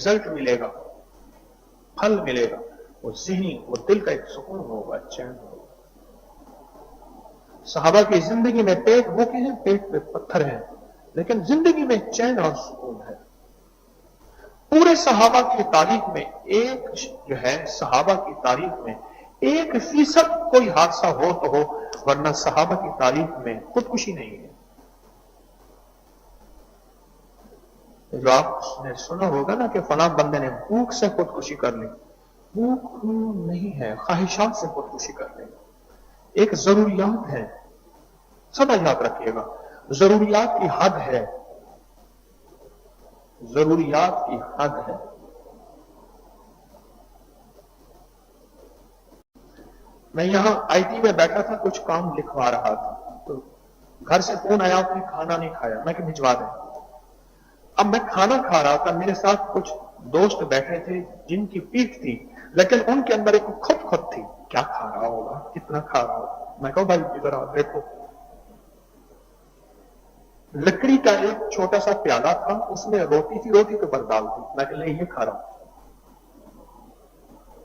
Result मिलेगा, फल मिलेगा, वो ज़हनी, वो दिल का एक सुकून होगा, चैन होगा। सहाबा की जिंदगी में पेट भूखे हैं, पेट पे पत्थर हैं, लेकिन जिंदगी में चैन और सुकून है। पूरे सहाबा की तारीख में एक जो है, सहाबा की तारीख में 1% कोई हादसा हो तो हो, वरना सहाबा की तारीख में खुदकुशी नहीं है। जो आपने सुना होगा ना कि फलां बंदे ने भूख से खुदकुशी कर ली, भूख नहीं है, ख्वाहिशात से खुदकुशी कर ली। एक जरूरियात है, सदा याद रखिएगा, जरूरियात की हद है, जरूरियात की हद है। मैं यहां आईटी में बैठा था, कुछ काम लिखवा रहा था, तो घर से फोन आया, आपने खाना नहीं खाया, मैं कि भिजवा दें। अब मैं खाना खा रहा था, मेरे साथ कुछ दोस्त बैठे थे जिनकी पीठ थी, लेकिन उनके अंदर एक खुद थी, क्या खा रहा होगा, कितना खा रहा होगा। मैं कहूं भाई इधर आओ, देखो लकड़ी का एक छोटा सा प्याला था, उसमें रोटी थी, रोटी के ऊपर दाल थी। मैं नहीं, ये खा रहा हूं,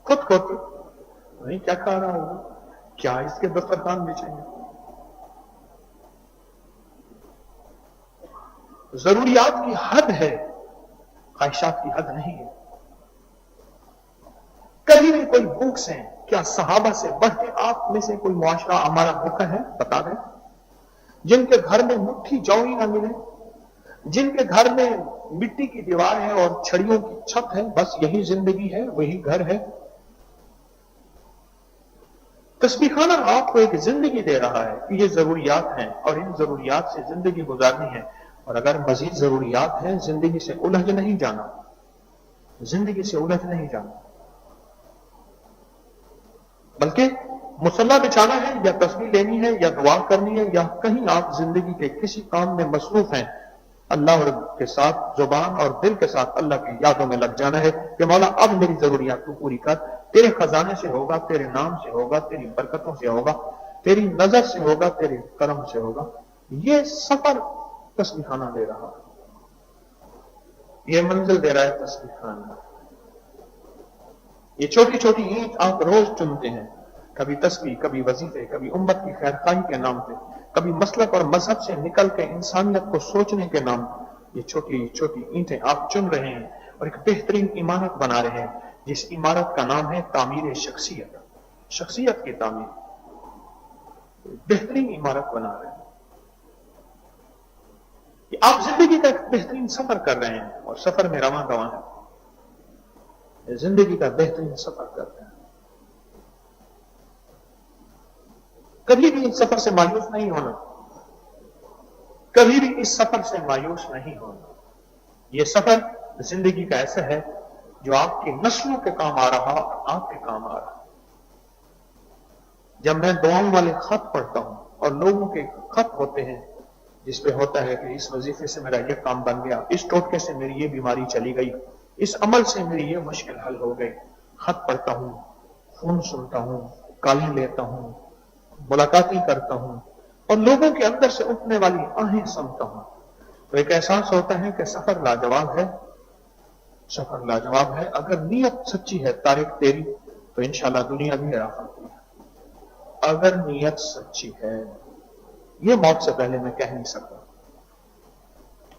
खुद नहीं, क्या खा रहा होगा, क्या इसके दस्तरखान बिछेंगे। जरूरियात की हद है, ख्वाहिशात की हद नहीं है। कभी भी कोई भूख से, क्या सहाबा से बढ़ के आप में से कोई मुआशरा हमारा भूखा है, बता दें। जिनके घर में मुट्ठी जौ ही ना मिले, जिनके घर में मिट्टी की दीवार है और छड़ियों की छत है, बस यही जिंदगी है, वही घर है। तस्बीह खाना आपको एक जिंदगी दे रहा है कि ये जरूरियात हैं और इन जरूरियात से जिंदगी गुजारनी है। और अगर मजीद जरूरियात है, जिंदगी से उलझ नहीं जाना, जिंदगी से उलझ नहीं जाना, बल्कि मुसल्ला बिछाना है, या तस्बीह लेनी है, या दुआ करनी है, या कहीं आप जिंदगी के किसी काम में मसरूफ हैं, अल्लाह के साथ जुबान और दिल के साथ अल्लाह की यादों में लग जाना है कि मौला अब मेरी जरूरियात को पूरी कर, तेरे खजाने से होगा, तेरे नाम से होगा, तेरी बरकतों से होगा, तेरी नजर से होगा, तेरे करम से होगा। ये सफर तस्बीह खाना दे रहा है, ये मंजिल दे रहा है तस्बीह खाना। ये छोटी छोटी ईंट आप रोज चुनते हैं, कभी तस्बीह, कभी वजीफे, कभी उम्मत की खैरखाई के नाम पे, कभी मसलक और मजहब से निकल के इंसानियत को सोचने के नाम पे। ये छोटी छोटी ईंटें आप चुन रहे हैं और एक बेहतरीन इमारत बना रहे हैं, जिस इमारत का नाम है तामीर शख्सियत, शख्सियत की तामीर, बेहतरीन इमारत बना रहे हैं। कि आप जिंदगी का एक बेहतरीन सफर कर रहे हैं और सफर में रवां गवां है, जिंदगी का बेहतरीन सफर कर रहे हैं। कभी भी इस सफर से मायूस नहीं होना, कभी भी इस सफर से मायूस नहीं होना। यह सफर जिंदगी का ऐसा है जो आपकी नस्लों के काम आ रहा और आपके काम आ रहा। जब मैं दुआओं वाले खत पढ़ता हूं और लोगों के खत होते हैं जिसपे होता है कि इस वजीफे से मेरा यह काम बन गया, इस टोटके से मेरी ये बीमारी चली गई, इस अमल से मेरी ये मुश्किल हल हो गई, खत पढ़ता हूं, फोन सुनता हूं, कॉलिंग लेता हूं, मुलाकातें करता हूं और लोगों के अंदर से उठने वाली आहें सुनता हूं, तो एक एहसास होता है कि सफर लाजवाब है, सफर लाजवाब है। अगर नीयत सच्ची है तारीख तेरी, तो इंशाल्लाह दुनिया भी आखिरत भी। अगर नीयत सच्ची है, ये मौत से पहले मैं कह नहीं सकता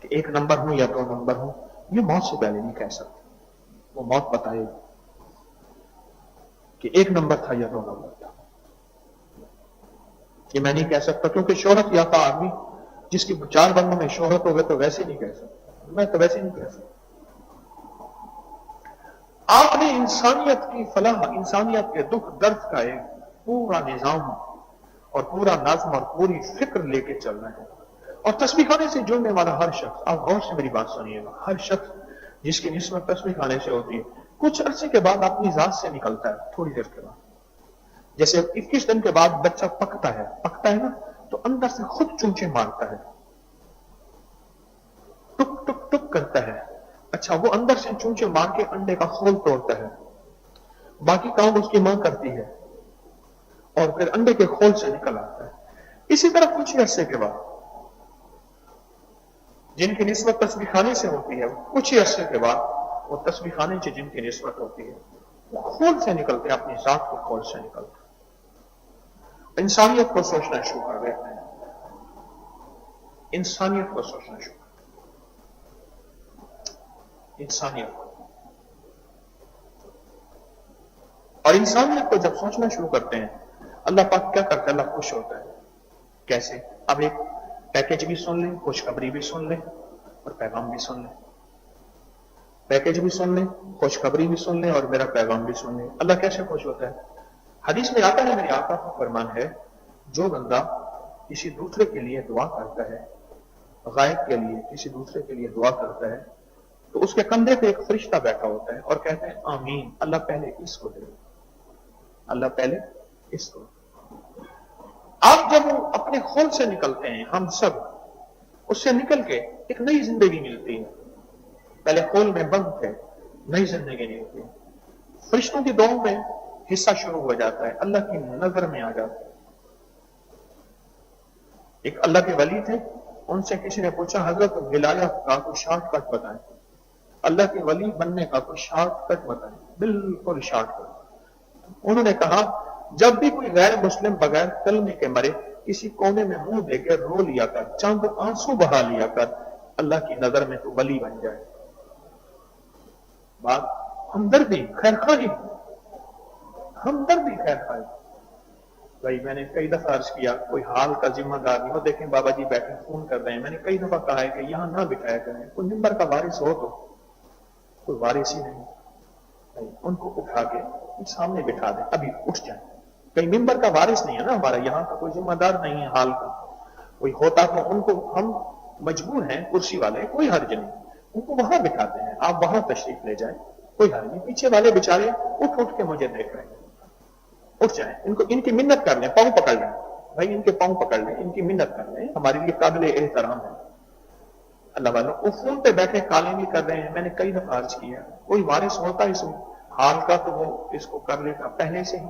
कि 1 नंबर हूं या 2 नंबर हूं, ये मौत से पहले नहीं कह सकता। वो मौत बताएगी कि 1 नंबर था या 2 नंबर था। ये मैं नहीं कह सकता, क्योंकि शोहरत याफ्ता आदमी जिसकी 4 बंदों में शोहरत हो गए तो वैसे नहीं कह सकता, मैं तो वैसे नहीं कह सकता। आपने इंसानियत की फलाह, इंसानियत के दुख दर्द का एक पूरा निजाम और पूरा नाज़्म और पूरी फिक्र लेके चलना है। और तस्बीह खाने से जुड़ने वाला हर शख्स, आप गौर से मेरी बात सुनिएगा, हर शख्स जिसकी निस्बत तस्बीह खाने से होती है, कुछ अरसे के बाद अपनी जात से निकलता है, थोड़ी देर के बाद। जैसे 21 दिन के बाद बच्चा पकता है ना, तो अंदर से खुद चूंचे मारता है, टुक टुक टुक करता है। अच्छा, वो अंदर से चूंचे मार के अंडे का खोल तोड़ता है, बाकी काम उसकी मां करती है और फिर अंडे के खोल से निकल आता है। इसी तरह कुछ ही अरसे के बाद जिनकी निस्बत तस्बीह खाने से होती है, कुछ ही अरसे के बाद وہ تسبیح خانے سے جن کی نسبت ہوتی ہے وہ خول سے نکلتے ہیں، اپنی ذات کے خول سے نکلتے ہیں، انسانیت کو سوچنا شروع کر دیتے ہیں، انسانیت کو سوچنا شروع کر دیتے ہیں، انسانیت کو، اور انسانیت کو جب سوچنا شروع کرتے ہیں اللہ پاک کیا کرتا ہے؟ اللہ خوش ہوتا ہے۔ کیسے؟ اب ایک پیکج بھی سن لیں، خوشخبری بھی سن لیں اور پیغام بھی سن لیں، پیکج بھی سن لیں، خوشخبری بھی سن لیں اور میرا پیغام بھی سن لیں۔ اللہ کیسے خوش ہوتا ہے؟ حدیث میں آتا ہے، میرے آقا کا فرمان ہے، جو بندہ کسی دوسرے کے لیے دعا کرتا ہے، غائب کے لیے کسی دوسرے کے لیے دعا کرتا ہے، تو اس کے کندھے پہ ایک فرشتہ بیٹھا ہوتا ہے اور کہتا ہے آمین، اللہ پہلے اس کو دے، اللہ پہلے اس کو۔ آپ جب اپنے خول سے نکلتے ہیں، ہم سب اس سے نکل کے ایک نئی زندگی ملتی ہے، پہلے خول میں بند تھے، نئی زندگی ملتی ہے، فرشتوں کی دعاؤں میں حصہ شروع ہو جاتا ہے، اللہ کی نظر میں آ جاتا ہے۔ ایک اللہ کے ولی تھے، ان سے کسی نے پوچھا حضرت ولایت کا کوئی شارٹ کٹ بتائیں، اللہ کے ولی بننے کا کوئی شارٹ کٹ بتائیں، بالکل شارٹ کٹ۔ انہوں نے کہا جب بھی کوئی غیر مسلم بغیر کلمے کے مرے، کسی کونے میں منہ دے کے رو لیا کر، چند آنسو بہا لیا کر، اللہ کی نظر میں تو ولی بن جائے۔ بات ہمدردی، خیر خواہی، ہمدردی، خیر خواہی۔ بھائی میں نے کئی دفعہ عرض کیا، کوئی حال کا ذمہ دار نہیں ہو، دیکھیں بابا جی بیٹھے فون کر رہے ہیں، میں نے کئی دفعہ کہا ہے کہ یہاں نہ بٹھایا کریں، کوئی ممبر کا وارث ہو تو، کوئی وارث ہی نہیں، ان کو اٹھا کے سامنے بٹھا دیں، ابھی اٹھ جائیں۔ کئی ممبر کا وارث نہیں ہے نا ہمارا، یہاں کا کوئی ذمہ دار نہیں ہے حال کا، کوئی ہوتا تو ان کو ہم مجبور ہیں، کرسی والے، کوئی حرج نہیں، ان کو وہاں بٹھاتے ہیں، آپ وہاں تشریف لے جائیں، کوئی حرج نہیں۔ پیچھے والے بیچارے اٹھ کے مجھے دیکھ رہے ہیں، اٹھ جائیں، ان کی منت کر لیں، پاؤں پکڑ لیں، بھائی ان کے پاؤں پکڑ لیں، ان کی منت کر لیں، ہمارے لیے قابل احترام ہے۔ اللہ والوں وہ فون پہ بیٹھے کالیں بھی کر رہے ہیں، میں نے کئی دفعہ عرض کیا، کوئی وارث ہوتا اس حال کا تو وہ اس کو کر لیتا پہلے سے ہی۔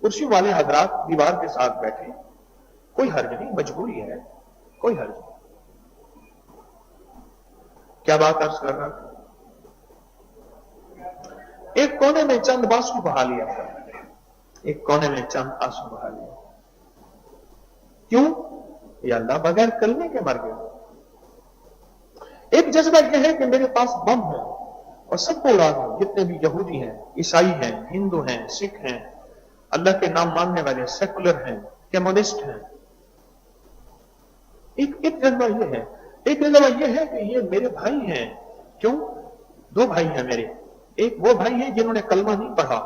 کرسی والے حضرات دیوار کے ساتھ بیٹھے، کوئی حرج نہیں، مجبوری ہے، کوئی حرج نہیں۔ کیا بات عرض کر رہا تھا؟ ایک کونے میں چند آنسو بہا لیا تھا، ایک کونے میں چند آنسو بہا لیا۔ کیوں؟ یا اللہ بغیر کلمے کے مر گیا۔ ایک جذبہ یہ ہے کہ میرے پاس بم ہے اور سب کو اڑا دوں، جتنے بھی یہودی ہیں، عیسائی ہیں، ہندو ہیں، سکھ ہیں، اللہ کے نام ماننے والے سیکولر ہیں، کمیونسٹ ہیں۔ ایک جذبہ یہ ہے، ایک جذبہ یہ ہے کہ یہ میرے بھائی ہیں۔ کیوں؟ دو بھائی ہیں میرے، ایک وہ بھائی ہیں جنہوں نے کلمہ نہیں پڑھا،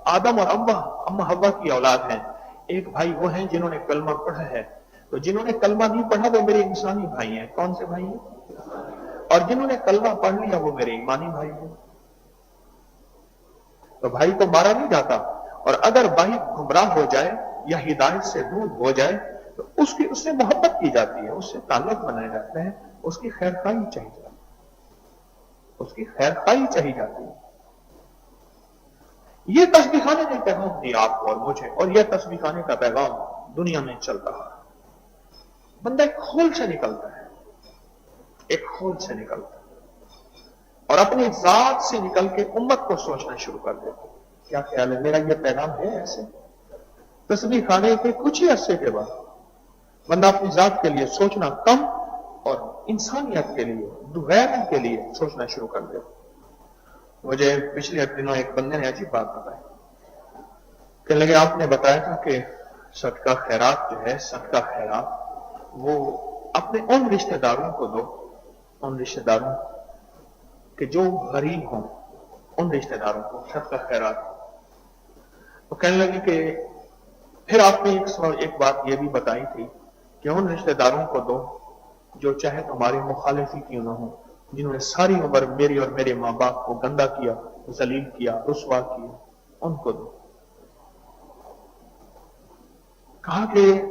آدم اور اما حوا کی اولاد ہیں، ایک بھائی وہ ہیں جنہوں نے کلمہ پڑھا ہے۔ تو جنہوں نے کلمہ نہیں پڑھا وہ میرے انسانی بھائی ہیں۔ کون سے بھائی ہیں؟ اور جنہوں نے کلمہ پڑھ لیا وہ میرے ایمانی بھائی ہیں۔ تو بھائی تو مارا نہیں جاتا، اور اگر بھائی گمراہ ہو جائے یا ہدایت سے دور ہو جائے تو اس سے محبت کی جاتی ہے، اس سے تعلق بنائے جاتے ہیں، اس کی خیر خواہی چاہی جاتی ہے، اس کی خیر خواہی چاہی جاتی ہے۔ یہ تسبیح خانے نے پیغام دیا آپ کو اور مجھے، اور یہ تسبیح خانے کا پیغام دنیا میں چل رہا ہے۔ بندہ ایک خول سے نکلتا ہے، ایک خول سے نکلتا ہے اور اپنی ذات سے نکل کے امت کو سوچنا شروع کر دیتا ہے۔ کیا خیال ہے میرا یہ پیغام ہے ایسے؟ تسبیح خانے کے کچھ ہی عرصے کے بعد بندہ اپنی ذات کے لیے سوچنا کم اور انسانیت کے لیے، غیرت کے لیے سوچنا شروع کر دیتا۔ مجھے پچھلے دنوں ایک بندے نے عجیب بات بتائی، کہنے لگے آپ نے بتایا تھا کہ صدقہ خیرات جو ہے، صدقہ خیرات وہ اپنے ان رشتہ داروں کو دو، ان رشتہ داروں کہ جو غریب ہوں، ان رشتہ داروں کو صدقہ خیرات۔ وہ کہنے لگے کہ پھر آپ نے ایک بات یہ بھی بتائی تھی کہ ان رشتہ داروں کو دو جو چاہے تمہارے مخالف ہی کیوں نہ ہوں، جنہوں نے ساری عمر میری اور میرے ماں باپ کو گندا کیا، ذلیل کیا، رسوا کیا، ان کو دو۔ کہا کہ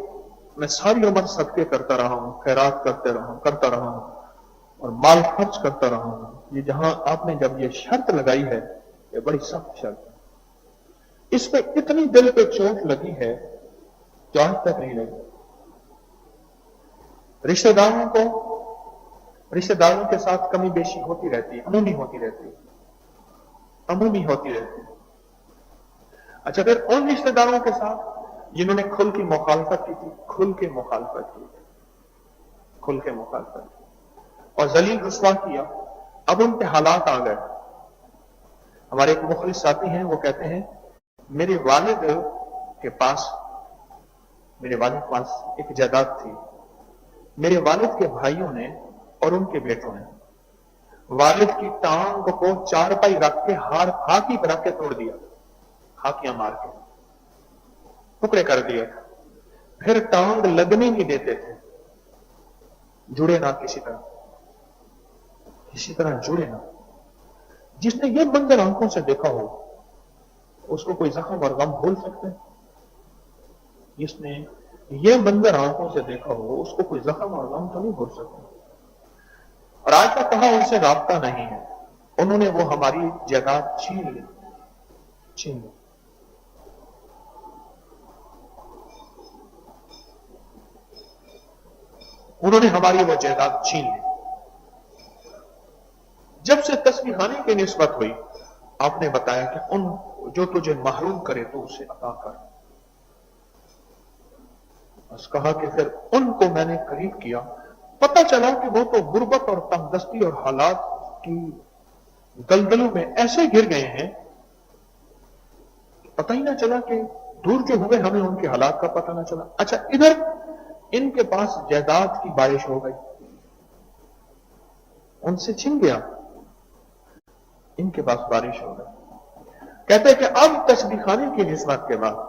میں ساری عمر صدقے کرتا رہا ہوں، خیرات کرتا رہا ہوں اور مال خرچ کرتا رہا ہوں، یہ جہاں آپ نے جب یہ شرط لگائی ہے، یہ بڑی سخت شرط ہے، اس پہ اتنی دل پہ چوٹ لگی ہے جو آج تک نہیں لگی۔ رشتہ داروں کے ساتھ کمی بیشی ہوتی رہتی ہے، عمومی ہوتی رہتی ہے، अमूमी होती रहती है। अच्छा, फिर उन रिश्तेदारों के साथ जिन्होंने खुल की मुखालफत की थी, खुल के मुखालफत और जलील रुस्वा किया, अब उन पे हालात आ गए। हमारे एक मुखलिस साथी हैं, वो कहते हैं मेरे वालिद के पास एक जायदाद थी। मेरे वालिद के भाइयों ने और उनके बेटों ने वालिद की टांग को चारपाई रख के हाकी पर रख के तोड़ दिया, हाकियां मार के टुकड़े कर दिए। फिर टांग लगने नहीं देते थे, जुड़े ना किसी तरह जुड़े ना। जिसने ये मंजर आंखों से देखा हो उसको कोई जख्म और गम भूल सकते हैं? जिसने ये मंजर आंखों से देखा हो उसको कोई जख्म और गम तो नहीं भूल सकते। और आज तक कहा उनसे राब्ता नहीं है, उन्होंने वो हमारी जायदाद छीन ली। उन्होंने हमारी वो जायदाद छीन ली। जब से तस्बीह खाने की निस्बत हुई, आपने बताया कि उन जो तुझे महरूम करे तो उसे अता कर। बस कहा कि फिर उनको मैंने करीब किया, पता चला कि वो तो गुर्बत और तंगदस्ती और हालात की दलदलों में ऐसे गिर गए हैं, पता ही ना चला कि दूर जो हुए हमें उनके हालात का पता ना चला। अच्छा, इधर इनके पास जायदाद की बारिश हो गई, उनसे छिन गया, इनके पास बारिश हो गई। कहते हैं कि अब तस्बीह खाने की निस्बत के बाद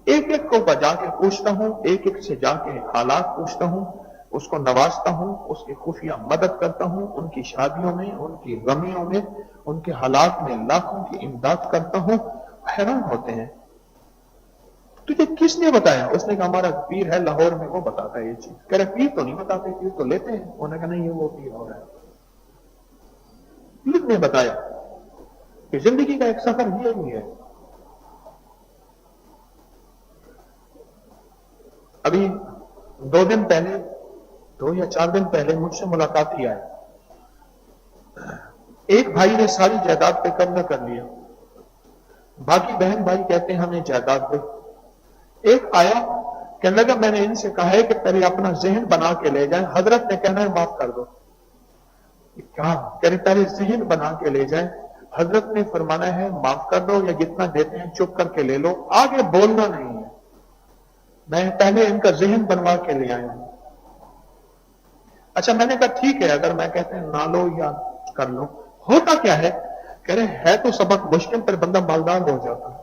एक एक को बजा के पूछता हूं, एक एक से जाके हालात पूछता हूं, उसको नवाजता हूं, उसकी खुफिया मदद करता हूं, उनकी शादियों में, उनकी गमियों में, उनके हालात में लाखों की इमदाद करता हूं। हैरान होते हैं, तुझे किसने बताया? उसने कहा हमारा पीर है लाहौर में, वो बताता है ये चीज। कह रहे पीर तो नहीं बताते, पीर तो लेते हैं। उन्होंने कहा नहीं, ये वो पीर हो रहा है। पीर ने बताया कि जिंदगी का एक सफर ये ही है। अभी 2 या 4 दिन पहले मुझसे मुलाकात ही आई। एक भाई ने सारी जायदाद पे कब्जा कर लिया, बाकी बहन भाई कहते हैं हमें जायदाद दे। एक आया, कहने लगा मैंने इनसे कहा है कि पहले अपना जहन बना के ले जाए, हजरत ने कहना है माफ कर दो। क्या कह रहे? पहले जहन बना के ले जाए, हजरत ने फरमाना है माफ कर दो, या जितना देते हैं चुप करके ले लो, आगे बोलना नहीं है। मैं पहले इनका जहन बनवा के ले आया हूं। अच्छा, मैंने कहा ठीक है, अगर मैं कहते हैं ना लो या कर लो, होता क्या है? कह रहे है तो सबक मुश्किल, पर बंदा मालदार हो जाता है।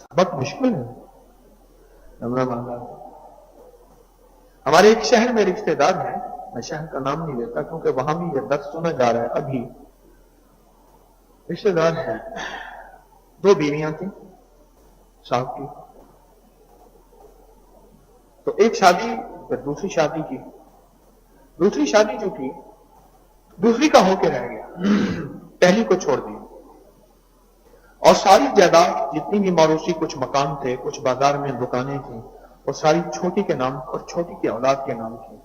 सबक मुश्किल है, मालदार। हमारे एक शहर में रिश्तेदार है, मैं शहर का नाम नहीं लेता क्योंकि वहां भी यह दर्द सुना जा रहा है। अभी रिश्तेदार है, 2 बीवियां थी साहब की, तो एक शादी, फिर दूसरी शादी की। दूसरी शादी जो की, दूसरी का होके रह गया, पहली को छोड़ दी। और सारी जायदाद जितनी भी मारूसी, कुछ मकान थे, कुछ बाजार में दुकानें थी, और सारी छोटी के नाम और छोटी की औलाद के नाम थी।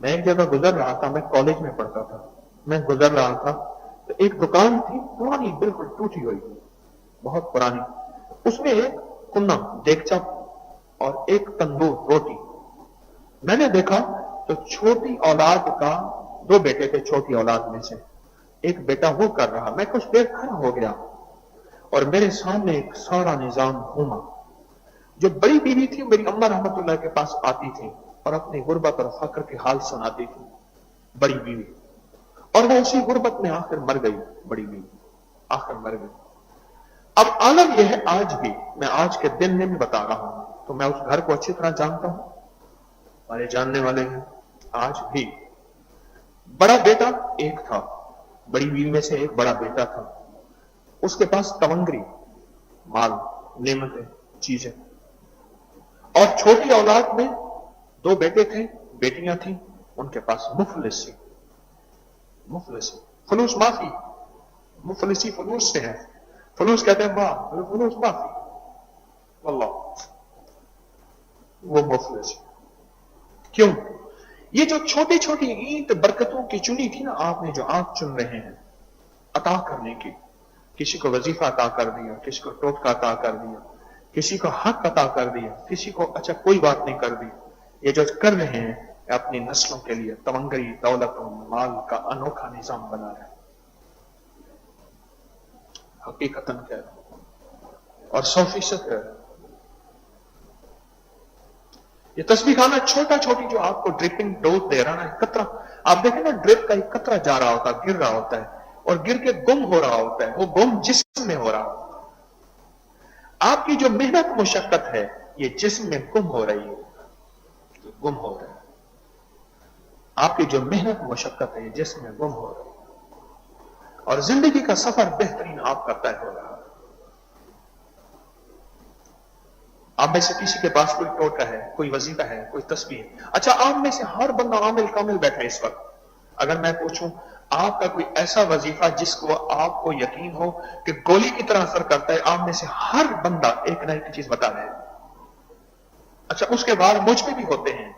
मैं एक जगह गुजर रहा था, मैं कॉलेज में पढ़ता था, मैं गुजर रहा था तो एक दुकान थी पुरानी, बिल्कुल टूटी हुई, बहुत पुरानी। उसमें एक कुन्ना, देगचा और एक तंदूर रोटी। मैंने देखा तो छोटी औलाद का 2 बेटे थे, छोटी औलाद में से एक बेटा वो कर रहा। मैं कुछ देर खड़ा हो गया और मेरे सामने एक सारा निजाम घूमा। जो बड़ी बीवी थी, मेरी अम्मा रहमतुल्लाह के पास आती थी और अपनी गुर्बत और फक्र के हाल सुनाती थी, बड़ी बीवी। और वो उसी गुर्बत में आखिर मर गई, बड़ी बीवी आखिर मर गई। अब आलम यह है, आज भी मैं आज के दिन में भी बता रहा हूं, तो मैं उस घर को अच्छी तरह जानता हूं, हमारे जानने वाले हैं। आज भी बड़ा बेटा एक था, बड़ी बीवी में से एक बड़ा बेटा था, उसके पास तवंगरी, माल, नेमतें, चीजें। और छोटी औलाद में 2 बेटे थे, बेटियां थी, उनके पास मुफलिसी, फलूस माफी, मुफलिसी फलूस से है। फलूस कहते हैं वाह, फलूस माफी, वल्लाह वो मुफलिस। क्यों? یہ جو چھوٹی چھوٹی اینٹ برکتوں کی چنی تھی نا آپ نے، جو آپ چن رہے ہیں عطا کرنے کی، کسی کو وظیفہ عطا کر دیا، کسی کو ٹوٹکا عطا کر دیا، کسی کو حق عطا کر دیا، کسی کو اچھا کوئی بات نہیں کر دی، یہ جو کر رہے ہیں اپنی نسلوں کے لیے تمنگری دولت و مال کا انوکھا نظام بنا رہے ہیں، حقیقتاً کہہ رہا ہوں اور 100% کہہ رہا ہوں۔ یہ تسبیح خانہ چھوٹا چھوٹی جو آپ کو ڈرپنگ ڈوز دے رہا ہے، قطرہ آپ دیکھیں نا، ڈرپ کا ایک قطرہ جا رہا ہوتا ہے، گر رہا ہوتا ہے اور گر کے گم ہو رہا ہوتا ہے، وہ گم جسم میں ہو رہا ہوتا ہے۔ آپ کی جو محنت مشقت ہے یہ جسم میں گم ہو رہی ہے، گم ہو رہا ہے۔ آپ کی جو محنت مشقت ہے یہ جسم میں گم ہو رہی ہے اور زندگی کا سفر بہترین آپ کا طے ہو رہا ہے۔ آپ میں سے کسی کے پاس کوئی ٹوٹکا ہے، کوئی وظیفہ ہے، کوئی تسبیح ہے، اچھا آپ میں سے ہر بندہ عامل کامل بیٹھا ہے اس وقت، اگر میں پوچھوں آپ کا کوئی ایسا وظیفہ جس کو آپ کو یقین ہو کہ گولی کی طرح اثر کرتا ہے، آپ میں سے ہر بندہ ایک نہ ایک چیز بتا رہے ہیں۔ اچھا اس کے بعد مجھ پہ بھی ہوتے ہیں،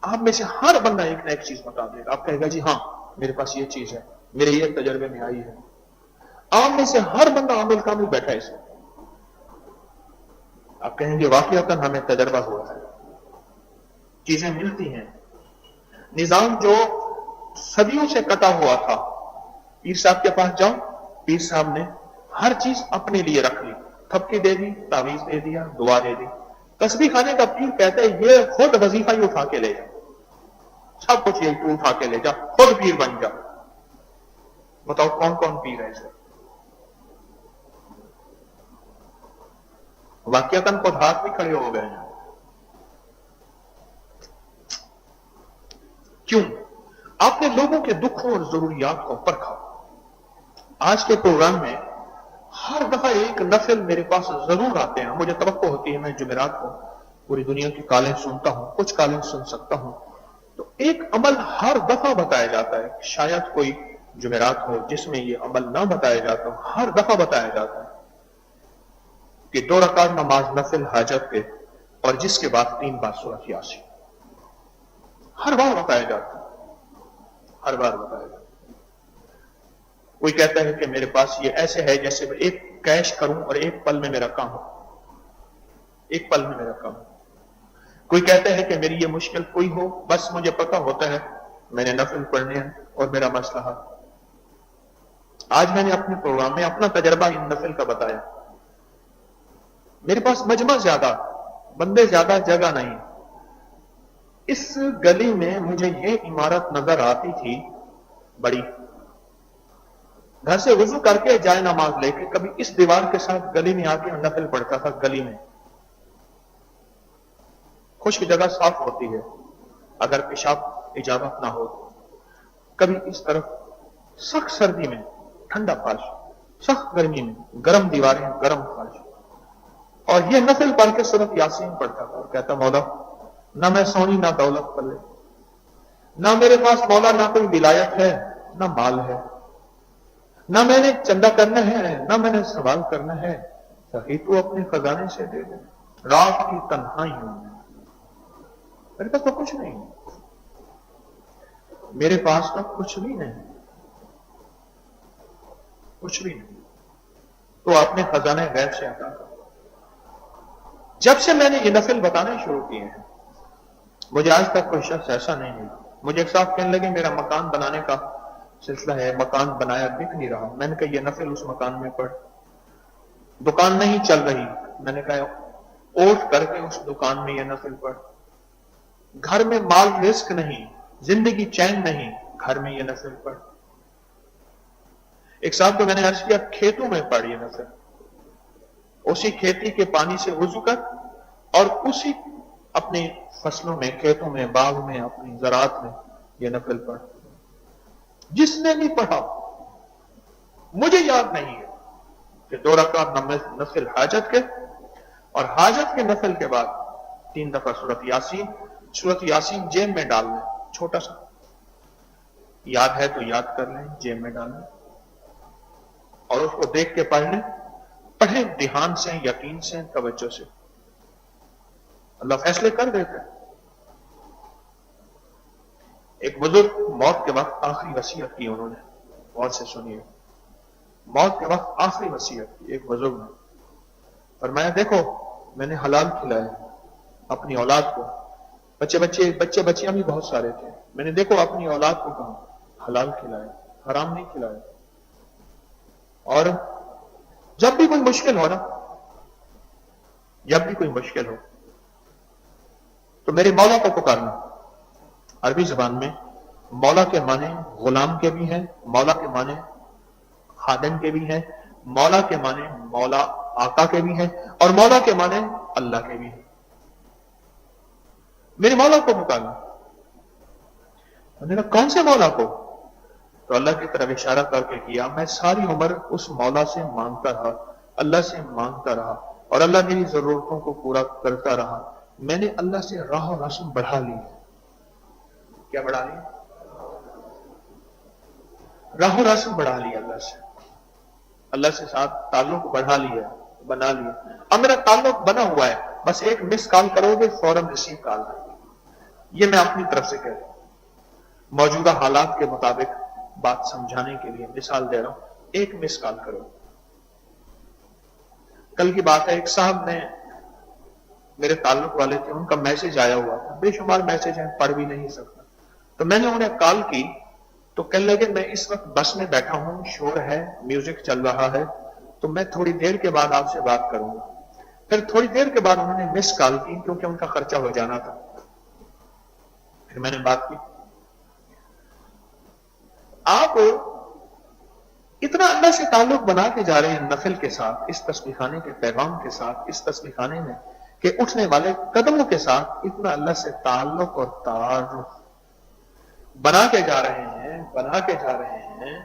آپ میں سے ہر بندہ ایک نہ ایک چیز بتا دے گا، آپ کہے گا جی ہاں میرے پاس یہ چیز ہے، میرے یہ تجربے میں آئی ہے۔ آپ میں سے ہر بندہ عامل کامل بیٹھا ہے اس وقت، آپ کہیں گے واقعتاً ہمیں تجربہ ہوا ہے، چیزیں ملتی ہیں۔ نظام جو صدیوں سے کٹا ہوا تھا، پیر صاحب کے پاس جاؤ، پیر صاحب نے ہر چیز اپنے لیے رکھ لی، تھپکی دے دی، تعویذ دے دیا، دعا دے دی۔ تسبیح خانے کا پیر کہتا ہے یہ خود وظیفہ ہی اٹھا کے لے جا، سب کچھ یہ اٹھا کے لے جا، خود پیر بن جا۔ بتاؤ کون کون پیر ہے اسے؟ واقعتاً خود ہاتھ بھی کھڑے ہو گئے ہیں۔ کیوں؟ آپ نے لوگوں کے دکھوں اور ضروریات کو پرکھا۔ آج کے پروگرام میں ہر دفعہ ایک نفل میرے پاس ضرور آتے ہیں، مجھے توقع ہوتی ہے، میں جمعرات کو پوری دنیا کی کالیں سنتا ہوں، کچھ کالیں سن سکتا ہوں، تو ایک عمل ہر دفعہ بتایا جاتا ہے، شاید کوئی جمعرات ہو جس میں یہ عمل نہ بتایا جاتا ہو، ہر دفعہ بتایا جاتا ہے کہ 2 رکعت نماز نفل حاجت پہ اور جس کے بعد 3 بار سورۃ یاسین، ہر بار بتایا جاتا ہے، ہر بار بتایا جاتا ہے۔ کوئی کہتا ہے کہ میرے پاس یہ ایسے ہے جیسے میں ایک کیش کروں اور ایک پل میں میرا کام ہو، ایک پل میں میرا کام ہو۔ کوئی کہتا ہے کہ میری یہ مشکل کوئی ہو، بس مجھے پتا ہوتا ہے میں نے نفل پڑھنے ہیں اور میرا مسئلہ حل۔ آج میں نے اپنے پروگرام میں اپنا تجربہ ان نفل کا بتایا۔ میرے پاس مجمع زیادہ، بندے زیادہ، جگہ نہیں۔ اس گلی میں مجھے یہ عمارت نظر آتی تھی بڑی، گھر سے وضو کر کے جائے نماز لے کے کبھی اس دیوار کے ساتھ گلی میں آ کے نفل پڑھتا تھا۔ گلی میں خشک جگہ صاف ہوتی ہے اگر پیشاب اجابت نہ ہو، کبھی اس طرف سخت سردی میں ٹھنڈا فرش، سخت گرمی میں گرم دیواریں، گرم فرش، اور یہ نفل پڑھ کے سورۃ یاسین پڑھتا تھا اور کہتا مولا نہ میں سونی نہ دولت پلے، نہ میرے پاس مولا نہ کوئی ولایت ہے نہ مال ہے، نہ میں نے چندہ کرنا ہے نہ میں نے سوال کرنا ہے، سخی تو اپنے خزانے سے دے دے، رات کی تنہائیوں میں میرے پاس تو کچھ نہیں، میرے پاس تو کچھ بھی نہیں، کچھ بھی نہیں، تو اپنے خزانے غیب سے عطا کر۔ جب سے میں نے یہ نفل بتانے شروع کیے ہیں مجھے آج تک کوئی شخص ایسا نہیں ملا۔ مجھے ایک صاحب کہنے لگے میرا مکان بنانے کا سلسلہ ہے، مکان بنایا دکھ نہیں رہا، میں نے کہا یہ نفل اس مکان میں پڑھ، دکان نہیں چل رہی، میں نے کہا اوٹ کر کے اس دکان میں یہ نفل پڑھ، گھر میں مال رزق نہیں، زندگی چین نہیں، گھر میں یہ نفل پڑھ۔ ایک صاحب کو میں نے عرض کیا کھیتوں میں پڑھ یہ نفل، اسی کھیتی کے پانی سے وضو کر اور اسی اپنی فصلوں میں، کھیتوں میں، باغ میں، اپنی زراعت میں یہ نفل پڑھ۔ جس نے بھی پڑھا مجھے یاد نہیں ہے کہ 2 رکعت نفل حاجت کے اور حاجت کے نفل کے بعد 3 دفعہ سورۃ یاسین، سورۃ یاسین جیب میں ڈال لیں، چھوٹا سا یاد ہے تو یاد کر لیں، جیب میں ڈال لیں اور اس کو دیکھ کے پڑھ لیں، پڑھیں دھیان سے، یقین سے، توجہ سے، اللہ فیصلے کر دیتا ہے۔ ایک بزرگ موت کے وقت آخری وصیت کی انہوں نے، غور سے سنیے، موت کے وقت آخری وصیت کی ایک بزرگ نے فرمایا، دیکھو میں نے حلال کھلایا اپنی اولاد کو، بچے بچیاں بھی بہت سارے تھے، میں نے دیکھو اپنی اولاد کو کہا حلال کھلایا، حرام نہیں کھلایا، اور جب بھی کوئی مشکل ہو نا، جب بھی کوئی مشکل ہو تو میرے مولا کو پکارنا۔ عربی زبان میں مولا کے معنی غلام کے بھی ہیں، مولا کے معنی خادم کے بھی ہیں، مولا کے معنی مولا آقا کے بھی ہیں، اور مولا کے معنی اللہ کے بھی ہیں۔ میرے مولا کو پکارنا۔ میں نے کہا کون سے مولا کو؟ تو اللہ کی طرف اشارہ کر کے کیا، میں ساری عمر اس مولا سے مانگتا رہا، اللہ سے مانگتا رہا، اور اللہ میری ضرورتوں کو پورا کرتا رہا، میں نے اللہ سے راہ و رسم بڑھا لی۔ کیا بڑھا لی؟ راہ و رسم بڑھا لی، اللہ سے ساتھ تعلق بڑھا لیا، بنا لیا۔ اب میرا تعلق بنا ہوا ہے، بس ایک مس کال کرو گے فوراً ریسیو کال۔ یہ میں اپنی طرف سے کہہ رہا ہوں، موجودہ حالات کے مطابق بات سمجھانے کے لیے مثال دے رہا ہوں، ایک مس کال کرو۔ کل کی بات ہے، ایک صاحب نے میرے تعلق والے تھے، ان کا میسج آیا ہوا تھا، بے شمار میسج ہیں، پڑھ بھی نہیں سکتا، تو میں نے انہیں کال کی تو کہنے لگے میں اس وقت بس میں بیٹھا ہوں، شور ہے، میوزک چل رہا ہے، تو میں تھوڑی دیر کے بعد آپ سے بات کروں گا۔ پھر تھوڑی دیر کے بعد انہوں نے مس کال کی کیونکہ ان کا خرچہ ہو جانا تھا۔ پھر میں نے بات کی۔ آپ اتنا اللہ سے تعلق بنا کے جا رہے ہیں نفل کے ساتھ، اس تسبیح خانے کے پیغام کے ساتھ، اس تسبیح خانے میں کہ اٹھنے والے قدموں کے ساتھ اتنا اللہ سے تعلق اور تعارف بنا کے جا رہے ہیں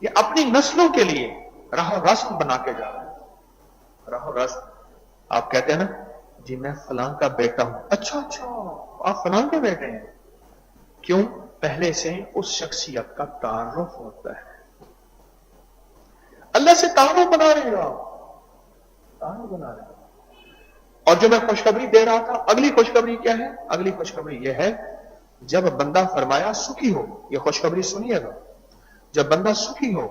کہ اپنی نسلوں کے لیے راہ و رسم بنا کے جا رہے ہیں۔ راہ و رسم، آپ کہتے ہیں نا جی میں فلاں کا بیٹا ہوں، اچھا آپ فلاں کے بیٹے ہیں، کیوں؟ پہلے سے اس شخصیت کا تعارف ہوتا ہے، اللہ سے تعارف بنا رہے گا، تعارف بنا رہے گا۔ اور جو میں خوشخبری دے رہا تھا، اگلی خوشخبری کیا ہے؟ اگلی خوشخبری یہ ہے، جب بندہ فرمایا سکھی ہو، یہ خوشخبری سنیے گا، جب بندہ سکھی ہو،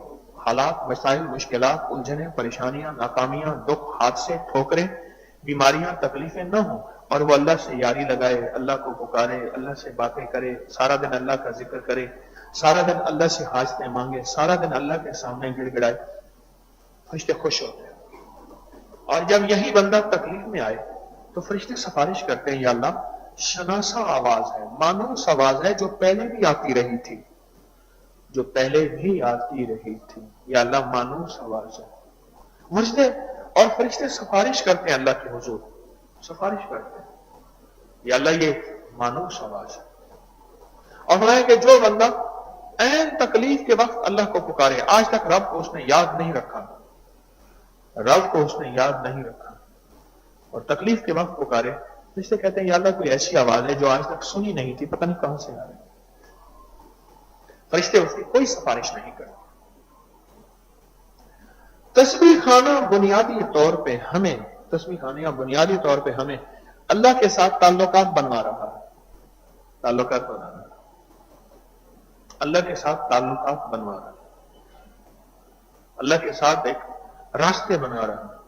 حالات، مسائل، مشکلات، الجھنیں، پریشانیاں، ناکامیاں، دکھ، حادثے، ٹھوکریں، بیماریاں، تکلیفیں نہ ہوں، اور وہ اللہ سے یاری لگائے، اللہ کو پکارے، اللہ سے باتیں کرے، سارا دن اللہ کا ذکر کرے، سارا دن اللہ سے حاجتیں مانگے، سارا دن اللہ کے سامنے گڑ گڑائے، فرشتے خوش ہوتے ہیں۔ اور جب یہی بندہ تکلیف میں آئے تو فرشتے سفارش کرتے ہیں، یا اللہ شناسا آواز ہے، مانوس آواز ہے جو پہلے بھی آتی رہی تھی، یا اللہ مانوس آواز ہے۔ فرشتے سفارش کرتے ہیں اللہ کے حضور، سفارش کرتے ہیں، یا اللہ یہ مانوس آواز ہے۔ اور فرمایا کہ جو بندہ عین تکلیف کے وقت اللہ کو پکارے، آج تک رب کو اس نے یاد نہیں رکھا، اور تکلیف کے وقت پکارے، فرشتے کہتے ہیں یا اللہ کوئی ایسی آواز ہے جو آج تک سنی نہیں تھی، پتہ نہیں کہاں سے آ رہی۔ فرشتے اس کی کوئی سفارش نہیں کرتے۔ تسبیح خانہ بنیادی طور پہ ہمیں اللہ کے ساتھ تعلقات بنوا رہا ہے، اللہ کے ساتھ تعلقات بنوا رہا ہے، اللہ کے ساتھ ایک راستے بنا رہا ہے۔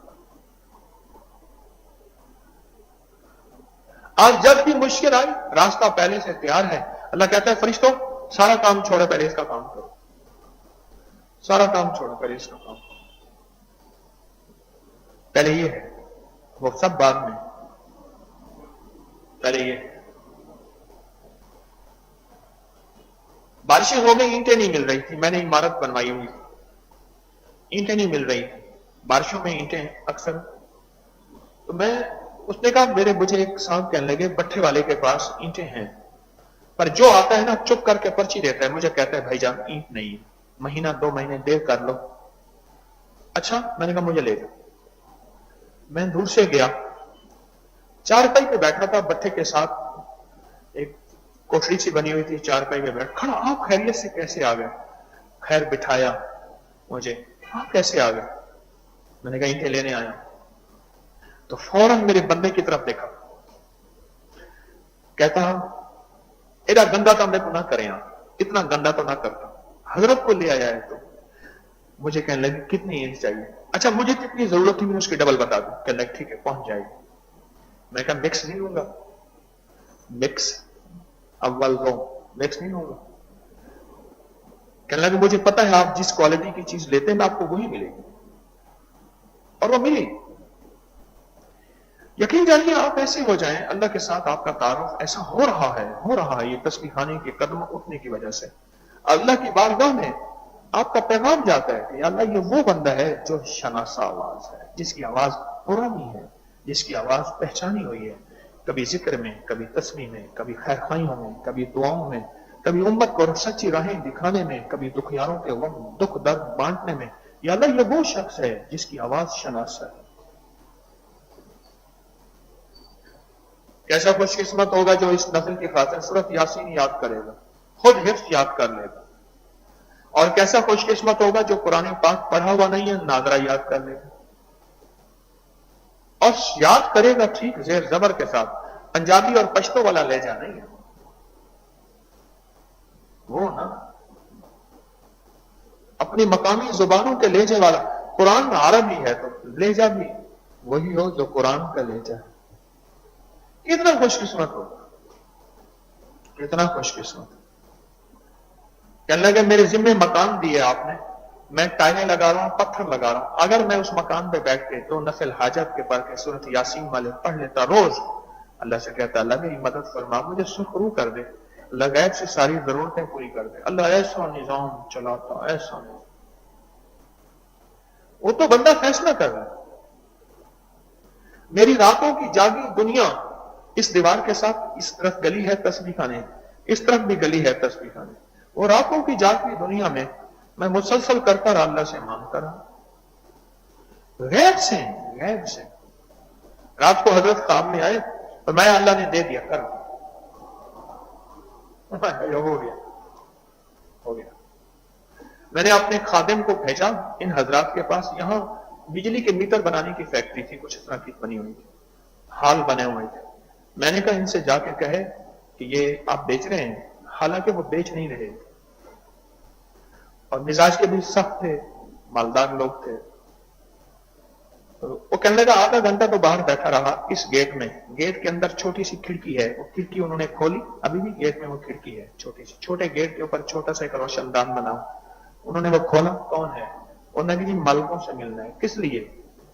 آج جب بھی مشکل آئی، راستہ پہلے سے تیار ہے، اللہ کہتا ہے فرشتوں سارا کام چھوڑو، پہلے اس کا کام کرو، سارا کام چھوڑو، پہلے اس کا کام کرو۔ پہلے یہ ہے، وہ سب بعد میں، پہلے یہ ہے۔ بارشیں ہو گئی، اینٹیں نہیں مل رہی تھی، میں نے عمارت بنوائی ہوئی تھی، اینٹیں نہیں مل رہی تھی، بارشوں میں اینٹیں اکثر، تو اس نے کہا مجھے ایک صاحب کہنے لگے بٹھے والے کے پاس اینٹیں ہیں، پر جو آتا ہے نا چپ کر کے پرچی دیتا ہے، مجھے کہتا ہے بھائی جان اینٹ نہیں ہے، مہینہ 2 مہینے دیر کر لو۔ اچھا، میں نے کہا مجھے لے جاؤ۔ میں دور سے گیا، چارپائی پہ بیٹھا تھا بٹھے کے ساتھ، ایک کوٹری سی بنی ہوئی تھی، چارپائی پہ بیٹھ کھڑا، آپ خیریت سے کیسے آ گئے؟ خیر بٹھایا مجھے، آپ کیسے آ گئے؟ میں نے کہا اینٹیں لینے آیا۔ تو فوراً میرے بندے کی طرف دیکھا، کہتا एडा गंदा तो मैं तो ना करें, इतना गंदा तो ना करता। हजरत को ले आया है तो मुझे कहने लगे कितनी इंच चाहिए? अच्छा मुझे कितनी जरूरत थी मैं उसकी डबल बता दूं। कहने लगे ठीक है पहुंच जाएगी। मैं कहा मिक्स नहीं लूंगा, मिक्स अव्वल रो मिक्स नहीं लूंगा। कहने लगे मुझे पता है आप जिस क्वालिटी की चीज लेते हैं आपको वही मिलेगी, और वो मिली। यकीन जानिए आप ऐसे हो जाएं, अल्लाह के साथ आपका तारुफ ऐसा हो रहा है ये तस्बीह खाने के कदम उठने की वजह से अल्लाह की बारगाह में आपका पैगाम जाता है कि अल्लाह ये वो बंदा है जो शनासा आवाज है, जिसकी आवाज पुरानी है, जिसकी आवाज पहचानी हुई है, कभी जिक्र में, कभी तस्बीह में, कभी खैरखाइयों में, कभी दुआओं में, कभी उम्मत को सच्ची राहें दिखाने में, कभी दुखियारों के दुख दर्द बांटने में। या अल्लाह ये वो शख्स है जिसकी आवाज शनासा है। कैसा खुशकिस्मत होगा जो इस नफल की खातिर सूरत यासीन याद करेगा, खुद हिफ्ज याद कर लेगा। और कैसा खुशकिस्मत होगा जो कुरान पाक पढ़ा हुआ नहीं है, नादरा याद कर लेगा, और याद करेगा ठीक जेर जबर के साथ। पंजाबी और पश्तो वाला लहजा नहीं है वो ना, अपनी मकामी जुबानों के लहजे वाला। कुरान अरबी है तो लहजा भी वही हो जो कुरान का लहजा है। कितना खुशकिस्मत होगा, कितना खुशकिस्मत। कहने लगे मेरे जिम्मे मकान दिए आपने, मैं टाइलें लगा रहा हूं, पत्थर लगा रहा हूं, अगर मैं उस मकान पे बैठ के तो नफल हाजत के पढ़ के सूरत यासीन वाले पढ़ लेता रोज, अल्लाह से कहता अल्लाह मेरी मदद फरमा, मुझे सुखरू कर दे, अल्लाह गैब से सारी जरूरतें पूरी कर दे। अल्लाह ऐसा निजाम चलाता, ऐसा नहीं। वो तो बंदा फैसला कर रहा है। मेरी रातों की जागी दुनिया इस दीवार के साथ इस तरफ गली है तस्बीह खाने, इस तरफ भी गली है तस्बीह खाने। वो रातों की जागी दुनिया में मैं मुसलसल करता रहा, अल्लाह से मांगता रहा, गैब से। रात को हजरत ख्वाब में आए और मैं अल्लाह ने दे दिया, कर हो गया। मैंने अपने खादिम को भेजा इन हजरात के पास। यहां बिजली के मीटर बनाने की फैक्ट्री थी, कुछ इस तरह की बनी हुई थी, हाल बने हुए थे। मैंने कहा इनसे जाके कहे कि ये आप बेच रहे हैं, हालांकि वो बेच नहीं रहे और मिजाज के भी सख्त थे, मालदार लोग थे। तो वो कहने लगा आधा घंटा तो बाहर बैठा रहा इस गेट में, गेट के अंदर छोटी सी खिड़की है, वो खिड़की उन्होंने खोली, अभी भी गेट में वो खिड़की है छोटी सी, छोटे गेट के ऊपर छोटा सा एक रोशनदान बनाओ, उन्होंने वो खोला। कौन है? उन्होंने कहा मालिकों से मिलना है। किस लिए?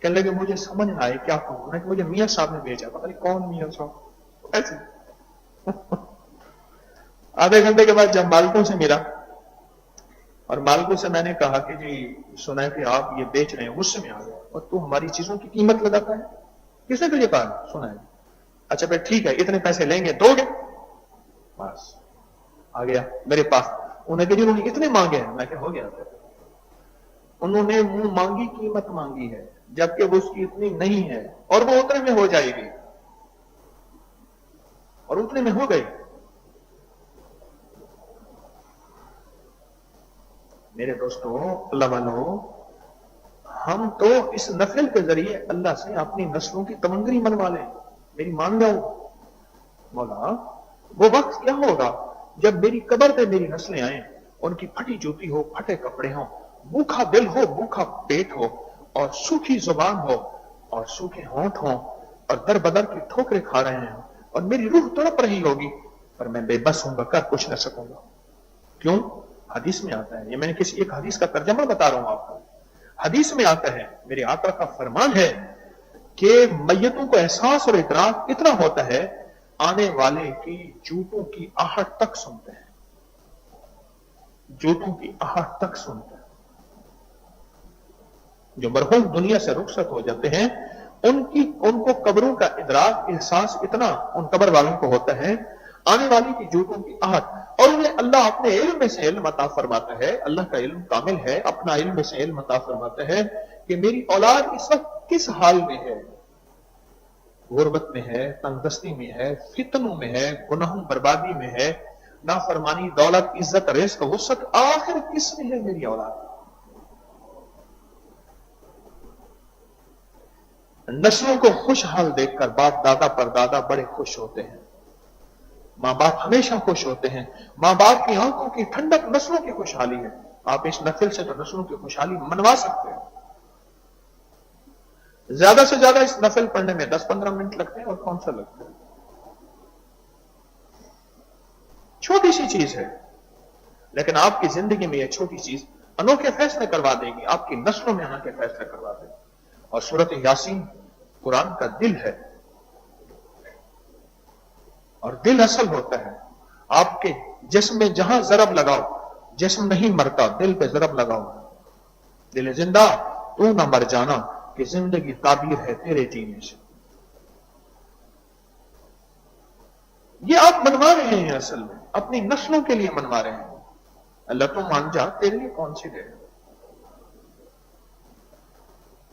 कहने लगे मुझे समझ ना आए क्या कहूं। उन्होंने मुझे मियां साहब ने भेजा, पता नहीं कौन मियां साहब, ऐसे आधे घंटे के बाद जब मालिकों से मिला और मालिकों से मैंने कहा कि जी सुना है कि आप ये बेच रहे हैं, गुस्से में आ गए और तू हमारी चीजों की कीमत लगाता है। किसने तुझे कहा? सुना है। अच्छा फिर ठीक है, इतने पैसे लेंगे, दोगे? बस आ गया मेरे पास। उन्हें कहा उन्होंने इतने मांगे हैं। मैं क्या हो गया? उन्होंने मुंह मांगी कीमत मांगी है, जबकि वो उसकी इतनी नहीं है और वो उतने में हो जाएगी, और उतने में हो गई। मेरे दोस्तों, अल्लाह वालों, हम तो इस नफल के जरिए अल्लाह से अपनी नस्लों की तमंगरी मनवा लें। मेरी मान जाओ मौला, वो वक्त क्या होगा जब मेरी कब्र पे मेरी नस्लें आए, उनकी फटी जूती हो, फटे कपड़े हो, भूखा दिल हो, भूखा पेट हो, और सूखी जुबान हो और सूखे होंठ हो, और दर बदर की ठोकरें खा रहे हैं, और मेरी रूह तड़प रही होगी, पर मैं बेबस हूं, कर कुछ न सकूंगा। क्यों? हदीस में आता है, ये मैंने किसी एक हदीस का तर्जमा बता रहा हूं आपको। हदीस में आता है, मेरे आका का फरमान है कि मैयतों को एहसास और इदराक इतना होता है, आने वाले की जूतों की आहट तक सुनते हैं, जूतों की आहट तक सुनते हैं। जो मरहूम दुनिया से रुखसत हो जाते हैं, उनको कब्रों का इदराक, एहसास इतना उन कब्र वालों को होता है, आने वाली की जूतों की आहट। और उन्हें अल्लाह अपने इल्म में से इल्म अता फरमाता है, अल्लाह का इल्म कामिल है, अपना इल्म में से इल्म अता फरमाता है कि मेरी औलाद इस वक्त किस हाल में है, गुर्बत में है, तंगदस्ती में है, फितनों में है, गुनाहों बर्बादी में है, नाफरमानी, दौलत, इज्जत, रिज़्क, वुसअत, आखिर किस में है मेरी औलाद। नस्लों को खुशहाल देखकर बाप दादा परदादा बड़े खुश होते हैं। माँ बाप हमेशा खुश होते हैं। माँ बाप की आंखों की ठंडक नस्लों की खुशहाली है। आप इस नफिल से तो नस्लों की खुशहाली मनवा सकते हैं। ज्यादा से ज्यादा इस नफिल पढ़ने में 10-15 मिनट लगते हैं, और कौन सा लगता है? छोटी सी चीज है, लेकिन आपकी जिंदगी में यह छोटी चीज अनोखे फैसले करवा देगी, आपकी नस्लों में अनोखे फैसले करवा देगी। और सूरत यासीन कुरान का दिल है, और दिल असल होता है। आपके जिस्म में जहां जरब लगाओ, जिस्म नहीं मरता, दिल पे जरब लगाओ। दिल जिंदा तू ना मर जाना, कि जिंदगी ताबीर है तेरे जीने से। ये आप मनवा रहे हैं, असल में अपनी नस्लों के लिए मनवा रहे हैं। अल्लाह तो मान जा, तेरे लिए कौन सी दे।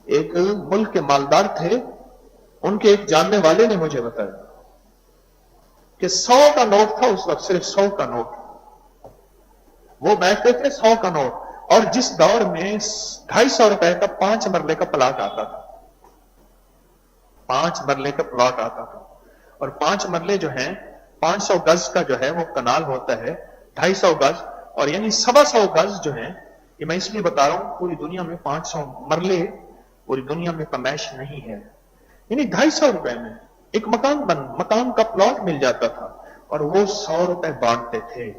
एक मुल्क के मालदार थे, उनके एक जानने वाले ने मुझे बताया कि 100 का नोट था उस वक्त, सिर्फ 100 का नोट। वो बैठते थे 100 का नोट, और जिस दौर में 250 रुपए का 5 मरले का प्लॉट आता था, 5 मरले का प्लॉट आता था। और 5 मरले जो हैं, 500 गज का जो है वो कनाल होता है, 250 गज, और यानी 125 गज जो है। ये मैं इसलिए बता रहा हूं, पूरी दुनिया में 500 मरले पूरी दुनिया में कमैश नहीं है। यानी 250 रुपए में एक मकान का प्लॉट मिल जाता था, और वो 100 रुपए बांटते थे।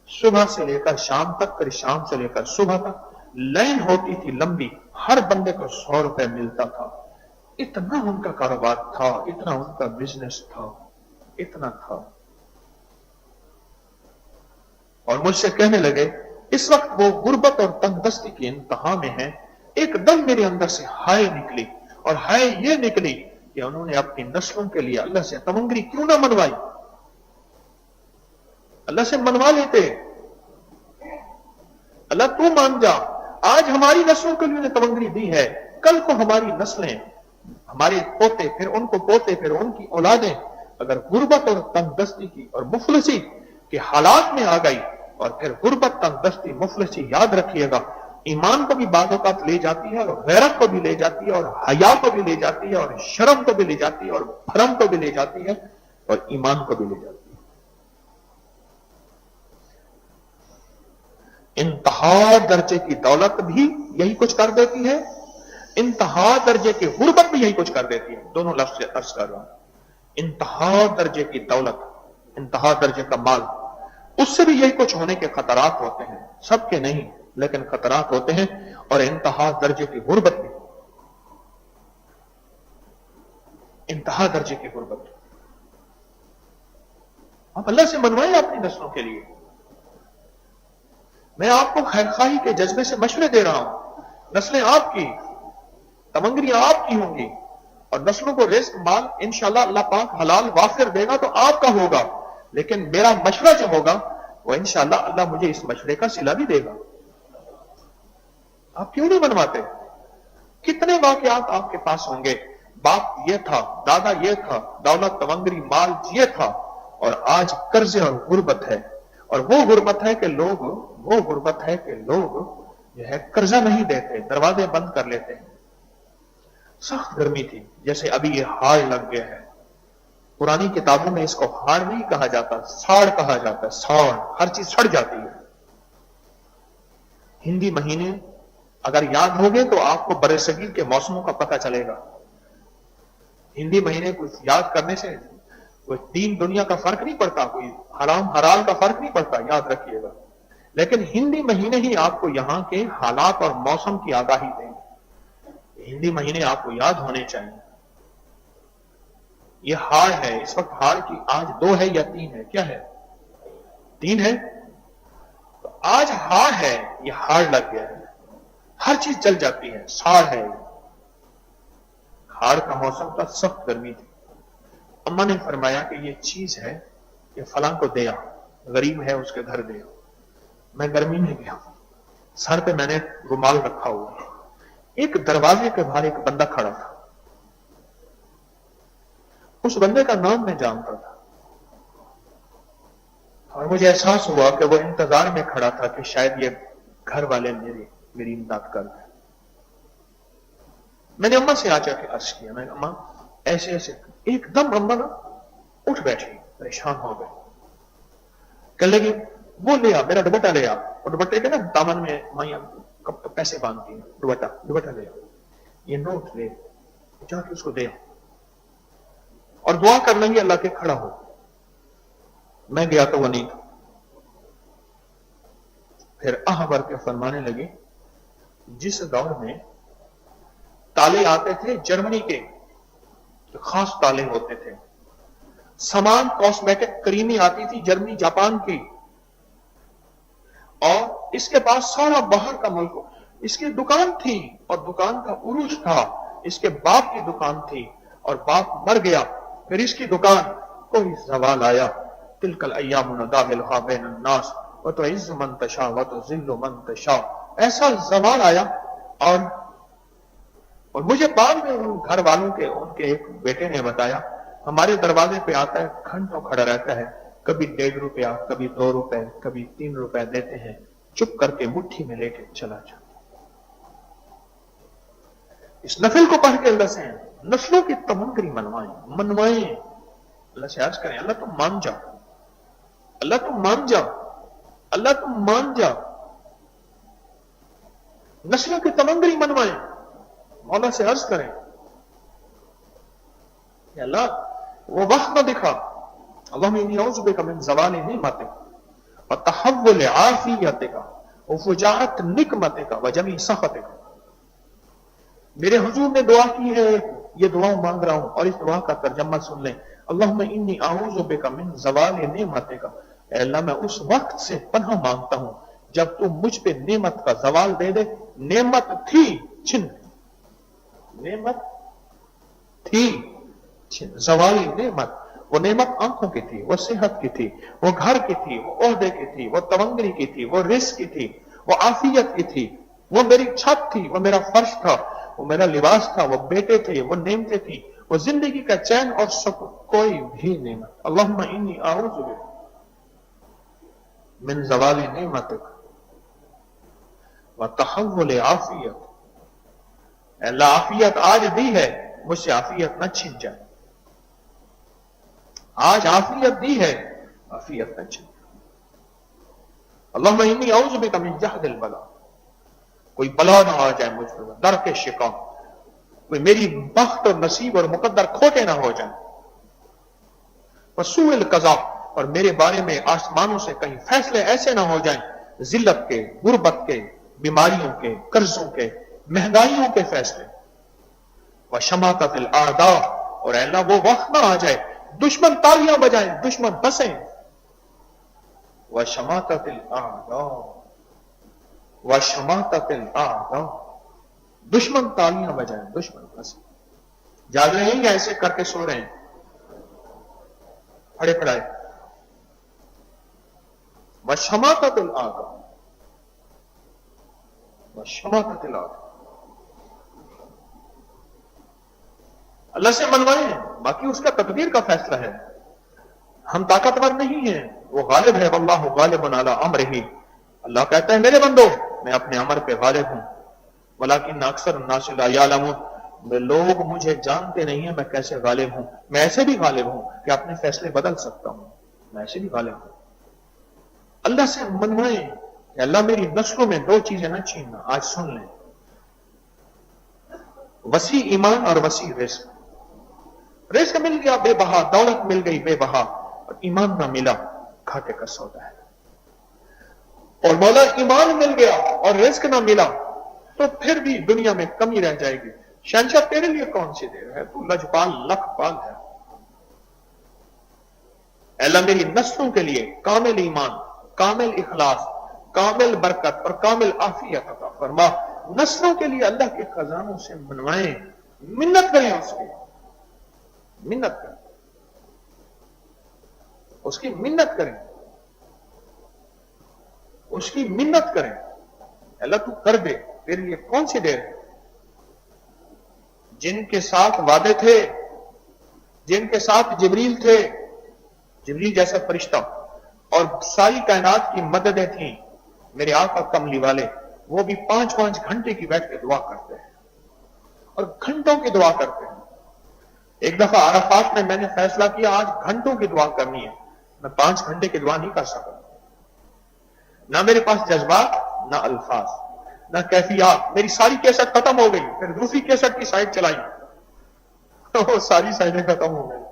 सुबह से लेकर शाम तक, फिर शाम से लेकर सुबह तक लाइन होती थी लंबी, हर बंदे को 100 रुपए मिलता था। इतना उनका कारोबार था, इतना उनका बिजनेस था, इतना था। और मुझसे कहने लगे, इस वक्त वो गुर्बत और तंगदस्ती की इंतहा में है। एकदम मेरे अंदर से हाय निकली, और हाय ये निकली कि उन्होंने अपनी नस्लों के लिए अल्लाह से तमंगरी क्यों ना मनवाई। अल्लाह से मनवा लेते। अल्लाह तू मान जा, आज हमारी नस्लों के लिए तमंगरी दी है, कल को हमारी नस्लें, हमारे पोते, फिर उनको पोते, फिर उनकी औलादें अगर गुर्बत और तंगदस्ती की और मुफलसी के हालात में आ गई, और फिर गुर्बत, तंगदस्ती, मुफलसी, याद रखिएगा, ईमान को भी बाद औक़ात ले जाती है, और गैरत को भी ले जाती है, और हया को भी ले जाती है, और शर्म को भी ले जाती है, और भरम को भी ले जाती है, और ईमान को भी ले जाती है। इंतहा दर्जे की दौलत भी यही कुछ कर देती है, इंतहा दर्जे की गुर्बत भी यही कुछ कर देती है। दोनों लफ्ज़ से अर्ज कर रहा हूं। इंतहा दर्जे की दौलत, इंतहा दर्जे का माल, उससे भी यही कुछ होने के खतरात होते हैं। सबके नहीं, लेकिन खतरात होते हैं। और इंतहा दर्जे की गुर्बत भी, इंतहा दर्जे की गुर्बत। आप अल्लाह से मनवाएं अपनी नस्लों के लिए। मैं आपको खैरखाही के जज्बे से मशवरे दे रहा हूं। नस्लें आपकी, तमंगरियां आपकी होंगी, और नस्लों को रिस्क माल इंशाअल्लाह अल्लाह पाक हलाल वाफिर देगा तो आपका होगा। लेकिन मेरा मशवरा जो होगा वो इंशाअल्लाह अल्लाह मुझे इस मशवरे का सिला भी देगा। आप क्यों नहीं बनवाते? कितने वाकयात आपके पास होंगे, बाप ये था, दादा ये था, दौलत, तमंगरी, माल ये था, और आज कर्जे और गुर्बत है। और वो गुर्बत है कि लोग जो है कर्जा नहीं देते, दरवाजे बंद कर लेते हैं। सख्त गर्मी थी, जैसे अभी ये हाड़ लग गया है। पुरानी किताबों में इसको हाड़ नहीं कहा जाता, साड़ कहा जाता है। साड़, हर चीज सड़ जाती है। हिंदी महीने अगर याद होंगे तो आपको बरसगीर के मौसमों का पता चलेगा। हिंदी महीने कुछ याद करने से कोई दीन दुनिया का फर्क नहीं पड़ता, कोई हराम हलाल का फर्क नहीं पड़ता, याद रखिएगा। लेकिन हिंदी महीने ही आपको यहां के हालात और मौसम की आगाही देंगे। हिंदी महीने आपको याद होने चाहिए। ये हाड़ है, इस वक्त हाड़ की आज 2 है या 3 है? क्या है? 3 है। तो आज हाड़ है, ये हाड़ लग गया है, हर चीज जल जाती है, साड़ है। हाड़ का मौसम था, सख्त गर्मी थी। अम्मा ने फरमाया कि ये चीज है, ये फलां को दे आ, गरीब है उसके घर दे आ। मैं गर्मी में गया, सर पे मैंने रुमाल रखा हुआ। एक दरवाजे के बाहर एक बंदा खड़ा था। उस बंदे का नाम मैं जानता था, और मुझे एहसास हुआ कि वो इंतजार में खड़ा था कि शायद ये घर वाले मेरी इमदाद कर दें। मैंने अम्मा से आकर के अर्ज किया, मैं अम्मा ऐसे ऐसे। एकदम अम्मा ना उठ बैठी, परेशान हो गए। कहने लगी वो ले आ, मेरा दुपट्टा ले आ। और दुपट्टे के ना दामन में माइया पैसे बांधती हैं, दुपट्टा ले आ, ये नोट ले, जाके उसको दे और दुआ कर लेंगे अल्लाह के खड़ा हो। मैं गया तो वो नहीं था। फिर आह भर के फरमाने लगी, जिस दौर में ताले आते थे जर्मनी के, तो खास ताले होते थे, सामान कॉस्मेटिक क्रीमें आती थी जर्मनी जापान की, और इसके पास सारा बाहर का मुल्क, इसकी दुकान थी और दुकान का उरूज था, इसके बाप की दुकान थी और बाप मर गया, फिर इसकी दुकान कोई जवाल आया। तिलकल अय्यामु नदाविलुहा बैनन्नास व तुइज़्ज़ु मन तशा व तुज़िल्लु मन तशा। ऐसा जवाल आया और मुझे बाद में उन घर वालों के उनके एक बेटे ने बताया, हमारे दरवाजे पे आता है, घंटों खड़ा रहता है, कभी 1.5 रुपया, कभी 2 रुपए, कभी 3 रुपए देते हैं, चुप करके मुट्ठी में लेके चला जाता। इस नफिल को पढ़ के अल्लाह से नस्लों की तमंगरी मनवाएं। अल्लाह से अर्ज करें, अल्लाह तुम मान जा, अल्लाह तुम मान जा, अल्लाह तुम मान जा। नस्लों की तमंगरी मनवाएं, मौला से अर्ज करें, अल्लाह वो वक्त न दिखा, अल्लाहुम्मा इन्नी औज़ु बिका मिन ज़वालि निअमतिक व तहव्वुल आफियतिक व फुजाअत निकमतिक व जमी सखतिक। मेरे हुजूर ने दुआ की है, ये दुआ मांग रहा हूं और इस दुआ का तर्जमा सुन लें। अल्लाहुम्मा इन्नी औज़ु बिका मिन ज़वालि निअमतिक, अल्लाह मैं उस वक्त से पनाह मांगता हूं जब तू मुझ पे नेमत का जवाल दे दे। नेमत थी छिन, नेमत थी छिन, जवाली नेमत, वो नेमत आंखों की थी, वो सेहत की थी, वो घर की थी, वो ओहदे की थी, वो तवंगरी की थी, वो रिस्क की थी, वो आफियत की थी, वो मेरी छत थी, वो मेरा फर्श था, वो मेरा लिबास था, वो बेटे थे, वो नेमतें थी, वो जिंदगी का चैन और सुकून, कोई भी नेमत। अल्लाहुम्मा इन्नी औज़ु बिका मिन ज़वालि निअमतिक व तहव्वुल आफियत। अल्लाह आफियत आज दी है, मुझसे आफियत न छिन जाए। आज आफियत दी है, आफियत न छिन। अल्लाहुम्मा इन्नी औज़ु बिका मिन जहदिल बला, कोई बला ना आ जाए मुझ पर, दर के शिकवा, कोई मेरी बख्त और नसीब और मुकद्दर खोटे ना हो जाए। वसूइल कज़ा, और मेरे बारे में आसमानों से कहीं फैसले ऐसे ना हो जाएं, जिल्लत के, गुर्बत के, बीमारियों के, कर्जों के, महंगाइयों के फैसले। व शमाततिल आदा, और अल्लाह वो वक्त ना आ जाए दुश्मन तालियां बजाएं, दुश्मन बसें। व शमाततिल आदा, व शमाततिल आदा, दुश्मन तालियां बजाएं, दुश्मन बसें। जाग रहे हैं या ऐसे करके सो रहे हैं? खड़े खड़ाए। व शमाततिल आदा, व शमाततिल आदा। अल्लाह से मनवाएं, बाकी उसका तकदीर का फैसला है। हम ताकतवर नहीं हैं, वो गालिब है। वल्लाहु गालिबुन अला अम्रिही, अल्लाह कहता है मेरे बंदो मैं अपने अमर पे गालिब हूं। वलाकिन अक्सर अन्नास ला यालमून, लोग मुझे जानते नहीं है मैं कैसे गालिब हूं। मैं ऐसे भी गालिब हूं कि अपने फैसले बदल सकता हूं, मैं ऐसे भी गालिब हूं। अल्लाह से मनवाएं कि अल्लाह मेरी नस्लों में 2 चीजें न छीनना। आज सुन लें, वसी ईमान और वसी रिस्क। रिस्क मिल गया बेबहा, दौलत मिल गई बेबहा, और ईमान ना मिला, घाटे का सौदा है। और मौला ईमान मिल गया और रिस्क ना मिला तो फिर भी दुनिया में कमी रह जाएगी। शहंशाह तेरे लिए कौन सी देर है, तू लजपाल लखपाल है। अल्लाह मेरी नस्लों के लिए कामिल ईमान, कामिल इखलास, कामिल बरकत और कामिल आफियत अता फरमा। नस्लों के लिए अल्लाह के खजानों से मनवाएं, मिन्नत करें, उसकी मिन्नत करें, उसकी मिन्नत करें, उसकी मिन्नत करें। अल्लाह तू कर दे, तेरे लिए कौन सी देर है। जिनके साथ वादे थे, जिनके साथ जिब्रील थे, जिब्रील जैसा फरिश्ता, और सारी कायनात की मददें थी, मेरे आका कमली वाले, वो भी 5-5 घंटे की बैठ के दुआ करते हैं और घंटों की दुआ करते हैं। एक दफा अराफात में मैंने फैसला किया आज घंटों की दुआ करनी है, मैं 5 घंटे की दुआ नहीं कर सकता। نہ میرے پاس جذبات, نہ الفاظ, نہ کیفیات. میری ساری کیسٹ ختم ہو گئی, پھر دوسری کیسٹ کی سائڈ چلائی, تو ساری سائڈیں ختم ہو گئی,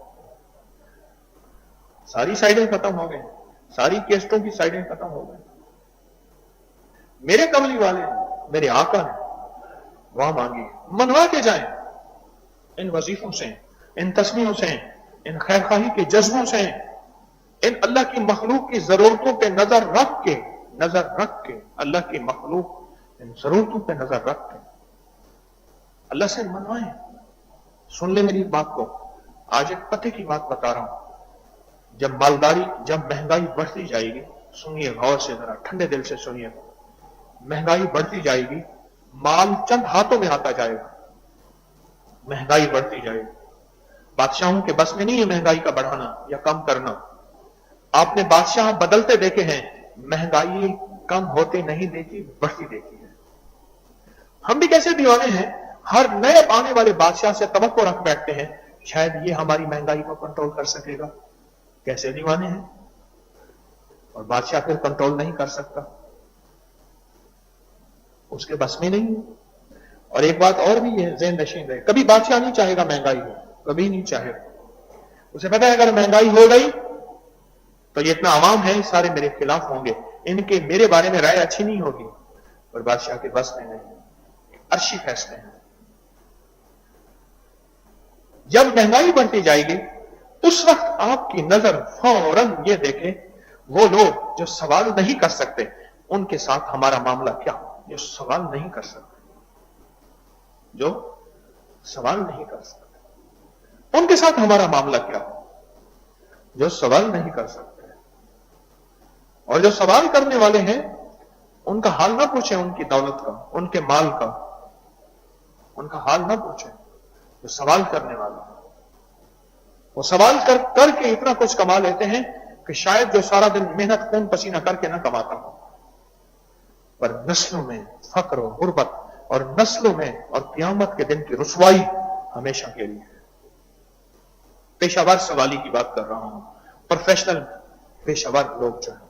ساری سائڈیں ختم ہو گئی, ساری کیسٹوں کی سائڈیں ختم ہو گئی. میرے کملی والے میرے آقا نے وہاں مانگی, منوا کے جائیں ان وظیفوں سے, ان تسمیوں سے, ان خیرخواہی کے جذبوں سے, ان اللہ کی مخلوق کی ضرورتوں پہ نظر رکھ کے, اللہ کی مخلوق ان ضرورتوں پہ نظر رکھ کے اللہ سے منوائیں. سن لے میری بات کو, آج ایک پتے کی بات بتا رہا ہوں. جب مالداری, جب مہنگائی بڑھتی جائے گی, سنیے غور سے, ذرا ٹھنڈے دل سے سنیے, مہنگائی بڑھتی جائے گی, مال چند ہاتھوں میں آتا جائے گا, مہنگائی بڑھتی جائے گی. بادشاہوں کے بس میں نہیں ہے مہنگائی کا بڑھانا یا کم کرنا. آپ نے بادشاہ بدلتے دیکھے ہیں, مہنگائی کم ہوتے نہیں دیکھی, بڑھتی دیکھی ہے. ہم بھی کیسے دیوانے ہیں, ہر نئے آنے والے بادشاہ سے توقع رکھ بیٹھتے ہیں شاید یہ ہماری مہنگائی کو کنٹرول کر سکے گا. کیسے دیوانے ہیں, اور بادشاہ پھر کنٹرول نہیں کر سکتا, اس کے بس میں نہیں. اور ایک بات اور بھی ہے, ذہن نشین رہے, کبھی بادشاہ نہیں چاہے گا مہنگائی ہو, کبھی نہیں چاہے گا. اسے پتا ہے اگر مہنگائی ہو گئی تو یہ اتنا عوام ہے, سارے میرے خلاف ہوں گے, ان کے میرے بارے میں رائے اچھی نہیں ہوگی, اور بادشاہ کے بس میں نہیں. عرشی فیصلے ہیں. جب مہنگائی بڑھتی جائے گی اس وقت آپ کی نظر فوراً یہ دیکھے, وہ لوگ جو سوال نہیں کر سکتے ان کے ساتھ ہمارا معاملہ کیا. جو سوال نہیں کر سکتے, جو سوال نہیں کر سکتے ان کے ساتھ ہمارا معاملہ کیا. جو سوال نہیں کر سکتے, اور جو سوال کرنے والے ہیں ان کا حال نہ پوچھیں, ان کی دولت کا, ان کے مال کا, ان کا حال نہ پوچھیں. جو سوال کرنے والا ہے وہ سوال کر کے اتنا کچھ کما لیتے ہیں کہ شاید جو سارا دن محنت خون پسینہ کر کے نہ کماتا ہو, پر نسلوں میں فقر و غربت, اور نسلوں میں اور قیامت کے دن کی رسوائی ہمیشہ کے لیے. پیشہ ور سوالی کی بات کر رہا ہوں, پروفیشنل پیشہ ور لوگ جو ہیں.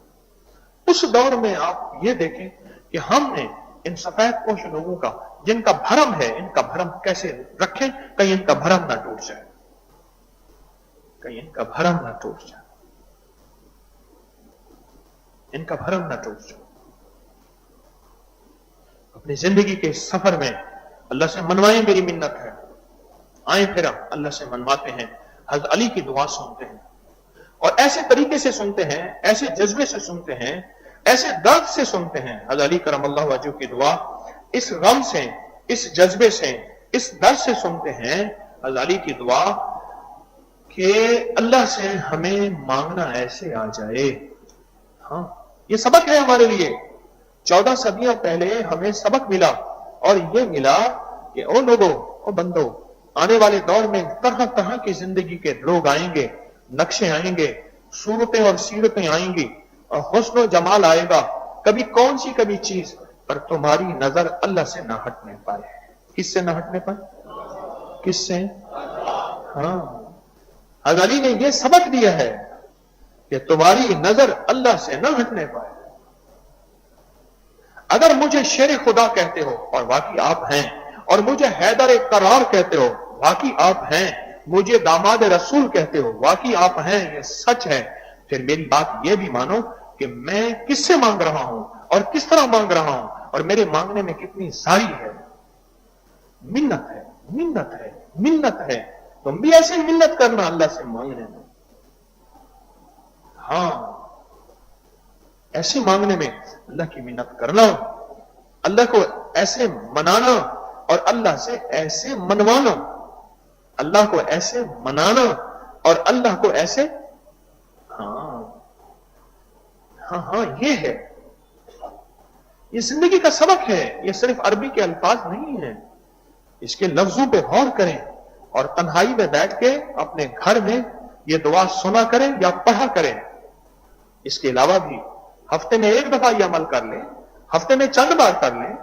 اس دور میں آپ یہ دیکھیں کہ ہم نے ان سفید پوش لوگوں کا, جن کا بھرم ہے, ان کا بھرم کیسے رکھیں, کہیں ان کا بھرم نہ ٹوٹ جائے, کہیں ان کا بھرم نہ ٹوٹ جائے, ان کا بھرم نہ ٹوٹ جائے. اپنی زندگی کے سفر میں اللہ سے منوائیں, میری منت ہے. آئیں پھر ہم اللہ سے منواتے ہیں, حضرت علی کی دعا سنتے ہیں, اور ایسے طریقے سے سنتے ہیں, ایسے جذبے سے سنتے ہیں, ایسے درد سے سنتے ہیں. حضرت علی کرم اللہ وجہہ کی دعا اس غم سے, اس جذبے سے, اس درد سے سنتے ہیں. حضرت علی کی دعا کہ اللہ سے ہمیں مانگنا ایسے آ جائے. ہاں, یہ سبق ہے ہمارے لیے. 14 صدیاں پہلے ہمیں سبق ملا, اور یہ ملا کہ او لوگوں, او بندو, آنے والے دور میں طرح طرح کی زندگی کے لوگ آئیں گے, نقشے آئیں گے, صورتیں اور سیرتیں آئیں گی, اور حسن و جمال آئے گا. کبھی کون سی کبھی چیز, پر تمہاری نظر اللہ سے نہ ہٹنے پائے. کس سے نہ ہٹنے پائے, کس سے؟ ہاں, حضرت علی نے یہ سبق دیا ہے کہ تمہاری نظر اللہ سے نہ ہٹنے پائے. اگر مجھے شیر خدا کہتے ہو, اور واقعی آپ ہیں, اور مجھے حیدر کرار کہتے ہو, واقعی آپ ہیں, مجھے داماد رسول کہتے ہو, واقعی آپ ہیں, یہ سچ ہے, پھر میری بات یہ بھی مانو کہ میں کس سے مانگ رہا ہوں, اور کس طرح مانگ رہا ہوں, اور میرے مانگنے میں کتنی ساری ہے. منت ہے, منت ہے, منت ہے. تم بھی ایسے منت کرنا اللہ سے مانگنے میں. ہاں, ایسے مانگنے میں اللہ کی منت کرنا, اللہ کو ایسے منانا, اور اللہ سے ایسے منوانا. اللہ کو ایسے منانا اور اللہ کو ایسے, ہاں ہاں ہاں, یہ ہے, یہ زندگی کا سبق ہے. یہ صرف عربی کے الفاظ نہیں ہیں, اس کے لفظوں پہ غور کریں, اور تنہائی میں بیٹھ کے اپنے گھر میں یہ دعا سنا کریں یا پڑھا کریں. اس کے علاوہ بھی ہفتے میں ایک دفعہ یہ عمل کر لیں, ہفتے میں چند بار کر لیں,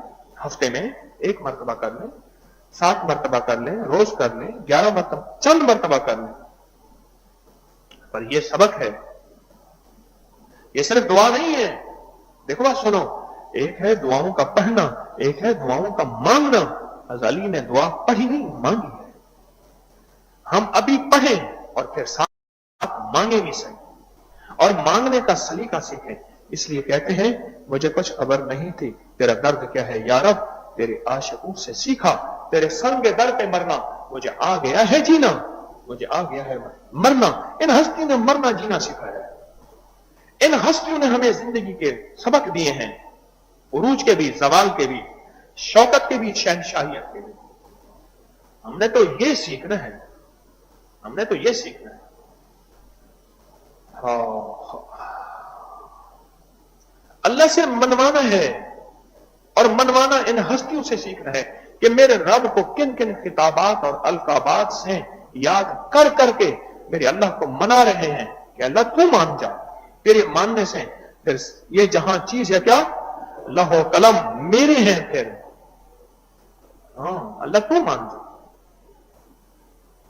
ہفتے میں 1 مرتبہ کر لیں, 7 مرتبہ کر لیں, روز کر لیں, 11 مرتبہ, چند مرتبہ کر لیں. پر یہ سبق ہے, یہ صرف دعا نہیں ہے. देखो बात सुनो, एक है दुआओं का पढ़ना, एक है दुआओं का मांगना। गजाली ने दुआ पढ़ी नहीं, मांगी है। हम अभी पढ़ें और फिर साथ मांगे भी सही, और मांगने का सलीका सीखें। इसलिए कहते हैं मुझे कुछ खबर नहीं थी तेरा दर्द क्या है या रब, तेरे आशिकों से सीखा, तेरे संग दर पे मरना, मुझे आ गया है जीना, मुझे आ गया है मरना। इन हस्तियों ने मरना जीना सिखाया है। इन हस्तियों ने हमें जिंदगी के सबक दिए हैं, उरूज के भी, जवाल के भी, शौकत के भी, शहनशाहियत के भी। हमने तो ये सीखना है, हमने तो ये सीखना है। अल्लाह से मनवाना है, और मनवाना इन हस्तियों से सीखना है कि मेरे रब को किन किन खिताबात और अलकाबात से याद कर करके मेरे अल्लाह को मना रहे हैं कि अल्लाह तू मान जा। फिर ये मानने से फिर ये जहां चीज है क्या, लहो कलम मेरे हैं, फिर अल्लाह तू मान जा।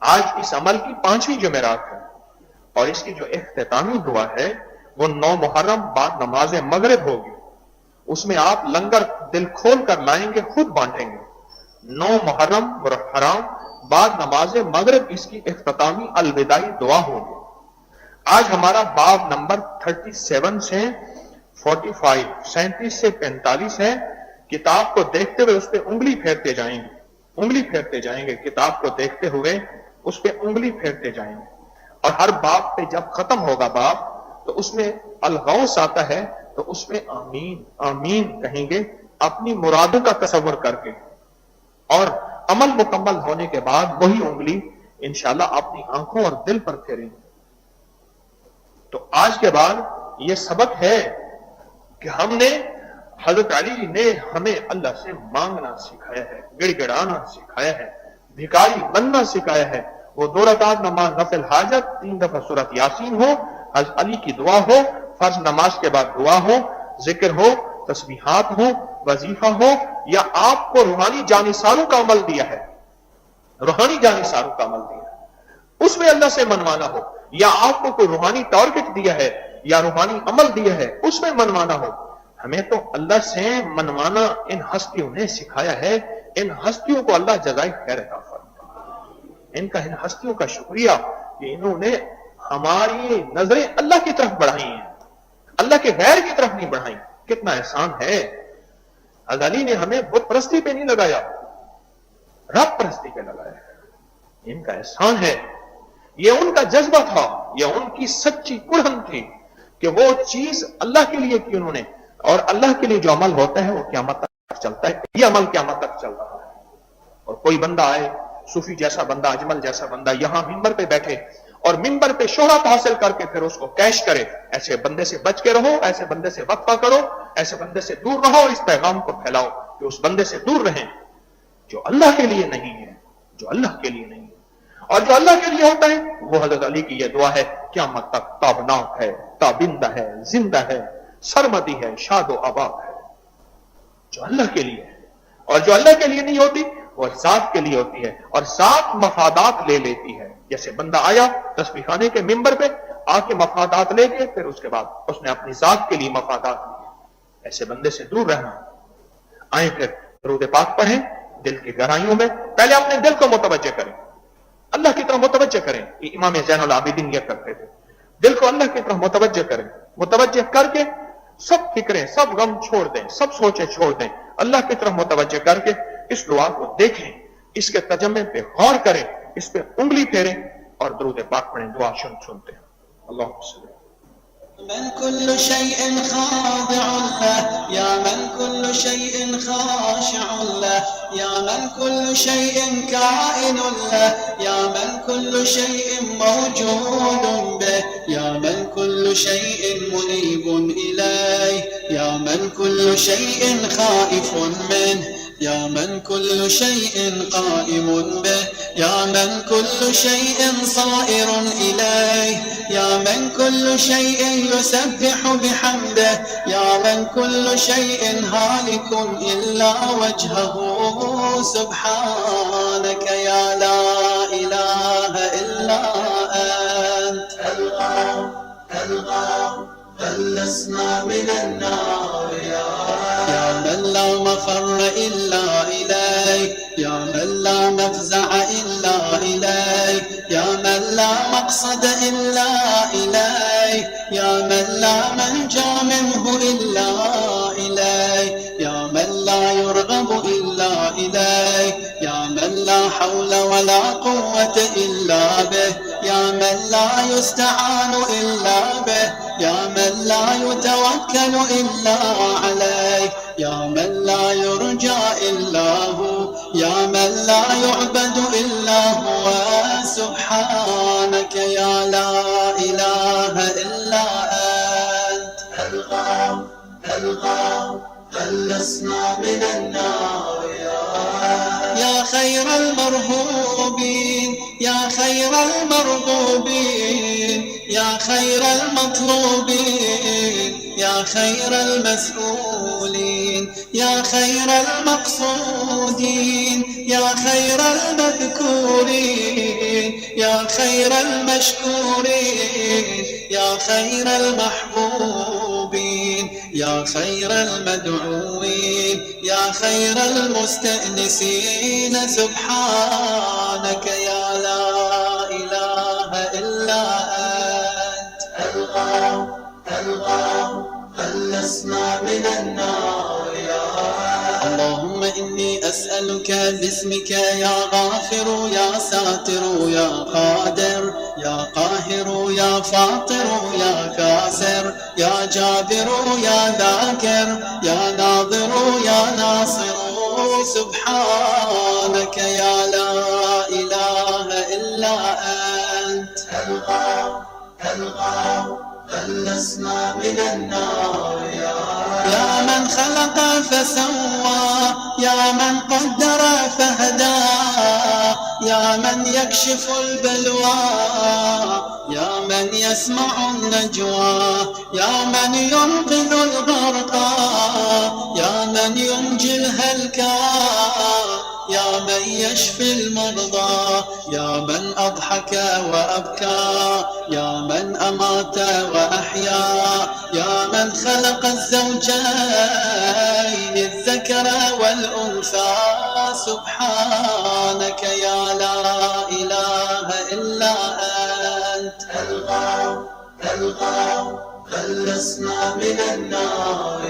आज इस अमल की 5वीं जुमेरात है, और इसकी जो इख्तितामी दुआ है वो 9 मुहर्रम बाद नमाज मगरिब होगी। उसमें आप लंगर दिल खोल कर लाएंगे, खुद बांटेंगे। 9 मुहर्रम हराम बाद नमाज मगरिब इसकी इख्तितामी अलविदाई दुआ होगी। आज हमारा बाब नंबर 37 से 45, 37 से 45 है। किताब को देखते हुए उस पर उंगली फेरते जाएंगे, उंगली फेरते जाएंगे, किताब को देखते हुए उस पर उंगली फेरते जाएंगे। और हर बाब पे जब खत्म होगा बाब, तो उसमें अलगौस आता है, तो उसमें आमीन आमीन कहेंगे अपनी मुरादों का तसव्वुर करके। और अमल मुकम्मल होने के बाद वही उंगली इंशाल्लाह अपनी आंखों और दिल पर फेरेंगे। तो आज के बाद यह सबक है कि हमने, हजरत अली जी ने हमें अल्लाह से मांगना सिखाया है, गिड़गिड़ाना सिखाया है, भिखारी बनना सिखाया है। वो 2 रकात नमाज नफिल हाजत, 3 दफा सूरत यासीन हो, हज़रत अली की दुआ हो, फर्ज नमाज के बाद दुआ हो, जिक्र हो, तस्बीहात हो, वजीफा हो, या आपको रूहानी जानिसारों का अमल दिया है, रूहानी जानिसारों का अमल दिया है, उसमें अल्लाह से मनवाना हो, या आपको कोई रूहानी टारगेट दिया है या रूहानी अमल दिया है, उसमें मनवाना हो। हमें तो अल्लाह से मनवाना इन हस्तियों ने सिखाया है। इन हस्तियों को अल्लाह जज़ाए खैर अता फरमाए। इनका, इन हस्तियों का शुक्रिया कि इन्होंने हमारी नजरें अल्लाह की तरफ बढ़ाई हैं, अल्लाह के गैर की तरफ नहीं बढ़ाई। कितना एहसान है। अली ने हमें बुत परस्ती पे नहीं लगाया, रब परस्ती पे लगाया है। इनका एहसान है। यह उनका जज्बा था, यह उनकी सच्ची कुड़न थी कि वो चीज अल्लाह के लिए की उन्होंने। और अल्लाह के लिए जो अमल होता है वो क़यामत तक चलता है। यह अमल क़यामत तक चल रहा है। और कोई बंदा आए, सूफी जैसा बंदा, अजमल जैसा बंदा, यहां मिंबर पे बैठे और मिंबर पे शोहरत हासिल करके फिर उसको कैश करे, ऐसे बंदे से बच के रहो, ऐसे बंदे से वक्फा करो, ऐसे बंदे से दूर रहो। इस पैगाम को फैलाओ कि उस बंदे से दूर रहें जो अल्लाह के लिए नहीं है, जो अल्लाह के लिए नहीं है। और जो अल्लाह के लिए होता है वो हज़रत अली की यह दुआ है, क़यामत तक ताबनाक है, ताबिंदा है, जिंदा है, सरमदी है, शादो आबाद है। जो अल्लाह के लिए है। और जो अल्लाह के लिए नहीं होती वो जात के लिए होती है, और जात मफादात ले लेती है। जैसे बंदा आया तस्बीह खाने के मिंबर पे आके मफादात लेके फिर उसके बाद उसने अपनी जात के लिए मफादात लिए। ऐसे बंदे से दूर रहना। आए फिर दरूद पाक पढ़ें दिल की गहराइयों में। पहले अपने दिल को मुतवज्जह करें, अल्लाह की तरफ मुतवज्जह करें। इमाम ज़ैनुल आबिदीन यह करते थे, दिल को अल्लाह की तरफ मुतवज्जह करें। मुतवज्जह करके सब फिक्रें, सब गम छोड़ दें, सब सोचे छोड़ दें, अल्लाह की तरफ मुतवज्जह करके इस दुआ को देखें, इसके तर्जुमे पे गौर करें, इस पे उंगली फेरें और दरूद पाक पढ़ें। दुआ सुनते हैं। अल्लाह من كل شيء خاضع له يا من كل شيء خاشع له يا من كل شيء كائن له يا من كل شيء موجود به يا من كل شيء منيب إليه يا من كل شيء خائف منه يا من كل شيء قائم به يا من كل شيء صائر إليه يا من كل شيء يسبح بحمده يا من كل شيء هالك إلا وجهه سبحانك يا لا إله إلا أنت الله الله خلصنا من النار يا من لا مفر إلا إليك، يا من لا مفزع إلا إليك، يا من لا مقصد إلا إليك، يا من لا منجى منه إلا إليك، يا من لا يرغب إلا إليك، يا من لا حول ولا قوة إلا به، يا من لا يستعان إلا به، يا من لا يتوكل إلا عليك، يا من لا يرجى إلا هو، يا من لا يعبد إلا هو. سبحانك يا لا إله إلا أنت. الغام الغام خلصنا من النار يا خير المرهوبين، يا خير المرغوبين، يا خير المطلوبين، يا خير المسؤولين، يا خير المقصودين، يا خير المذكورين، يا خير المشكورين، يا خير المحبوبين، يا خير المدعوين، يا خير المستأنسين. سبحانك يا لا إله إلا أنت. الغام الغام خلصنا من النار اللهم إني أسألك باسمك يا غافر يا ساتر يا قادر يا قاهر يا فاطر يا كاسر يا جابر يا ذاكر يا ناظر يا ناصر. سبحانك يا لا إله إلا أنت. الغام الغام خلصنا من النار يا من خلق فسوى، يا من قدر فهدى، يا من يكشف البلوى، يا من يسمع النجوى، يا من ينقذ الغرقى، يا من ينجي الهلكى، يا من يشفي المرضى، يا من أضحك وأبكى، يا من أمات وأحيا، يا من خلق الزوجين الذكر والأنثى. سبحانك يا لا إله إلا أنت. الغام الغام خلصنا من النار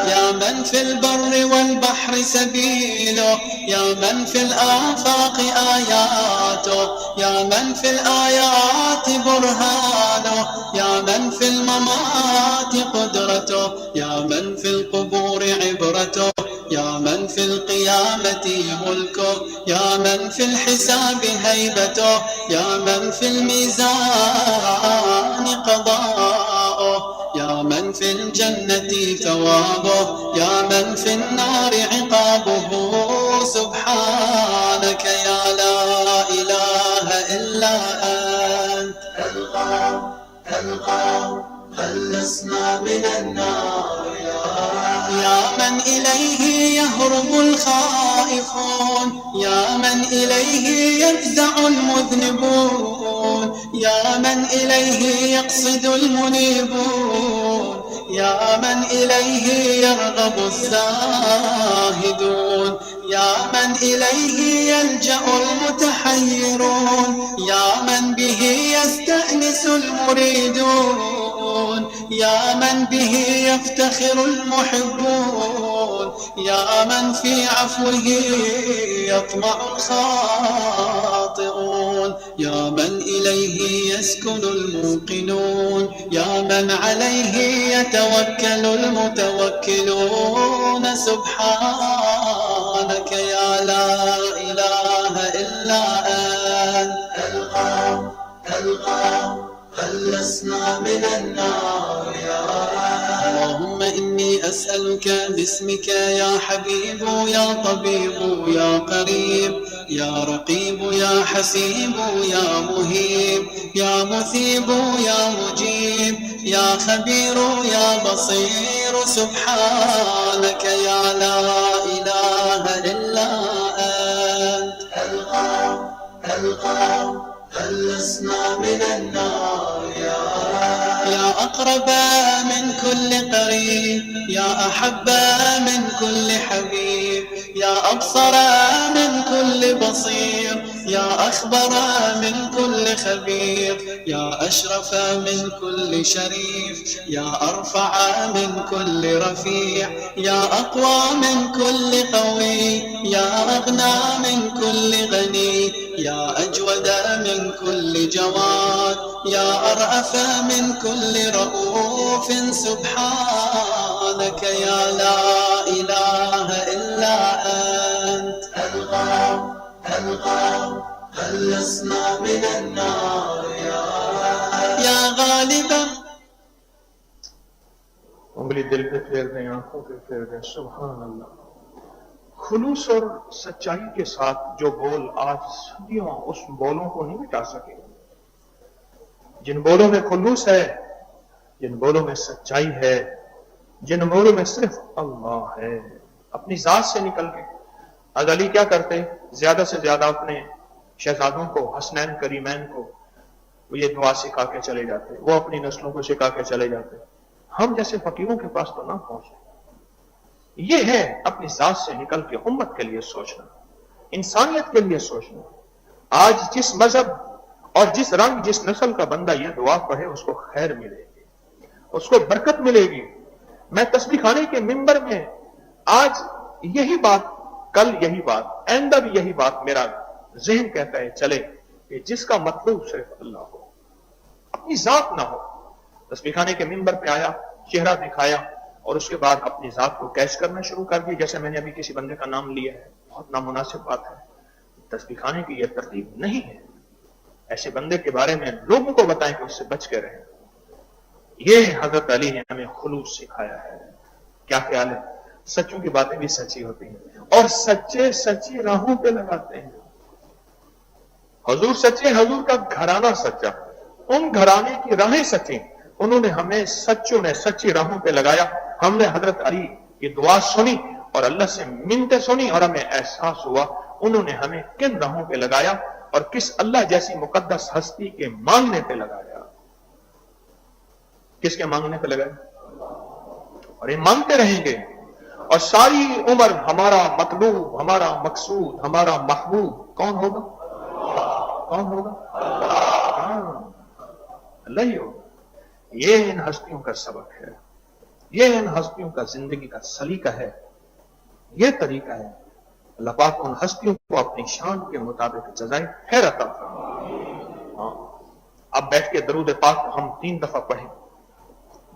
يا من في البر والبحر سبيله، يا من في الآفاق آياته، يا من في الآيات برهانه، يا من في الممات قدرته، يا من في القبور عبرته، يا من في القيامة ملكه، يا من في الحساب هيبته، يا من في الميزان قضاؤه، يا من في الجنة ثوابه، يا من في النار عقابه. سبحانك يا لا إله إلا أنت. الغام الغام خلصنا من النار يا من إليه يهرب الخائفون، يا من إليه يفزع المذنبون، يا من إليه يقصد المنيبون، يا من إليه يرغب الزاهدون، يا من إليه يلجأ المتحيرون، يا من به يستأنس المريدون، يا من به يفتخر المحبون، يا من في عفوه يطمع الخاطئون، يا من إليه يسكن الموقنون، يا من عليه يتوكل المتوكلون. سبحانك يا لا إله إلا أنت. الغام الغام خلصنا من النار اللهم إني أسألك باسمك يا حبيب يا طبيب يا قريب يا رقيب يا حسيب يا مهيب يا مثيب يا مجيب يا خبير يا بصير. سبحانك يا لا إله إلا أنت. الغام خلصنا من النار يا أقرب من كل قريب، يا أحب من كل حبيب، يا أبصر من كل بصير، يا أخبر من كل خبير، يا أشرف من كل شريف، يا أرفع من كل رفيع، يا أقوى من كل قوي، يا أغنى من كل غني، يا أجود من كل جواد، يا أرأف من كل رؤوف. سبحانك يا لا إله إلا أنت. الغاو الغاو خلصنا من النار يا غالبا. انگلی دل پہ پھیر دیں، آنکھوں پہ پھیر دیں. سبحان اللہ. خلوص اور سچائی کے ساتھ جو بول آج صدیوں اس بولوں کو نہیں مٹا سکے. جن بولوں میں خلوص ہے، جن بولوں میں سچائی ہے، جن بولوں میں صرف اللہ ہے، اپنی ذات سے نکل کے. حضرت علی کیا کرتے؟ زیادہ سے زیادہ اپنے شہزادوں کو، حسنین کریمین کو وہ یہ دعا سکھا کے چلے جاتے، وہ اپنی نسلوں کو سکھا کے چلے جاتے. ہم جیسے فقیروں کے پاس تو نہ پہنچے. یہ ہے اپنی ذات سے نکل کے امت کے لیے سوچنا، انسانیت کے لیے سوچنا. آج جس مذہب اور جس رنگ جس نسل کا بندہ یہ دعا پڑھے اس کو خیر ملے گی، اس کو برکت ملے گی. میں تسبیح خانے کے منبر میں آج یہی بات، کل یہی بات، آئندہ بھی یہی بات میرا ذہن کہتا ہے چلے کہ جس کا مطلوب صرف اللہ ہو، اپنی ذات نہ ہو. تسبیح خانے کے منبر پہ آیا، چہرہ دکھایا اور اس کے بعد اپنی ذات کو کیش کرنا شروع کر دی. جیسے میں نے ابھی کسی بندے کا نام لیا ہے، بہت نامناسب بات ہے. تسبیح خانے کی یہ ترتیب نہیں ہے. ایسے بندے کے بارے میں لوگوں کو بتائیں کہ اس سے بچ کے رہیں. یہ حضرت علی نے ہمیں خلوص سکھایا ہے. کیا خیال ہے؟ سچوں کی باتیں بھی سچی ہوتی ہیں اور سچے سچی راہوں پہ لگاتے ہیں. حضور سچے، حضور کا گھرانہ سچا، ان گھرانے کی راہیں سچی. انہوں نے ہمیں سچوں نے سچی راہوں پہ لگایا. ہم نے حضرت علی کی دعا سنی اور اللہ سے منتیں سنی اور ہمیں احساس ہوا انہوں نے ہمیں کن راہوں پہ لگایا اور کس اللہ جیسی مقدس ہستی کے مانگنے پہ لگایا. کس کے مانگنے پہ لگایا؟ اور یہ مانگتے رہیں گے اور ساری عمر ہمارا مطلوب، ہمارا مقصود، ہمارا محبوب کون ہوگا؟ کون ہوگا؟ اللہ ہی ہوگا. یہ ان ہستیوں کا سبق ہے، یہ ان ہستیوں کا زندگی کا سلیقہ ہے، یہ طریقہ ہے. اللہ پاک ان ہستیوں کو اپنی شان کے مطابق جزائے خیر عطا فرمائے. اب بیٹھ کے درود پاک ہم 3 دفعہ پڑھیں.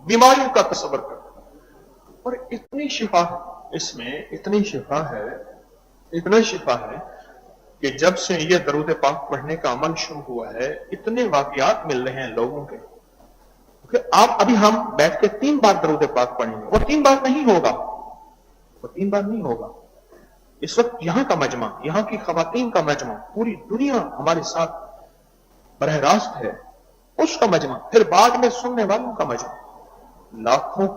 بیماریوں کا تصور کریں اور اتنی شفا اس میں، اتنی شفا ہے، اتنا شفا ہے کہ جب سے یہ درود پاک پڑھنے کا عمل شروع ہوا ہے اتنے واقعات مل رہے ہیں لوگوں کے کہ آپ ابھی ہم بیٹھ کے 3 بار درود پاک پڑھیں گے. وہ 3 بار نہیں ہوگا، وہ 3 بار نہیں ہوگا. اس وقت یہاں کا مجمع، یہاں کی خواتین کا مجمع، پوری دنیا ہمارے ساتھ براہ راست ہے، اس کا مجمع، پھر بعد میں سننے والوں کا مجمع. لاکھوں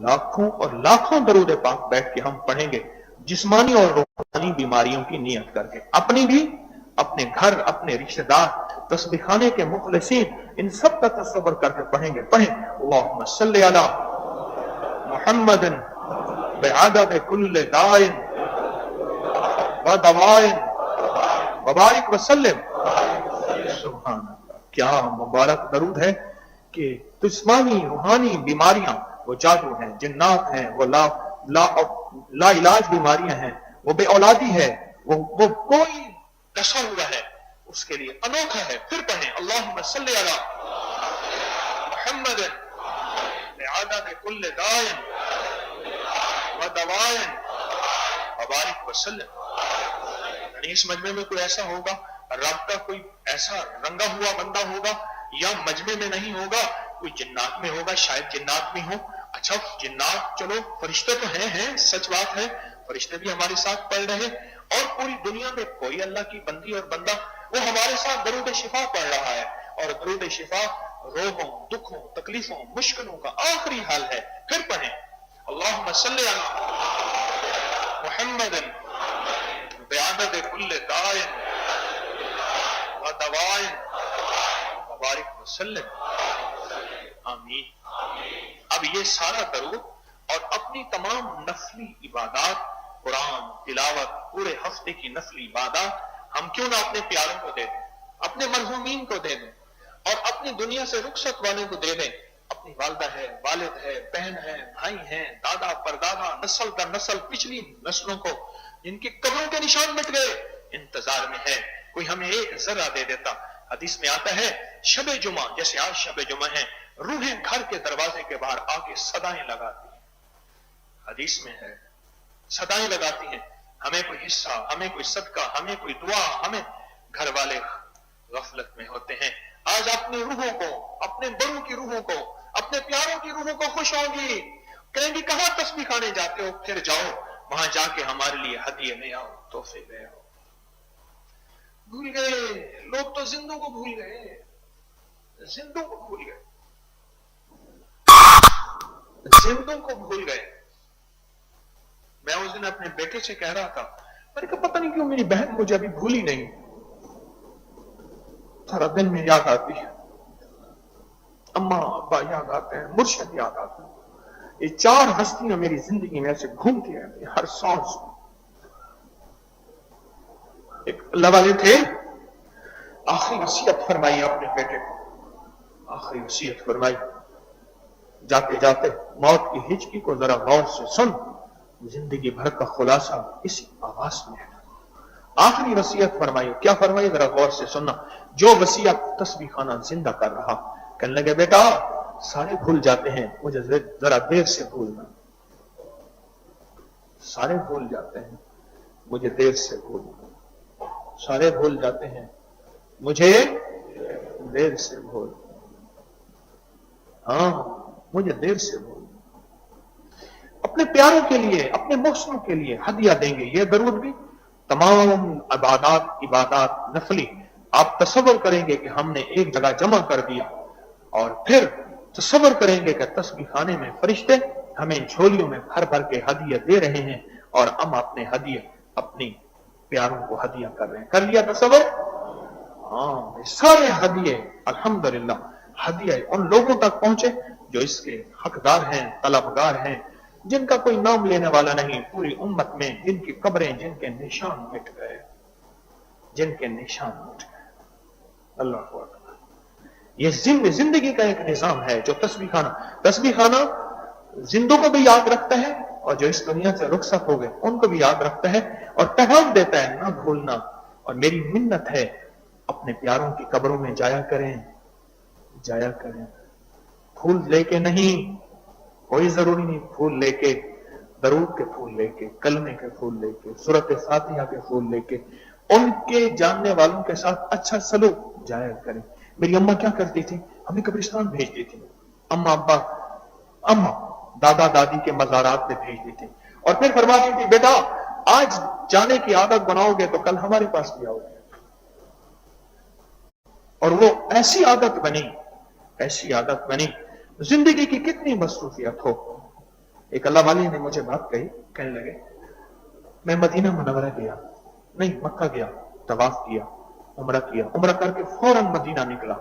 لاکھوں اور لاکھوں درود پاک بیٹھ کے ہم پڑھیں گے جسمانی اور روحانی بیماریوں کی نیت کر کے، اپنی بھی، اپنے گھر، اپنے رشتہ دار، تسبیح خانے کے مخلصین، ان سب کا تصور کر کے پڑھیں گے. پڑھیں اللہم صلی علی محمد بعدد کل داء و دواء وبارک وسلم. سبحان اللہ، کیا مبارک درود ہے کہ جسمانی روحانی بیماریاں، وہ جادو ہیں، جنات ہیں، وہ لا علاج بیماریاں ہیں، وہ بے اولادی ہے، وہ کوئی دشا ہوا ہے، اس کے لیے انوکھا ہے. پھر پڑھیں اللہم صلی علی محمد بعدد کل داء و دواء وبارک وسلم. یعنی اس مجمع میں کوئی ایسا ہوگا، رب کا کوئی ایسا رنگا ہوا بندہ ہوگا یا مجمع میں نہیں ہوگا، کوئی جنات میں ہوگا، شاید جنات میں ہو. اچھا جنات چلو فرشتے تو ہیں، سچ بات ہے، فرشتے بھی ہمارے ساتھ پڑھ رہے، اور پوری دنیا میں کوئی اللہ کی بندی اور بندہ وہ ہمارے ساتھ درود شفا پڑھ رہا ہے. اور درود شفا روگوں، دکھوں، تکلیفوں، مشکلوں کا آخری حل ہے. پھر پڑھیں اللہم صلی علی محمد بعدد کل داء و دواء وبارک وسلم. آمین. اب یہ سارا درود اور اپنی تمام نفلی عبادات، قرآن تلاوت، پورے ہفتے کی نفلی عبادات ہم کیوں نہ اپنے پیاروں کو دے دیں، اپنے مرحومین کو دے دیں، اور اپنی دنیا سے رخصت والے کو دے دیں. اپنی والدہ ہے، والد ہے، بہن ہے، بھائی ہیں، دادا پردادا، نسل در نسل پچھلی نسلوں کو جن کی قبروں کے نشان مٹ گئے، انتظار میں ہے کوئی ہمیں ایک ذرہ دے دیتا. حدیث میں آتا ہے شب جمعہ، جیسے آج شب جمعہ ہے، روحیں گھر کے دروازے کے باہر آ کے صدائیں لگاتی ہیں. حدیث میں ہے صدائیں لگاتی ہیں، ہمیں کوئی حصہ، ہمیں کوئی صدقہ، ہمیں کوئی دعا. ہمیں گھر والے غفلت میں ہوتے ہیں. آج اپنی روحوں کو، اپنے بڑوں کی روحوں کو، اپنے پیاروں کی روحوں کو خوش ہوں گی، کہیں گی کہاں تسبیح کھانے جاتے ہو؟ پھر جاؤ وہاں جا کے ہمارے لیے ہدیے لے آؤ، تحفے لے آؤ. بھول گئے لوگ تو زندوں کو بھول گئے، زندوں کو بھول گئے، زندوں کو بھول گئے. میں اس دن اپنے بیٹے سے کہہ رہا تھا، میں نے کہا پتہ نہیں کیوں میری بہن مجھے ابھی بھولی نہیں، سارا دن میں یاد آتی ہے، اماں ابا یاد آتے ہیں، مرشد یاد آتے ہیں. یہ چار ہستیاں میری زندگی میں ایسے گھومتی رہتی ہیں ہر سانس. ایک اللہ والے تھے، آخری وصیت فرمائی اپنے بیٹے کو، آخری وصیت فرمائی، جاتے جاتے موت کی ہچکی کو ذرا غور سے سن، زندگی بھر کا خلاصہ اسی آواز میں ہے. آخری وصیت فرمائی، کیا فرمائی ذرا غور سے سننا. جو وصیت تسبیح خانہ زندہ کر رہا، کہنے لگے بیٹا سارے بھول جاتے ہیں، مجھے ذرا دیر سے بھولنا. سارے بھول جاتے ہیں، مجھے دیر سے بھولنا. سارے بھول جاتے ہیں، مجھے دیر سے بھولنا. ہاں مجھے دیر سے بھولنا. اپنے پیاروں کے لیے، اپنے محسنوں کے لیے ہدیہ دیں گے. یہ درود بھی تمام عبادات نفلی آپ تصور کریں گے کہ ہم نے ایک جگہ جمع کر دیا، اور پھر تصور کریں گے کہ تسبیح خانے میں فرشتے ہمیں جھولیوں میں بھر بھر کے ہدیہ دے رہے ہیں، اور ہم اپنے ہدیہ اپنی پیاروں کو ہدیہ کر رہے ہیں. کر لیا تصور؟ ہاں سارے ہدیے الحمدللہ ہدیہ ان لوگوں تک پہنچے جو اس کے حقدار ہیں، طلبگار ہیں، جن کا کوئی نام لینے والا نہیں پوری امت میں، جن کی قبریں، جن کے نشان مٹ گئے، جن کے نشان مٹ گئے. اللہ اکبر. یہ زندگی کا ایک نظام ہے جو تسبیح خانہ زندوں کو بھی یاد رکھتا ہے، اور جو اس دنیا سے رخصت ہو گئے ان کو بھی یاد رکھتا ہے، اور پیغام دیتا ہے نہ بھولنا. اور میری منت ہے اپنے پیاروں کی قبروں میں جایا کریں، جایا کریں. پھول لے کے نہیں، کوئی ضروری نہیں، پھول لے کے، درود کے پھول لے کے، کلمے کے پھول لے کے، سورت فاتحہ کے پھول لے کے، ان کے جاننے والوں کے ساتھ اچھا سلوک جایا کریں. میری اماں کیا کرتی تھی؟ ہمیں قبرستان بھیجتی تھی. اماں ابا، اماں دادا دادی کے مزارات میں بھیجتی تھی، اور پھر فرماتی تھی بیٹا آج جانے کی عادت بناؤ گے تو کل ہمارے پاس بھی آؤ گے. اور وہ ایسی عادت بنی، ایسی عادت بنی. زندگی کی کتنی مصروفیت ہو. ایک اللہ والے نے مجھے بات کہی، کہنے لگے میں مدینہ منورہ گیا، نہیں مکہ گیا، طواف کیا، عمرہ کیا، عمرہ کر کے فوراً مدینہ نکلا،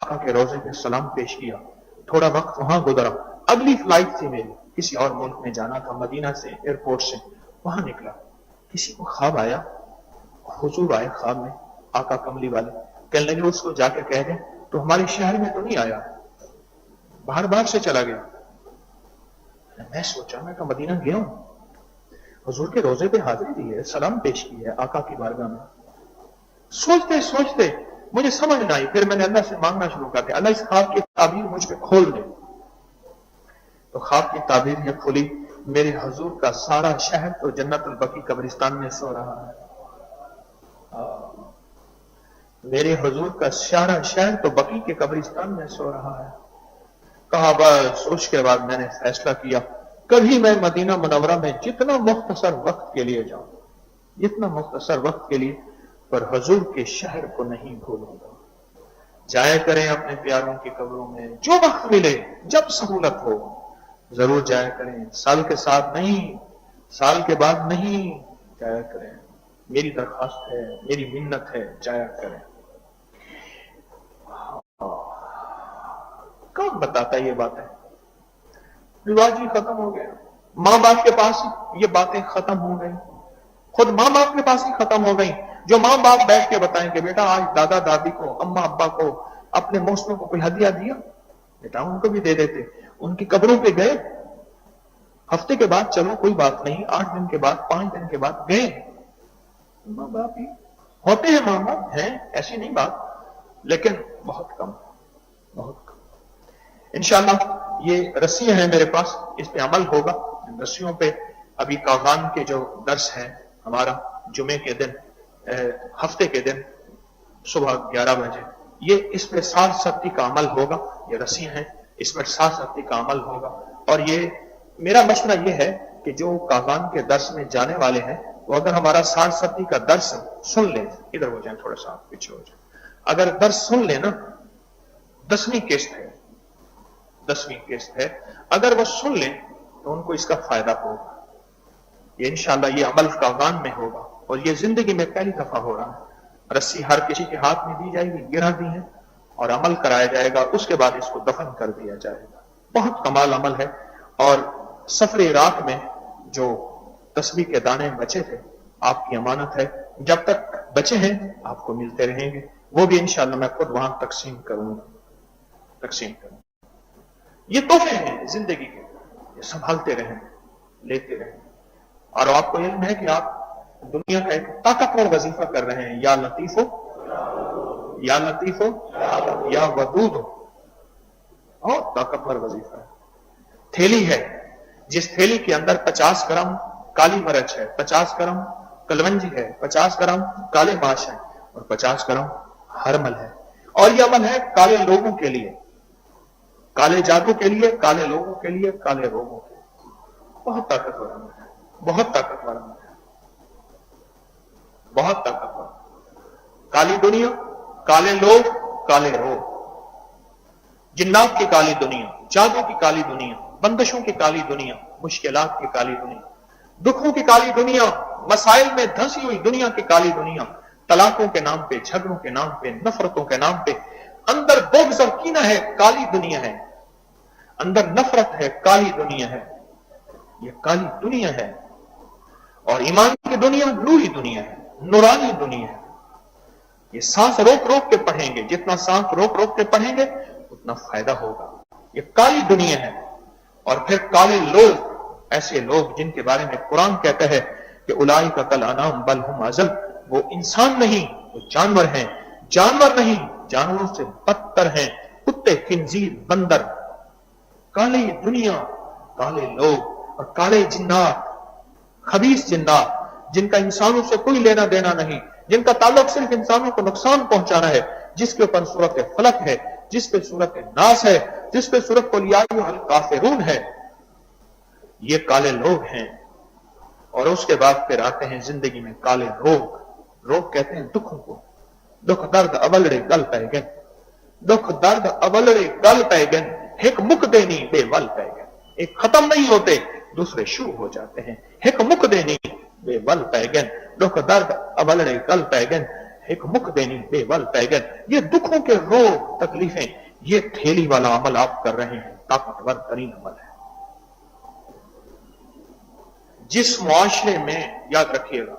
آقا کے روضے پہ سلام پیش کیا، تھوڑا وقت وہاں گزرا، اگلی فلائٹ تھی میری، کسی اور ملک میں جانا تھا، مدینہ سے ایئرپورٹ سے، وہاں نکلا. کسی کو خواب آیا، حضور آئے خواب میں، آقا کملی والے. کہنے لگے اس کو جا کے کہہ دیں تو ہمارے شہر میں تو نہیں آیا، باہر سے چلا گیا. میں سوچا، میں کہا مدینہ گیا ہوں، حضور کے روضے پہ حاضری دی ہے، سلام پیش کی ہے آقا کی بارگاہ میں. سوچتے سوچتے مجھے سمجھ نہ آئی، پھر میں نے اللہ سے مانگنا شروع کر دیا، اللہ اس خواب کی تعبیر مجھ پہ کھول دے. تو خواب کی تعبیر یہ کھلی، میرے حضور کا سارا شہر تو جنت البقیع قبرستان میں سو رہا ہے. میرے حضور کا سارا شہر تو بقیع کے قبرستان میں سو رہا ہے. کہا بس. اس کے بعد میں نے فیصلہ کیا کبھی میں مدینہ منورہ میں جتنا مختصر وقت کے لیے جاؤں، جتنا مختصر وقت کے لیے، پر حضور کے شہر کو نہیں بھولوں گا. جایا کریں اپنے پیاروں کی قبروں میں، جو وقت ملے، جب سہولت ہو ضرور جایا کریں. سال کے ساتھ نہیں، سال کے بعد نہیں، جایا کریں. میری درخواست ہے، میری منت ہے، جایا کریں. کب کون بتاتا ہے یہ باتیں؟ رواج ہی ختم ہو گیا، ماں باپ کے پاس یہ باتیں ختم ہو گئی، خود ماں باپ کے پاس ہی ختم ہو گئی. جو ماں باپ بیٹھ کے بتائیں کہ بیٹا آج دادا دادی کو، اماں ابا کو، اپنے موسموں کو کوئی ہدیہ دیا، بیٹا ان کو بھی دے دیتے. ان کی قبروں پہ گئے، ہفتے کے بعد چلو کوئی بات نہیں، 8 دن کے بعد 5 دن کے بعد گئے. ماں باپ ہی ہوتے ہیں، ماں باپ ہیں، ایسی نہیں بات، لیکن بہت کم، بہت کم. انشاءاللہ یہ رسیاں ہیں میرے پاس، اس پہ عمل ہوگا. رسیوں پہ ابھی کاغان کے جو درس ہے ہمارا جمعے کے دن، ہفتے کے دن صبح 11 بجے، یہ اس پہ ساتھ سختی کا عمل ہوگا. یہ رسیاں ہیں، اس پر ساتھ سختی کا عمل ہوگا. اور یہ میرا مشورہ یہ ہے کہ جو کاغان کے درس میں جانے والے ہیں وہ اگر ہمارا ساتھ سختی کا درس سن لیں، ادھر ہو جائیں تھوڑا سا پیچھے ہو جائیں، اگر درس سن لیں نا، 10ویں قسط ہے، 10ویں قسط ہے، اگر وہ سن لیں تو ان کو اس کا فائدہ ہوگا. یہ انشاءاللہ یہ عمل کاغان میں ہوگا، اور یہ زندگی میں پہلی دفعہ ہو رہا ہے. رسی ہر کسی کے ہاتھ میں دی جائے گی، گرا دی ہے، اور عمل کرایا جائے گا. اس کے بعد اس کو دفن کر دیا جائے گا. بہت کمال عمل ہے. اور سفر عراق میں جو تسبیح کے دانے بچے تھے، آپ کی امانت ہے، جب تک بچے ہیں آپ کو ملتے رہیں گے. وہ بھی انشاءاللہ میں خود وہاں تقسیم کروں گا. یہ تحفے ہیں زندگی کے، یہ سنبھالتے رہیں، لیتے رہیں. اور آپ کو علم ہے کہ آپ دنیا کا ایک طاقتور وظیفہ کر رہے ہیں، یا لطیف ہو، یا لطیف ہو، یا ودود ہو. بہت طاقتور وظیفہ ہے. تھیلی ہے، جس تھیلی کے اندر 50 گرام کالی مرچ ہے، 50 گرام کلونجی ہے، 50 گرام کالے ماش ہے، اور 50 گرام ہرمل ہے. اور یہ عمل ہے کالے لوگوں کے لیے، کالے جادو کے لیے، کالے لوگوں کے لیے، کالے روگوں کے لیے. بہت طاقتور عمل ہے، بہت طاقتور عمل ہے، بہت طاقتور. کالی دنیا، کالے لوگ، کالے روگ، جنات کی کالی دنیا، جادو کی کالی دنیا، بندشوں کی کالی دنیا، مشکلات کی کالی دنیا، دکھوں کی کالی دنیا، مسائل میں دھنسی ہوئی دنیا کی کالی دنیا، طلاقوں کے نام پہ، جھگڑوں کے نام پہ، نفرتوں کے نام پہ، اندر بغض اور کینہ ہے، کالی دنیا ہے. اندر نفرت ہے، کالی دنیا ہے. یہ کالی دنیا ہے. اور ایمان کی دنیا نوری دنیا ہے، نورانی دنیا ہے. یہ سانس روک روک کے پڑھیں گے، جتنا سانس روک روک کے پڑھیں گے اتنا فائدہ ہوگا. یہ کالی دنیا ہے. اور پھر کالے لوگ، ایسے لوگ جن کے بارے میں قرآن کہتا ہے کہ اولئک کالانعام بل ہم اضل، وہ انسان نہیں، وہ جانور ہیں. جانور نہیں، جانوروں سے بدتر ہیں، کتے، خنزیر، بندر. کالی دنیا، کالے لوگ، اور کالے جنات، خبیث جنات، جن کا انسانوں سے کوئی لینا دینا نہیں، جن کا تعلق صرف انسانوں کو نقصان پہنچانا ہے، جس کے اوپر سورت فلق ہے، جس پہ سورت ناس ہے، جس پہ سورت قل یا ایھا الکافرون ہے. یہ کالے لوگ ہیں. اور اس کے بعد پھر آتے ہیں زندگی میں کالے روگ. روگ کہتے ہیں دکھوں کو. دکھ درد اولڑے گل پہ گن، دکھ درد اولڑے گل پہ گن، ایک مک دینی بے ول پہ گن. ایک ختم نہیں ہوتے، دوسرے شروع ہو جاتے ہیں. ایک مک دینی بے ول پہ گن، دکھ درد اولڑے گل پہ گن، ایک مک دینی بے ول پہ گن. یہ دکھوں کے روگ، تکلیفیں، یہ تھیلی والا عمل آپ کر رہے ہیں. طاقتور ترین عمل ہے. جس معاشرے میں، یاد رکھیے گا،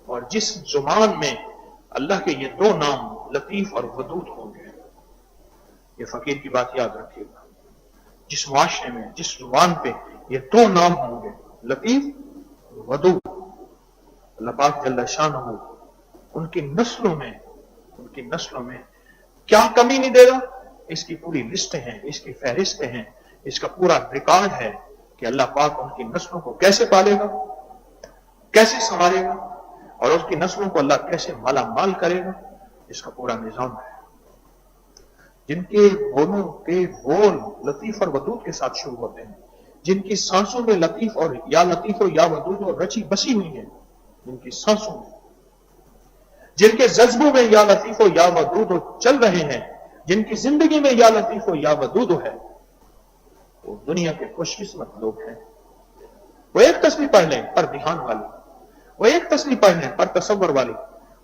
اور جس زبان میں اللہ کے یہ 2 نام لطیف اور ودود ہوں گے، یہ فقیر کی بات یاد رکھیے گا. جس معاشرے میں، جس زبان پہ یہ 2 نام ہوں گے، لطیف، ودود، اللہ پاک جل شانہ ان کی نسلوں میں کیا کمی نہیں دے گا. اس کی پوری لسٹیں ہیں، اس کی فہرستیں ہیں، اس کا پورا ریکارڈ ہے کہ اللہ پاک ان کی نسلوں کو کیسے پالے گا، کیسے سنوارے گا، اور اس کی نسلوں کو اللہ کیسے مالا مال کرے گا. اس کا پورا نظام ہے. جن کے بولوں کے بول لطیف اور ودود کے ساتھ شروع ہوتے ہیں، جن کی سانسوں میں لطیف اور یا لطیف اور یا ودود اور رچی بسی ہوئی ہیں، جن کی سانسوں میں، جن کے جذبوں میں یا لطیف و یا ودود چل رہے ہیں، جن کی زندگی میں یا لطیف و یا ودود ہے، وہ دنیا کے خوش قسمت لوگ ہیں. وہ ایک تصویر پڑھ لیں پر دھیان والی، وہ ایک تصویر پڑھ لیں پر تصور والی،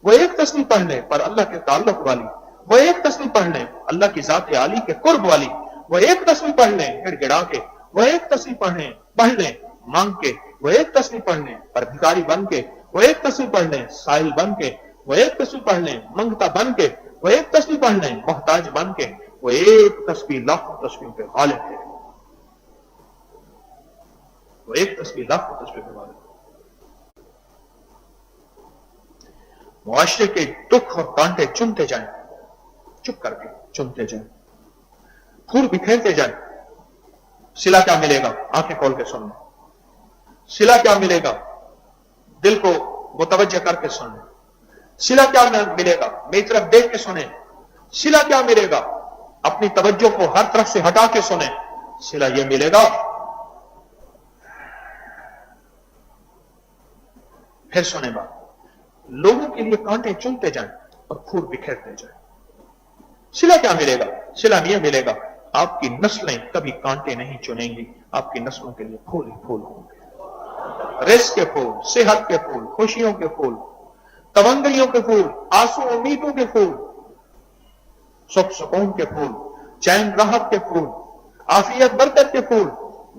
وہ ایک تصویر پڑھ لیں پر اللہ کے تعلق والی، وہ ایک تصویر پڑھ لیں اللہ کی ذات عالی کے قرب والی، वो एक तस्वीर पढ़ लें गिड़गिड़ा के, वो एक तस्वीर पढ़ लें मांग के, वो एक तस्वीर पढ़ लें पर भिखारी बन के, वो एक तस्वीर पढ़ लें साहिल बन के, वो एक तस्वीर पढ़ लें मंगता बन के, वो एक तस्वीर पढ़ लें मोहताज बन के, वो एक तस्वीर लाखों तस्वीरों पे गालिब है। वो एक तस्वीर लाखों तस्वीरों पे गालिब। मुआशरे के दुख और कांटे चुनते जाएं, चुप करके चुनते जाएं, फूल बिखेरते जाएं। सिला क्या मिलेगा? आंखें खोल के सुन लें। सिला क्या मिलेगा? दिल को मुतवज्जह करके सुन लें। सिला क्या मिलेगा? मेरी तरफ देख के सुने। सिला क्या मिलेगा? अपनी तवज्जो को हर तरफ से हटा के सुने। सिला यह मिलेगा, फिर सुने बात। लोगों के लिए कांटे चुनते जाएं और फूल बिखेरते जाएं। सिला क्या मिलेगा? सिला यह मिलेगा, आपकी नस्लें कभी कांटे नहीं चुनेंगी, आपकी नस्लों के लिए फूल ही फूल होंगे। रिज़्क़ के फूल, सेहत के फूल, खुशियों के फूल, तवंगरियों के फूल, आंसू उम्मीदों के फूल, सुख सुकून के फूल, चैन राहत के फूल, आफियत बरकत के फूल,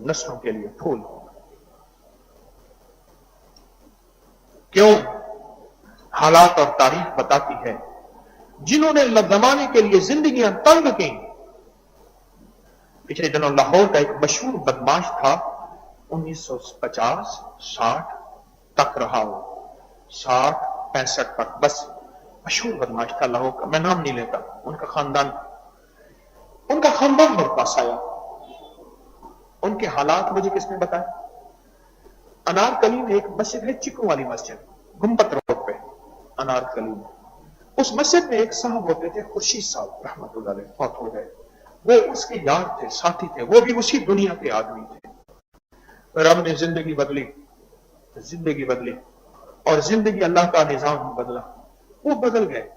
नस्लों के लिए फूल होंगे। क्यों? हालात और तारीख बताती है, जिन्होंने जमाने के लिए जिंदगियां तंग की। पिछले दिनों लाहौर का एक मशहूर बदमाश था, 1950-60 तक रहा हो, 60-65 तक, बस मशहूर बदमाश था लाहौर का, मैं नाम नहीं लेता। उनका खानदान मेरे पास आया। उनके हालात मुझे किसने बताए? अनारकली में एक मस्जिद है, चिकू वाली मस्जिद, गुम्बद रोड पे अनारकली में। उस मस्जिद में एक साहब होते थे, खुर्शीद साहब रहमतुल्लाह अलैह, फौत हो गए। वो उसके यार थे, साथी थे, वो भी उसी दुनिया के आदमी थे। रब ने जिंदगी बदली और जिंदगी अल्लाह का निजाम बदला, वो बदल गए।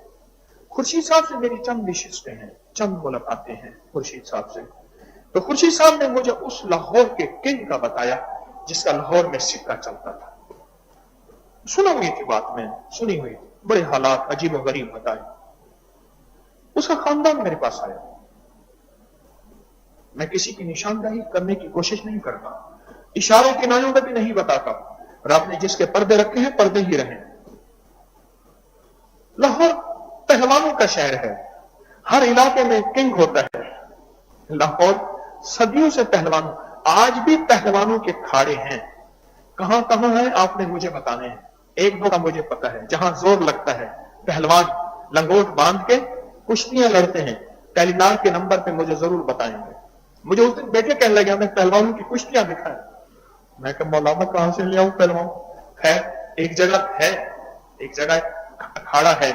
खुर्शीद साहब से मेरी चंद नशिस्तें हैं, चंद मुलाकातें हैं खुर्शीद साहब से। तो खुर्शीद साहब ने मुझे उस लाहौर के किंग का बताया जिसका लाहौर में सिक्का चलता था। सुना हुई थी बात, में सुनी हुई थी, बड़े हालात अजीब व गरीब बताए। उसका खानदान मेरे पास आया। मैं किसी की निशानदाही करने की कोशिश नहीं करता, इशारों किनारों में भी नहीं बताता, और आपने जिसके पर्दे रखे हैं पर्दे ही रहे। लाहौर पहलवानों का शहर है, हर इलाके में किंग होता है। लाहौर सदियों से पहलवानों, आज भी पहलवानों के खाड़े हैं। कहां कहां है आपने मुझे बताने हैं। एक दो का मुझे पता है, जहां जोर लगता है पहलवान लंगोट बांध के कुश्तियां लड़ते हैं। टेलीनार के नंबर पे मुझे जरूर बताएंगे। मुझे उस दिन बेटे कहने लगे हमें पहलवानों की कुश्तियां दिखाएं। मैं कहा मौलाना कहां से ले आऊं पहलवान? है एक जगह अखाड़ा है,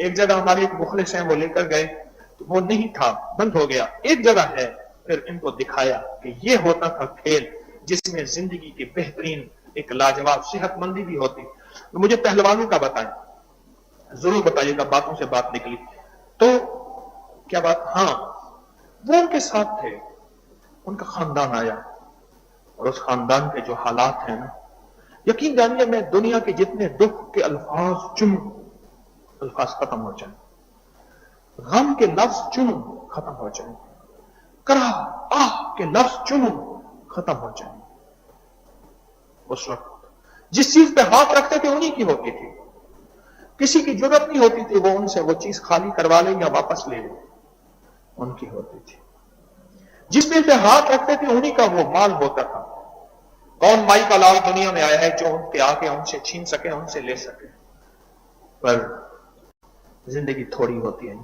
एक जगह हमारे एक मुखलिस हैं वो लेकर गए तो वो नहीं था, बंद हो गया। एक जगह है, फिर इनको दिखाया कि ये होता था खेल जिसमें जिंदगी की बेहतरीन एक लाजवाब सेहतमंदी भी होती। तो मुझे पहलवानों का बताएं, जरूर बताइएगा। बातों से बात निकली तो क्या बात? हाँ, वो उनके साथ थे, उनका खानदान आया और उस खानदान के जो हालात हैं ना, यकीन जानिए मैं दुनिया के जितने दुख के अल्फाज चुनूं, अल्फाज खत्म हो जाए, गम के लफ्ज चुनूं खत्म हो जाए, कराह आह के लफ्ज चुनूं खत्म हो जाए। उस वक्त जिस चीज पे हाथ रखते थे उन्हीं की होती थी, किसी की जरूरत नहीं होती थी वो उनसे वो चीज खाली करवा ले या वापस ले ले, उनकी होती थी। जिस पे हाथ रखते थे उन्हीं का वो माल होता था। कौन माई का लाल दुनिया में आया है जो उनके आके उनसे छीन सके, उनसे ले सके? पर जिंदगी थोड़ी होती है इन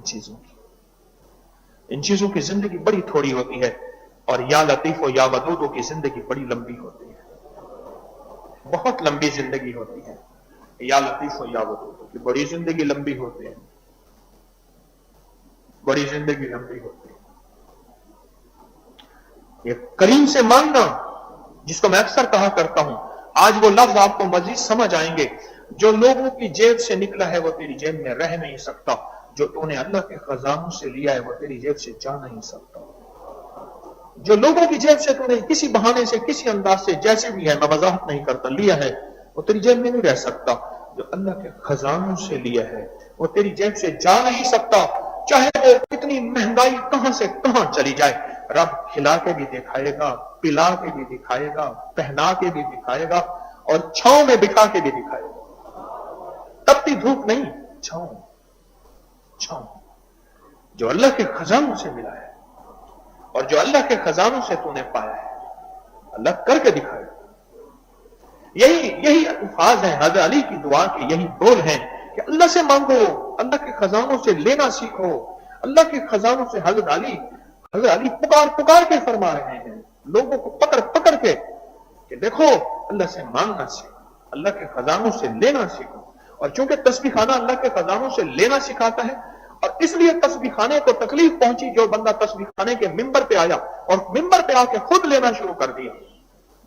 चीजों की जिंदगी बड़ी थोड़ी होती है। और या लतीफो या वदूदो की जिंदगी बड़ी लंबी होती है, बहुत लंबी जिंदगी होती है। या लतीफो या वदूदो की बड़ी जिंदगी लंबी होती है, बड़ी जिंदगी लंबी होती है। ये करीम से मांगना, जिसको मैं अक्सर कहा करता हूं, आज वो लफ्ज आपको मजीद समझ आएंगे। जो लोगों की जेब से निकला है वो तेरी जेब में रह नहीं सकता, जो तूने अल्लाह के खजानों से लिया है वो तेरी जेब से जा नहीं सकता। जो लोगों की जेब से तूने किसी बहाने से, किसी अंदाज से, जैसे भी है, मैं वजाहत नहीं करता, लिया है, वो तेरी जेब में नहीं रह सकता। जो अल्लाह के खजानों से लिया है वो तेरी जेब से जा नहीं सकता, चाहे वो कितनी महंगाई कहां से कहां चली जाए। रब खिला के भी दिखाएगा, पिला के भी दिखाएगा, पहना के भी दिखाएगा और छांव में बिठा के भी दिखाएगा। तपती धूप नहीं, छांव, छांव जो अल्लाह के खजानों से मिला है और जो अल्लाह के खजानों से तूने पाया है, अल्लाह करके दिखाएगा। यही अल्फाज है हज़रत अली की दुआ के, यही बोल हैं कि अल्लाह से मांगो, अल्लाह के खजानों से लेना सीखो। अल्लाह के खजानों से हज़रत अली पुकार के फरमा रहे हैं लोगों को पकड़ पकड़ के कि देखो अल्लाह से मांगना सीखो, अल्लाह के खजानों से लेना सीखो। और चूंकि तस्बीह खाना अल्लाह के खजानों से लेना सिखाता है और इसलिए तस्बीह खाने को तकलीफ पहुंची, जो बंदा तस्बीह खाने के मिंबर पे आया और मिंबर पे आके खुद लेना शुरू कर दिया,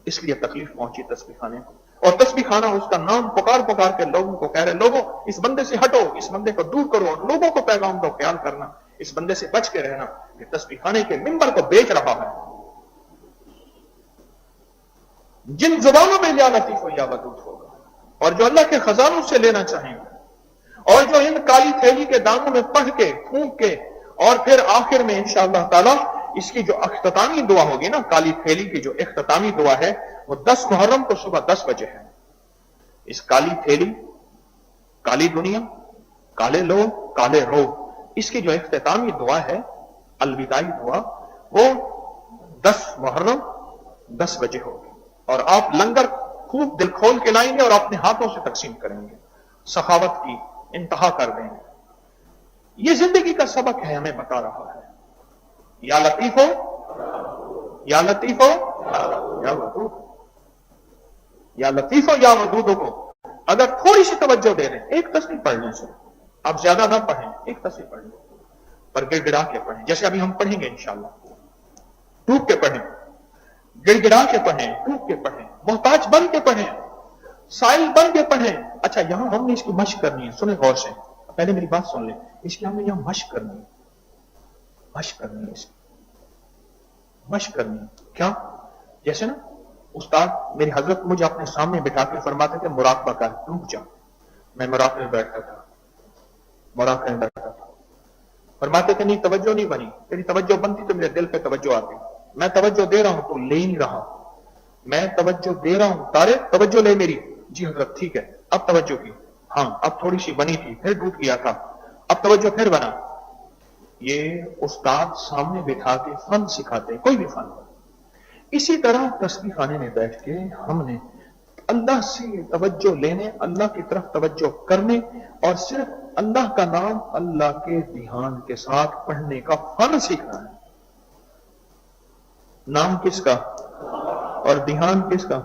इसलिए तकलीफ पहुंची तस्बीह खाने को। और तस्बीह खाना उसका नाम पुकार के लोगों को कह रहे, लोगों इस बंदे से हटो, इस बंदे को दूर करो और लोगों को पैगाम दो, ख्याल करना, इस बंदे से बच के रहना कि तस्बीह खाने के मिंबर को बेच रहा है। जिन जुबानों में या लतीफ हो या वदूद होगा और जो अल्लाह के खजानों से लेना चाहेंगे और जो इन काली थैली के दानों में पढ़ के फूंक के और फिर आखिर में इंशाअल्लाह ताला इसकी जो अख्तामी दुआ होगी ना, काली थैली की जो अख्तामी दुआ है वो 10 मुहर्रम को सुबह 10 बजे है। इस काली थैली, काली दुनिया, काले लोग, काले रोग, इसकी जो अख्तामी दुआ है, अलविदाई दुआ, वो 10 मुहर्रम 10 बजे होगी और आप लंगर खूब दिल खोल के लाएंगे और अपने हाथों से तकसीम करेंगे, सखावत की इंतहा कर देंगे। ये जिंदगी का सबक है, हमें बता रहा है। या लतीफो, या लतीफो, या वदूद, या लतीफो या वदूद को अगर थोड़ी सी तवज्जो दे दें, एक तस्वीर पढ़ लें सर, आप ज्यादा ना पढ़ें, एक तस्वीर पढ़ लें पर गिड़गिड़ा के पढ़ें, जैसे अभी हम पढ़ेंगे इंशाअल्लाह, टूट के पढ़ें, गिड़गिड़ा के पढ़ें, टूट के पढ़ें, मोहताज बन के पढ़ें, साइल बन के पढ़ें। अच्छा, यहां हमने इसकी मश्क करनी है, सुने गौर से, पहले मेरी बात सुन लें, इसकी हमने यहां मश्क करनी है, मश्क करनी है, इसकी मश्क करनी है। क्या? जैसे ना उस्ताद मेरी हजरत मुझे अपने सामने बिठा के फरमाते थे मुराकबा कर, रुक जा, मैं मुराकबे में बैठता था, मुराकबे में बैठता था, फरमाते थे नहीं तवज्जो नहीं बनी, तेरी तवज्जो बनती तो मेरे दिल पे तवज्जो आती, मैं तवज्जो दे रहा हूं तो ले नहीं रहा, मैं तवज्जो दे रहा हूं, तारे तवज्जो ले मेरी, जी हजरत ठीक है, अब तवज्जो की, हाँ अब थोड़ी सी बनी थी, फिर टूट गया था, अब तवज्जो फिर बना। ये उस्ताद सामने बिठा के फन सिखाते हैं, कोई भी फन। इसी तरह तस्बीह खाने में बैठ के हमने अल्लाह से तवज्जो लेने, अल्लाह की तरफ तवज्जो करने और सिर्फ अल्लाह का नाम अल्लाह के ध्यान के साथ पढ़ने का फन सीखना है। नाम किसका और ध्यान किसका?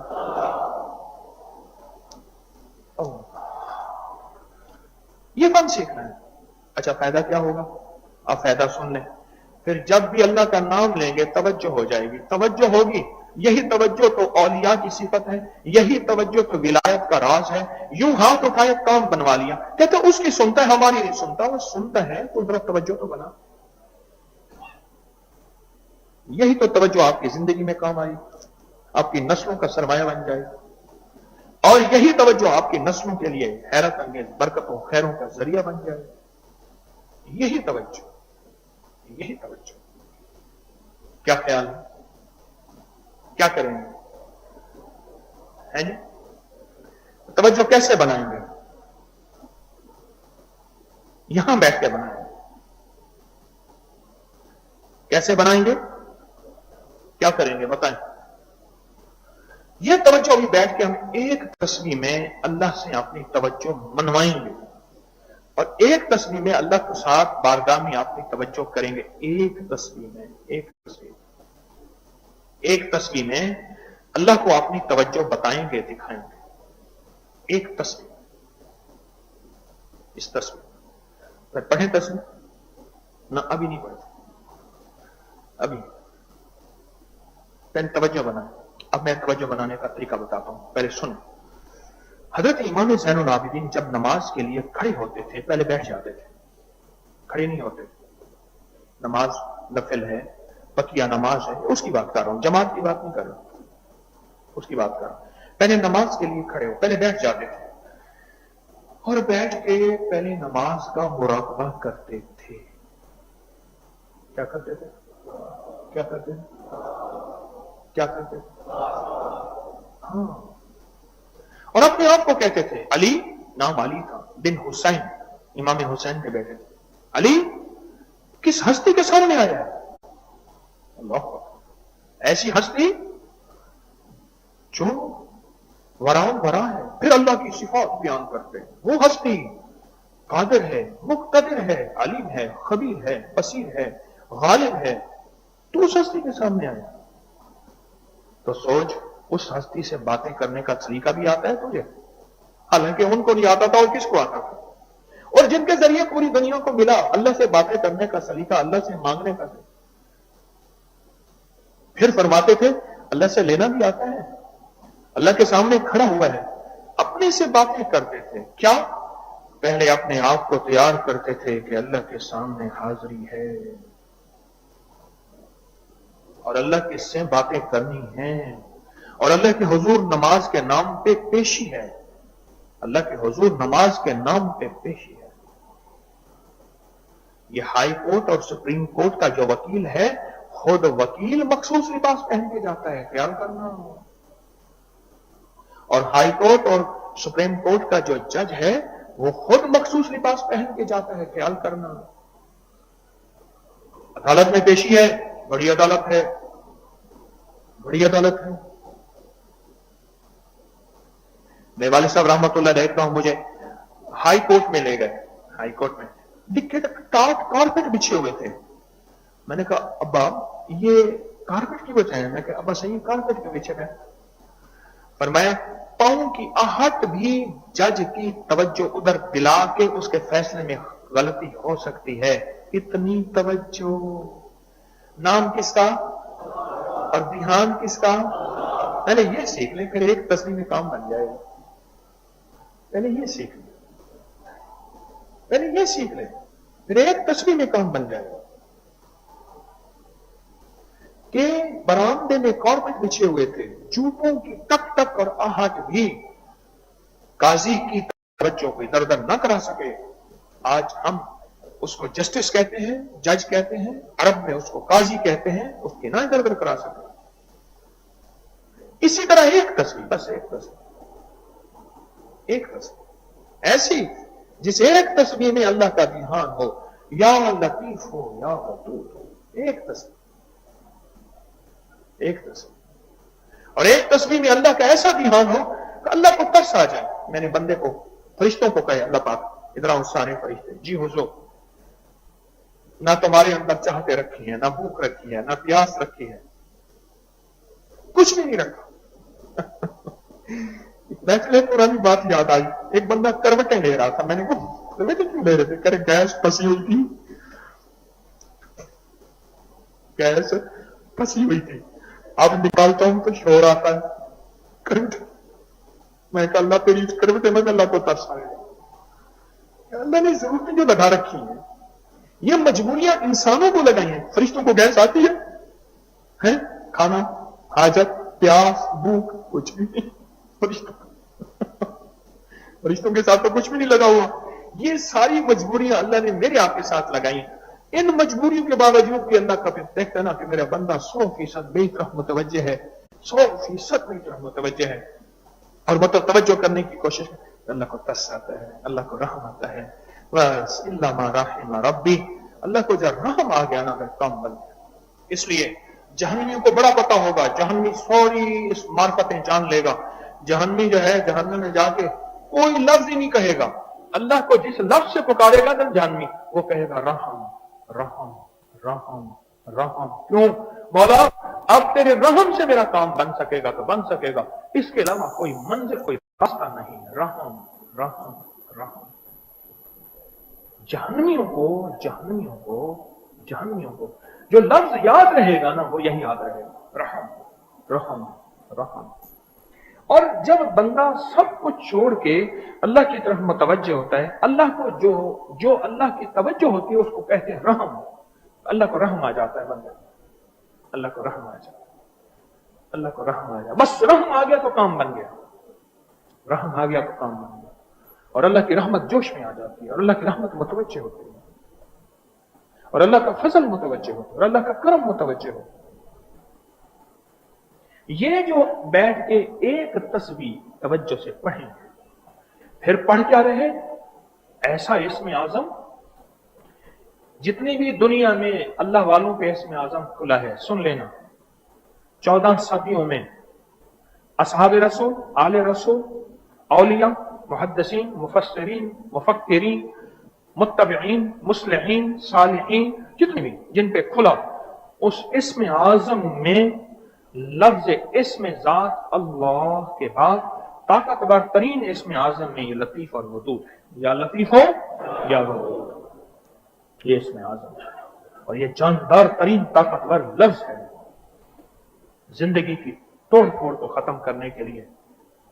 ये फन सीखना है। अच्छा, फायदा क्या होगा? आप फायदा सुन लें, फिर जब भी अल्लाह का नाम लेंगे तवज्जो हो जाएगी, तवज्जो होगी। यही तवज्जो तो औलिया की सिफत है, यही तवज्जो तो विलायत का राज है। यूं हाथ उठाए काम बनवा लिया, कहते उसकी सुनता है हमारी नहीं सुनता, वो सुनता है तो जरा तवज्जो तो बना। यही तो तवज्जो आपकी जिंदगी में काम आई, आपकी नस्लों का सरमाया बन जाए और यही तवज्जो आपकी नस्लों के लिए हैरत अंगेज बरकतों खैरों का जरिया बन जाए। यही तवज्जो, यही तवज्जो। क्या ख्याल है, क्या करेंगे? है जी, तवज्जो कैसे बनाएंगे? यहां बैठ के बनाएंगे। कैसे बनाएंगे? क्या करेंगे बताएं? यह तवज्जो अभी बैठ के हम एक तस्वीर में अल्लाह से अपनी तवज्जो मनवाएंगे और एक तस्वीर में अल्लाह के साथ बारगाह में अपनी तवज्जो करेंगे। एक तस्वीर में, एक तस्वीर में अल्लाह को अपनी तवज्जो बताएंगे, दिखाएंगे। एक तस्वीर, इस तस्वीर पढ़े तस्वीर ना, अभी नहीं पढ़े, अभी पहले तवज्जो बनाए। अब मैं तवज्जो बनाने का तरीका बताता हूं, पहले सुन। हजरत इमाम ज़ैनुल आबिदीन जब नमाज के लिए खड़े होते थे, पहले बैठ जाते थे, खड़े नहीं होते। नमाज नफिल है, बकिया नमाज है, उसकी बात कर रहा हूं, जमात की बात नहीं कर रहा, उसकी बात कर रहा हूं। पहले नमाज के लिए खड़े हो, पहले बैठ जाते थे और बैठ के पहले नमाज का मुराकबा करते थे। क्या करते थे? क्या करते थे? क्या करते थे? हाँ। और अपने आप को कहते थे अली, नाम अली था, बिन हुसैन, इमाम हुसैन के बेटे थे। अली किस हस्ती के सामने आया है? अल्लाह, ऐसी हस्ती जो वरान वरा है, फिर अल्लाह की सिफात बयान करते हैं। वो हस्ती कादिर है, मुक्तदिर है, अलीम है, खबीर है, बसीर है, गालिब है, तो उस हस्ती के सामने आया। तो सोच, उस हस्ती से बातें करने का तरीका भी आता है तुझे? हालांकि उनको नहीं आता था, और किसको आता था? और जिनके जरिए पूरी दुनिया को मिला अल्लाह से बातें करने का सलीका, अल्लाह से मांगने का सलीका। फिर फरमाते थे अल्लाह से लेना भी आता है। अल्लाह के सामने खड़ा हुआ है, अपने से बातें करते थे। क्या? पहले अपने आप को तैयार करते थे कि अल्लाह के सामने हाजिरी है और अल्लाह की से बातें करनी है, और अल्लाह के हुजूर नमाज के नाम पे पेशी है। अल्लाह के हुजूर नमाज के नाम पे पेशी है। ये हाई कोर्ट और सुप्रीम कोर्ट का जो वकील है, खुद वकील मखसूस लिबास पहन के जाता है, ख्याल करना। और हाई कोर्ट और सुप्रीम कोर्ट का जो जज है, वो खुद मखसूस लिबास पहन के जाता है, ख्याल करना। अदालत में पेशी है, बड़ी अदालत है, बड़ी अदालत है। मेरे वाले साहब रहमतुल्लाह देखता हूं, मुझे हाई कोर्ट में ले गए। हाई कोर्ट में दिखे कारपेट बिछे हुए थे। मैंने कहा अब्बा ये कारपेट क्यों बिछाए? मैं कहा अब्बा सही कारपेट क्यों बिछे हैं? फरमाया पांव की आहट भी जज की तवज्जो उधर दिला के उसके फैसले में गलती हो सकती है। इतनी तवज्जो। नाम किसका और ध्यान किसका? पहले ये सीख ले, फिर एक तस्वीर में काम बन जाएगा। पहले ये सीख ले, पहले ये सीख ले, फिर एक तस्वीर में काम बन जाएगा। के बरामदे में कारपेट बिछे हुए थे, जूतों की टक टक और आहट भी काजी की तवज्जो को इधर उधर न करा सके। आज हम उसको जस्टिस कहते हैं, जज कहते हैं, अरब में उसको काजी कहते हैं, उसकी ना इधर उधर करा सके। इसी तरह एक तस्वीर, बस एक तस्वीर, एक तस्वीर ऐसी जिस एक तस्वीर में अल्लाह का ध्यान हो, या लतीफ हो या वदूद हो। एक तस्वीर, एक तस्वीर। और एक तस्वीर में अल्लाह का ऐसा ध्यान हो कि अल्लाह को तरस आ जाए। मैंने बंदे को, फरिश्तों को कहे अल्लाह पाक इधर आओ सारे फरिश्ते, जी हुजूर, ना तुम्हारे अंदर चाहते रखी है, ना भूख रखी है, ना प्यास रखी है, कुछ भी नहीं रखा। बैठले पुरानी बात याद आई। एक बंदा करवटें ले रहा था। मैंने कहा करवटें क्यों ले रहे थे? करे गैस फंसी हुई थी, गैस फंसी हुई थी। अब निकालता हूं तो शोर आता है, करवटें। मैं कहा अल्लाह तेरी करवटें में अल्लाह को तरस आएगा। अल्लाह ने जरूरतें जो लगा रखी है, ये मजबूरियां इंसानों को लगाई हैं। फरिश्तों को गैस आती है? खाना, हाजत, प्यास, भूख कुछ भी नहीं। फरिश्तों के साथ तो कुछ भी नहीं लगा हुआ। ये सारी मजबूरियां अल्लाह ने मेरे आपके साथ लगाई। इन मजबूरियों के बावजूद भी अल्लाह का देखता है ना कि मेरा बंदा 100% मेरी तरफ मुतवज्जे है, 100% मेरी तरफ मुतवज्जे है, और मतलब तवज्जो करने की कोशिश, अल्लाह को तरस आता है, अल्लाह को रहम आता है। बस इल्ला मा रहिम रब्बी, अल्लाह को जब रहम आ गया ना, फिर काम बन गया। इसलिए जहन्नमियों को बड़ा पता होगा, जहन्नमी सारी इस मार्फतें जान लेगा। जहन्नमी जो है, जहन्नम में जाके कोई लफ्ज ही नहीं कहेगा। अल्लाह को जिस लफ्ज से पुकारेगा ना जहन्नमी, वो कहेगा रहम रहम रहम रहम। क्यों? मौला अब तेरे रहम से मेरा काम बन सकेगा तो बन सकेगा, इसके अलावा कोई मंजिल, कोई रास्ता नहीं। रहम रहम रहम। जहन्नमियों को जो लफ्ज याद रहेगा ना, वो यही याद रहेगा, रहम रहम रहम। और जब बंदा सब कुछ छोड़ के अल्लाह की तरफ मुतवज्जह होता है, अल्लाह को जो अल्लाह की तवज्जो होती है उसको कहते हैं रहम। अल्लाह को रहम आ जाता है बंदे, अल्लाह को रहम आ जाता है, अल्लाह को रहम आ जाए। बस रहम आ गया तो काम बन गया, रहम आ गया तो काम बन गया। और अल्लाह की रहमत जोश में आ जाती है, और अल्लाह की रहमत मुतवज्जह होती है, और अल्लाह का फजल मुतवज्जह होता है, और अल्लाह का करम मुतवज्जह होता है। یہ جو بیٹھ کے ایک تسبیح توجہ سے پڑھیں پھر پڑھ کیا رہے ایسا اسم اعظم جتنی بھی دنیا میں اللہ والوں پہ اسم اعظم کھلا ہے سن لینا 14 صدیوں میں اصحاب رسول آل رسول اولیاء محدثین مفسرین مفکرین متبعین مصلحین صالحین جتنے بھی جن پہ کھلا اس اسم اعظم میں لفظ اسم ذات اللہ کے بعد طاقتور ترین اسم اعظم میں یہ لطیف اور ودود ہے یا لطیف ہو یا ودود یہ اسم اعظم ہے اور یہ جاندار ترین طاقتور لفظ ہے زندگی کی توڑ پھوڑ کو ختم کرنے کے لیے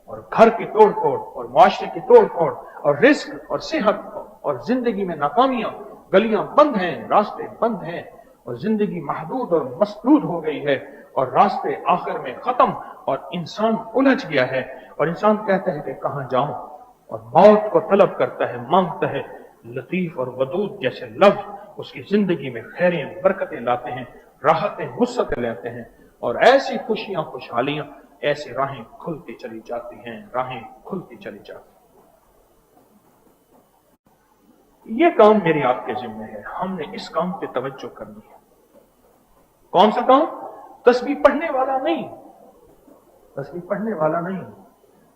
اور گھر کی توڑ پھوڑ اور معاشرے کی توڑ پھوڑ اور رزق اور صحت اور زندگی میں ناکامیاں گلیاں بند ہیں راستے بند ہیں اور زندگی محدود اور مسدود ہو گئی ہے اور راستے آخر میں ختم اور انسان الجھ گیا ہے اور انسان کہتا ہے کہ کہاں جاؤں اور موت کو طلب کرتا ہے مانگتا ہے لطیف اور ودود جیسے لفظ اس کی زندگی میں خیریں برکتیں لاتے ہیں راحتیں وسعتیں لیتے ہیں اور ایسی خوشیاں خوشحالیاں ایسی راہیں کھلتی چلی جاتی ہیں راہیں کھلتی چلی جاتی ہیں یہ کام میری آپ کے ذمہ ہے ہم نے اس کام پہ توجہ کرنی ہے کون سا کام تسبیح پڑھنے والا نہیں تسبیح پڑھنے والا نہیں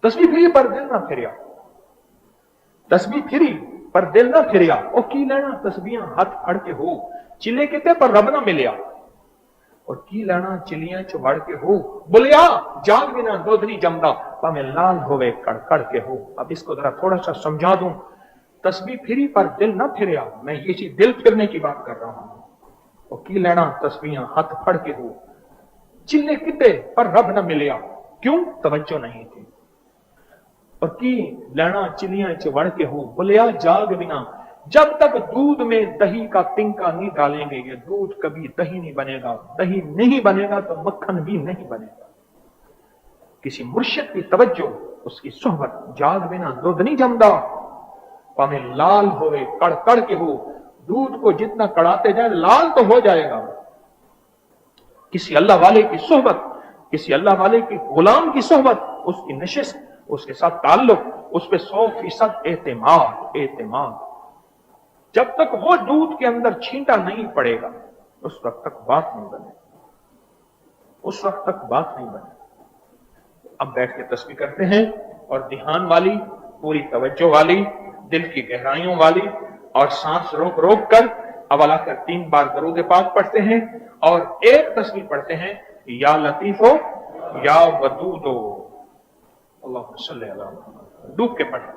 تسبیح پھری پر دل نہ پھریا تسبیح پھری پر دل نہ پھریا او کی لینا تسبیحاں ہاتھ اڑ کے ہو چلے کتے پر رب نہ ملیا اور کی لینا چلیاں چوڑ کے ہو بولیا جاگ بنا دودھ نہیں جمدا پامے لال ہوئے کڑ کڑ کے ہو اب اس کو ذرا تھوڑا سا سمجھا دوں تسبیح پھری پر دل نہ پھریا میں یہ چیز دل پھرنے کی بات کر رہا ہوں اور کی لینا تسبیحاں ہاتھ پھڑ کے ہو چلے کتے پر رب نہ ملیا کیوں توجہ نہیں تھی اور کی لینا چلیاں چوڑ کے ہو بولیا جاگ بنا جب تک دودھ میں دہی کا تنکا نہیں ڈالیں گے یہ دودھ کبھی دہی نہیں بنے گا دہی نہیں بنے گا تو مکھن بھی نہیں بنے گا کسی مرشد کی توجہ اس کی صحبت جاگ بنا دودھ نہیں جمدا پامے لال ہوئے کڑ کڑ کے ہو دودھ کو جتنا کڑاتے جائے لال تو ہو جائے گا کسی اللہ والے کی صحبت کسی اللہ والے کی غلام کی صحبت اس کی نشست اس کے ساتھ تعلق اس پہ 100% اعتماد جب تک وہ دودھ کے اندر چھینٹا نہیں پڑے گا اس وقت تک بات نہیں بنے اس وقت تک بات نہیں بنے اب بیٹھ کے تسبیح کرتے ہیں اور دھیان والی پوری توجہ والی دل کی گہرائیوں والی اور سانس روک روک کر اولا کر 3 بار درود پاک پڑھتے ہیں اور ایک تسبیح پڑھتے ہیں یا لطیفو یا ودودو اللہم صلی علی محمد ڈوب کے پڑھیں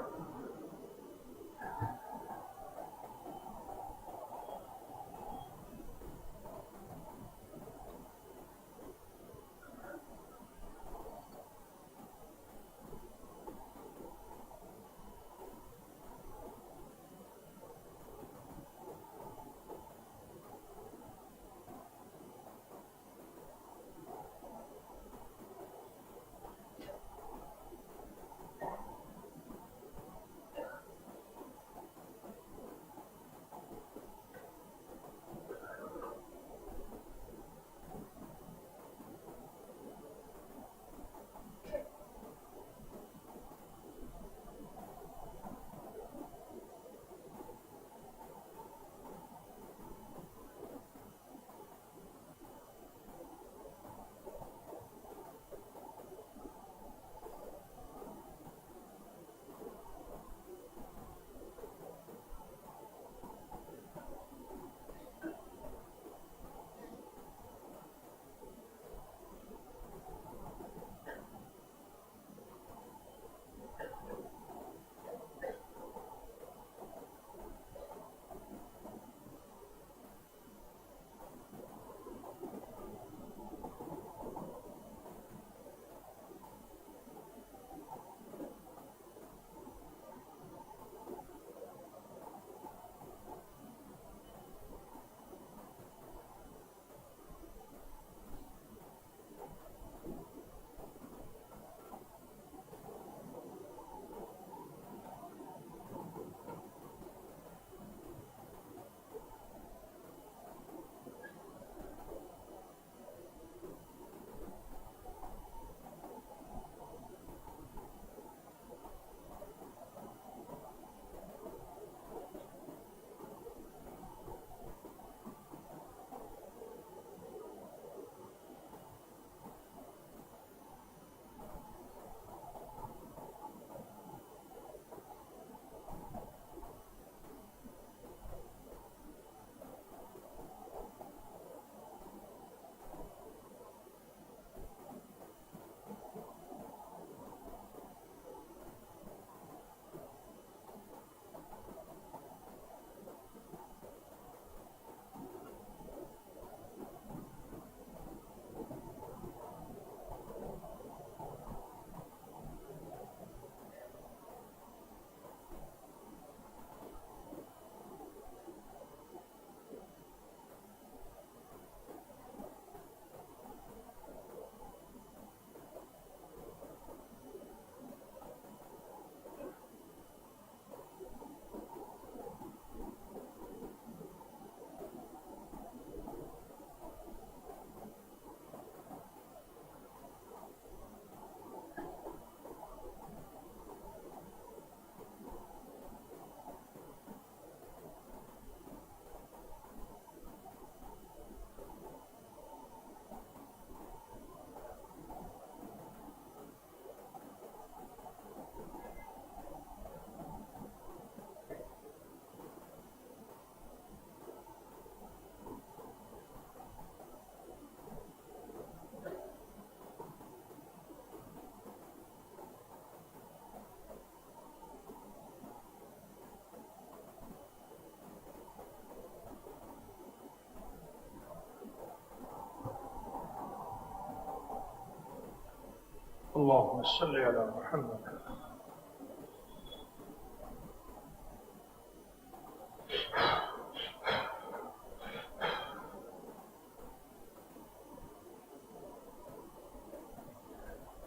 अल्लाहुम्मा सल्लि अला मुहम्मद।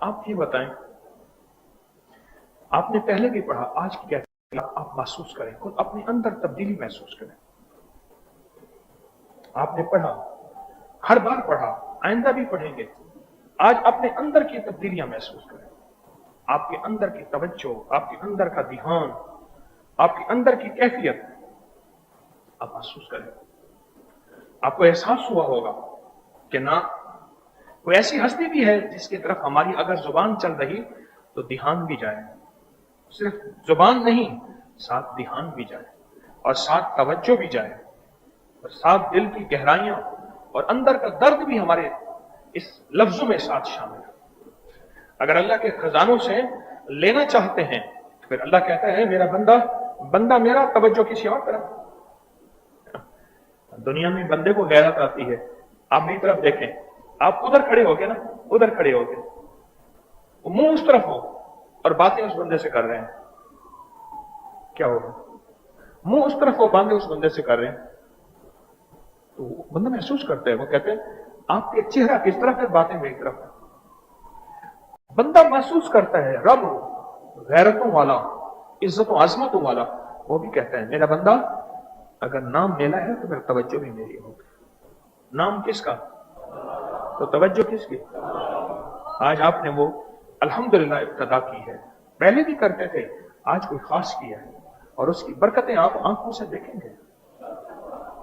आप ये बताएं, आपने पहले भी पढ़ा, आज की क्या आप महसूस करें, खुद अपने अंदर तब्दीली महसूस करें। आपने पढ़ा, हर बार पढ़ा, आइंदा भी पढ़ेंगे। आज अपने अंदर की तब्दीलियां महसूस करें, आपके अंदर की तवज्जो, आपके अंदर का ध्यान, आपके अंदर की कैफियत आप महसूस करें। आपको एहसास हुआ होगा कि ना कोई ऐसी हस्ती भी है जिसकी तरफ हमारी अगर जुबान चल रही तो ध्यान भी जाए, सिर्फ जुबान नहीं, साथ ध्यान भी जाए और साथ तवज्जो भी जाए और साथ दिल की गहराइयां और अंदर का दर्द भी हमारे इस लफ्जों में साथ शामिल है। अगर अल्लाह के खजानों से लेना चाहते हैं तो फिर अल्लाह कहता है मेरा बंदा मेरा, तवज्जो किसी और तरफ। दुनिया में बंदे को गैरत आती है, आप मेरी तरफ देखें, आप उधर खड़े हो गए ना, उधर खड़े हो गए, मुंह उस तरफ हो और बातें उस बंदे से कर रहे हैं, क्या होगा? मुंह उस तरफ हो, बातें उस बंदे से कर रहे हैं, तो बंदा महसूस करता है, वो कहते हैं आपके चेहरा किस तरफ है, बातें मेरी तरफ है। बंदा महसूस करता है रब गैरतों वाला, इज्जतों आजमतों वाला, वो भी कहता है मेरा बंदा अगर नाम मेला है तो फिर तवज्जो भी मेरी होगी। नाम किसका? तो तवज्जो किसकी? आज आपने वो अल्हम्दुलिल्लाह इब्तिदा की है, पहले भी करते थे, आज कोई खास किया है और उसकी बरकतें आप आंखों से देखेंगे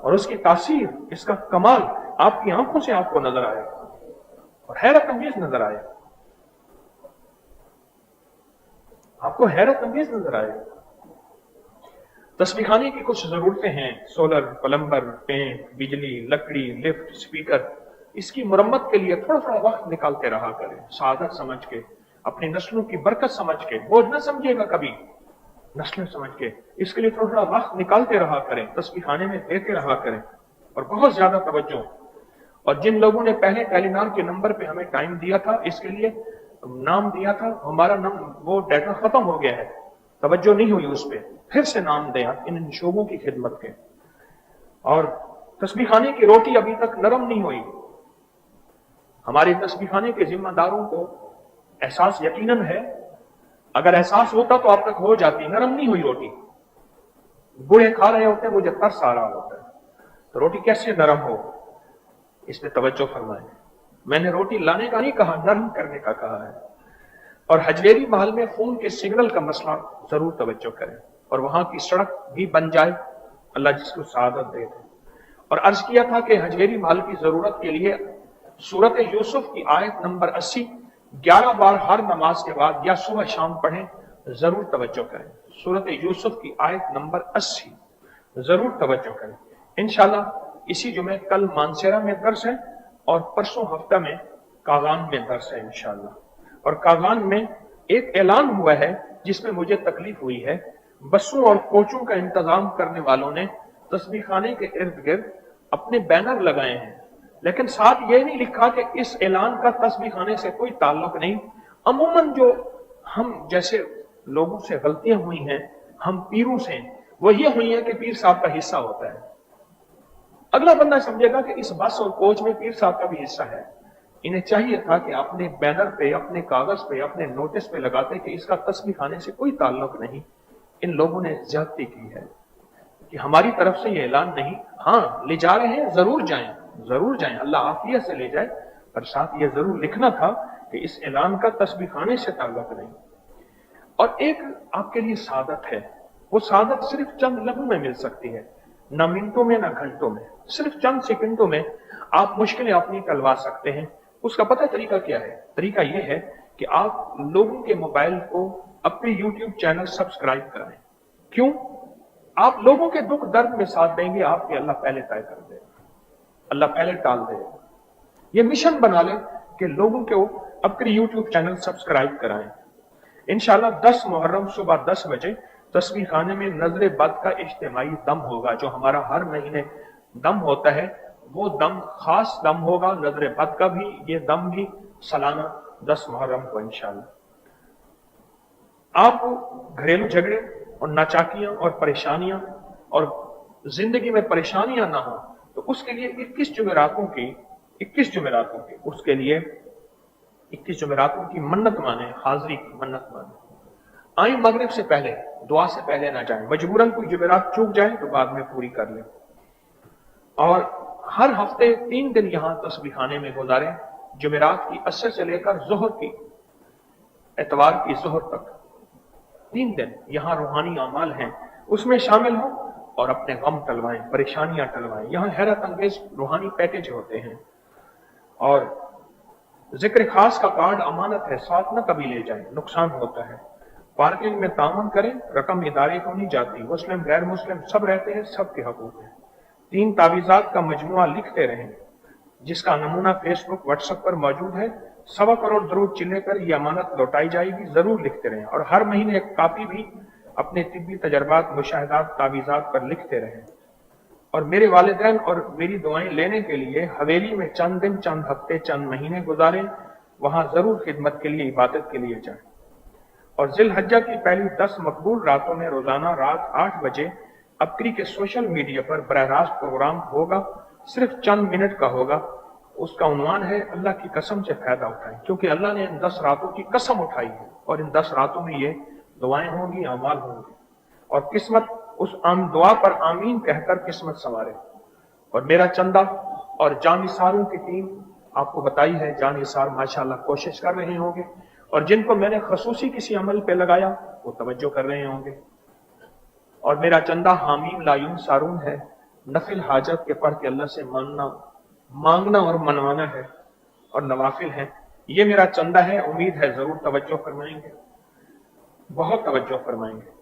और उसकी तासीर, इसका कमाल आपकी आंखों से आपको नजर आया और हैरत अंगेज नजर आया, आपको हैरत अंगेज नजर आया। तस्बीह खाने की कुछ जरूरतें हैं, सोलर, प्लम्बर, पेंट, बिजली, लकड़ी, लिफ्ट, स्पीकर, इसकी मुरम्मत के लिए थोड़ा थोड़ा वक्त निकालते रहा करें, सादत समझ के, अपनी नस्लों की बरकत समझ के, बोझ न समझिएगा कभी, नस्लें समझ के, इसके लिए थोड़ा थोड़ा वक्त निकालते रहा करें, तस्बीह खाने में देते रहा करें और बहुत ज्यादा तवज्जो। और जिन लोगों ने पहले टेलीनार के नंबर पे हमें टाइम दिया था, इसके लिए नाम दिया था, हमारा नाम वो डाटा खत्म हो गया है, तवज्जो नहीं हुई उस पर, फिर से नाम दिया इन शोबों की खिदमत के। और तस्बीह खाने की रोटी अभी तक नरम नहीं हुई, हमारे तस्बीह खाने के जिम्मेदारों को एहसास यकीनन है, अगर एहसास होता तो आप तक हो जाती, नरम नहीं हुई रोटी। बूढ़े खा रहे होते हैं, मुझे तरस आ रहा होता है, तो रोटी कैसे नरम हो, इस पे तवज्जो फरमाएं। मैंने रोटी लाने का नहीं कहा, नरम करने का कहा है। और हजवेरी महल में खून के सिग्नल का मसला जरूर तवज्जो करें और वहां की सड़क भी बन जाए, अल्लाह जिसको सादत दे दे। और अर्ज किया था कि हजवेरी महल की जरूरत के लिए सूरत यूसुफ की आयत नंबर 80 11 बार हर नमाज के बाद या सुबह शाम पढ़ें, जरूर तवज्जो करें। सूरत यूसुफ की आयत नंबर 80 जरूर तवज्जो करें। इंशाल्लाह इसी जुमे कल मानसेरा में दर्स है और परसों हफ्ता में कागान में दर्स है इंशाल्लाह। और कागान में एक ऐलान हुआ है जिसमें मुझे तकलीफ हुई है, बसों और कोचों का इंतजाम करने वालों ने तस्बीह खाने के इर्द गिर्द अपने बैनर लगाए हैं, लेकिन साथ ये नहीं लिखा कि इस ऐलान का तस्बीह खाने से कोई ताल्लुक नहीं। अमूमन जो हम जैसे लोगों से गलतियां हुई हैं, हम पीरों से, वो ये हुई है कि पीर साहब का हिस्सा होता है। अगला बंदा समझेगा कि इस बस और कोच में पीर साहब का भी हिस्सा है। इन्हें चाहिए था कि अपने बैनर पे, अपने कागज पे, अपने नोटिस पे लगाते कि इसका तस्बीह खाने से कोई ताल्लुक नहीं। इन लोगों ने ज्यादती की है कि हमारी तरफ से ये ऐलान नहीं, हाँ ले जा रहे हैं, जरूर जाएं, अल्लाह आफियत से ले जाए, पर साथ ये जरूर लिखना था कि इस ऐलान का तस्बीह खाने से ताल्लुक नहीं। और एक आपके लिए सादत है, वो सादत सिर्फ चंद लम्हों में मिल सकती है, न मिनटों में न घंटों में, सिर्फ चंद सेकंडों में आप मुश्किलें अपनी टलवा सकते हैं। उसका पता तरीका क्या है? तरीका यह है कि आप लोगों के मोबाइल को अपने YouTube चैनल सब्सक्राइब करें। क्यों? आप लोगों के दुख दर्द में साथ देंगे, आपके अल्लाह पहले तय कर दे, अल्लाह पहले टाल दे। ये मिशन बना ले कि लोगों को अपने YouTube चैनल सब्सक्राइब कराएं। इंशाल्लाह 10 मुहर्रम सुबह 10 बजे तस्बीह खाने में नजर बद का इज्तिमाई दम होगा। जो हमारा हर महीने दम होता है, वो दम खास दम होगा, नजर बद का भी, ये दम भी सालाना 10 मुहर्रम को इंशाल्लाह। आप घरेलू झगड़े और नाचाकियां और परेशानियां और जिंदगी में परेशानियां ना हो, तो उसके लिए 21 जुमेरातों की उसके लिए 21 जुमेरातों की मन्नत माने, हाजिरी की मन्नत माने। आए मगरिब से पहले, दुआ से पहले ना जाए, मजबूरन कोई जुमेरात चूक जाए तो बाद में पूरी कर ले। और हर हफ्ते 3 दिन यहां तस्बीहाने में गुजारें, जुमेरात की असर से लेकर जोहर की, एतवार की जोहर तक 3 दिन यहां रूहानी अमाल हैं, उसमें शामिल हो और अपने गम टलवाएं, परेशानियां टलवाएं। यहां हैरत अंगेज रूहानी पैकेज होते हैं। और जिक्र खास का कार्ड अमानत है, साथ न कभी ले जाएं, नुकसान होता है। पार्किंग में ताउन करें, रकम इदारे को नहीं जाती, मुस्लिम गैर मुस्लिम सब रहते हैं, सबके हकूक हैं। 3 तावीज़ात का मजमुआ लिखते रहें, जिसका नमूना फेसबुक व्हाट्सएप पर मौजूद है। 1.25 करोड़ दरूद चिल्ले कर यह अमानत लौटाई जाएगी, जरूर लिखते रहें। और हर महीने एक कापी भी अपने तिब्बी तजर्बात, मुशाहिदात, तावीज़ात पर लिखते रहें। और मेरे वालिदैन और मेरी दुआएं लेने के लिए हवेली में चंद दिन, चंद हफ्ते, चंद महीने गुजारें, वहां जरूर खिदमत के लिए, इबादत के लिए जाएं। और जिलहज्जा की पहली 10 मकबूल रातों में रोजाना रात 8 बजे अबकरी के सोशल मीडिया पर बराह रास्त प्रोग्राम होगा, सिर्फ चंद मिनट का होगा। उसका उन्वान है अल्लाह की कसम से फायदा उठाएं, क्योंकि अल्लाह ने इन 10 रातों की कसम उठाई है और इन 10 रातों में ये दुआएं होंगी, अमाल होंगे। और किस्मत उस आम दुआ पर आमीन कहकर किस्मत संवारे। और मेरा चंदा और जानिसारों की टीम आपको बताई है, जानिसार माशाल्लाह कोशिश कर रहे होंगे, और जिनको मैंने खसूसी किसी अमल पे लगाया वो तवज्जो कर रहे होंगे। और मेरा चंदा हामीम लायून सारून है, नफिल हाजत के पढ़ के अल्लाह से मांगना और मनवाना है, और नवाफिल है। ये मेरा चंदा है, उम्मीद है जरूर तवज्जो फरमाएंगे, बहुत तवज्जो फरमाएंगे।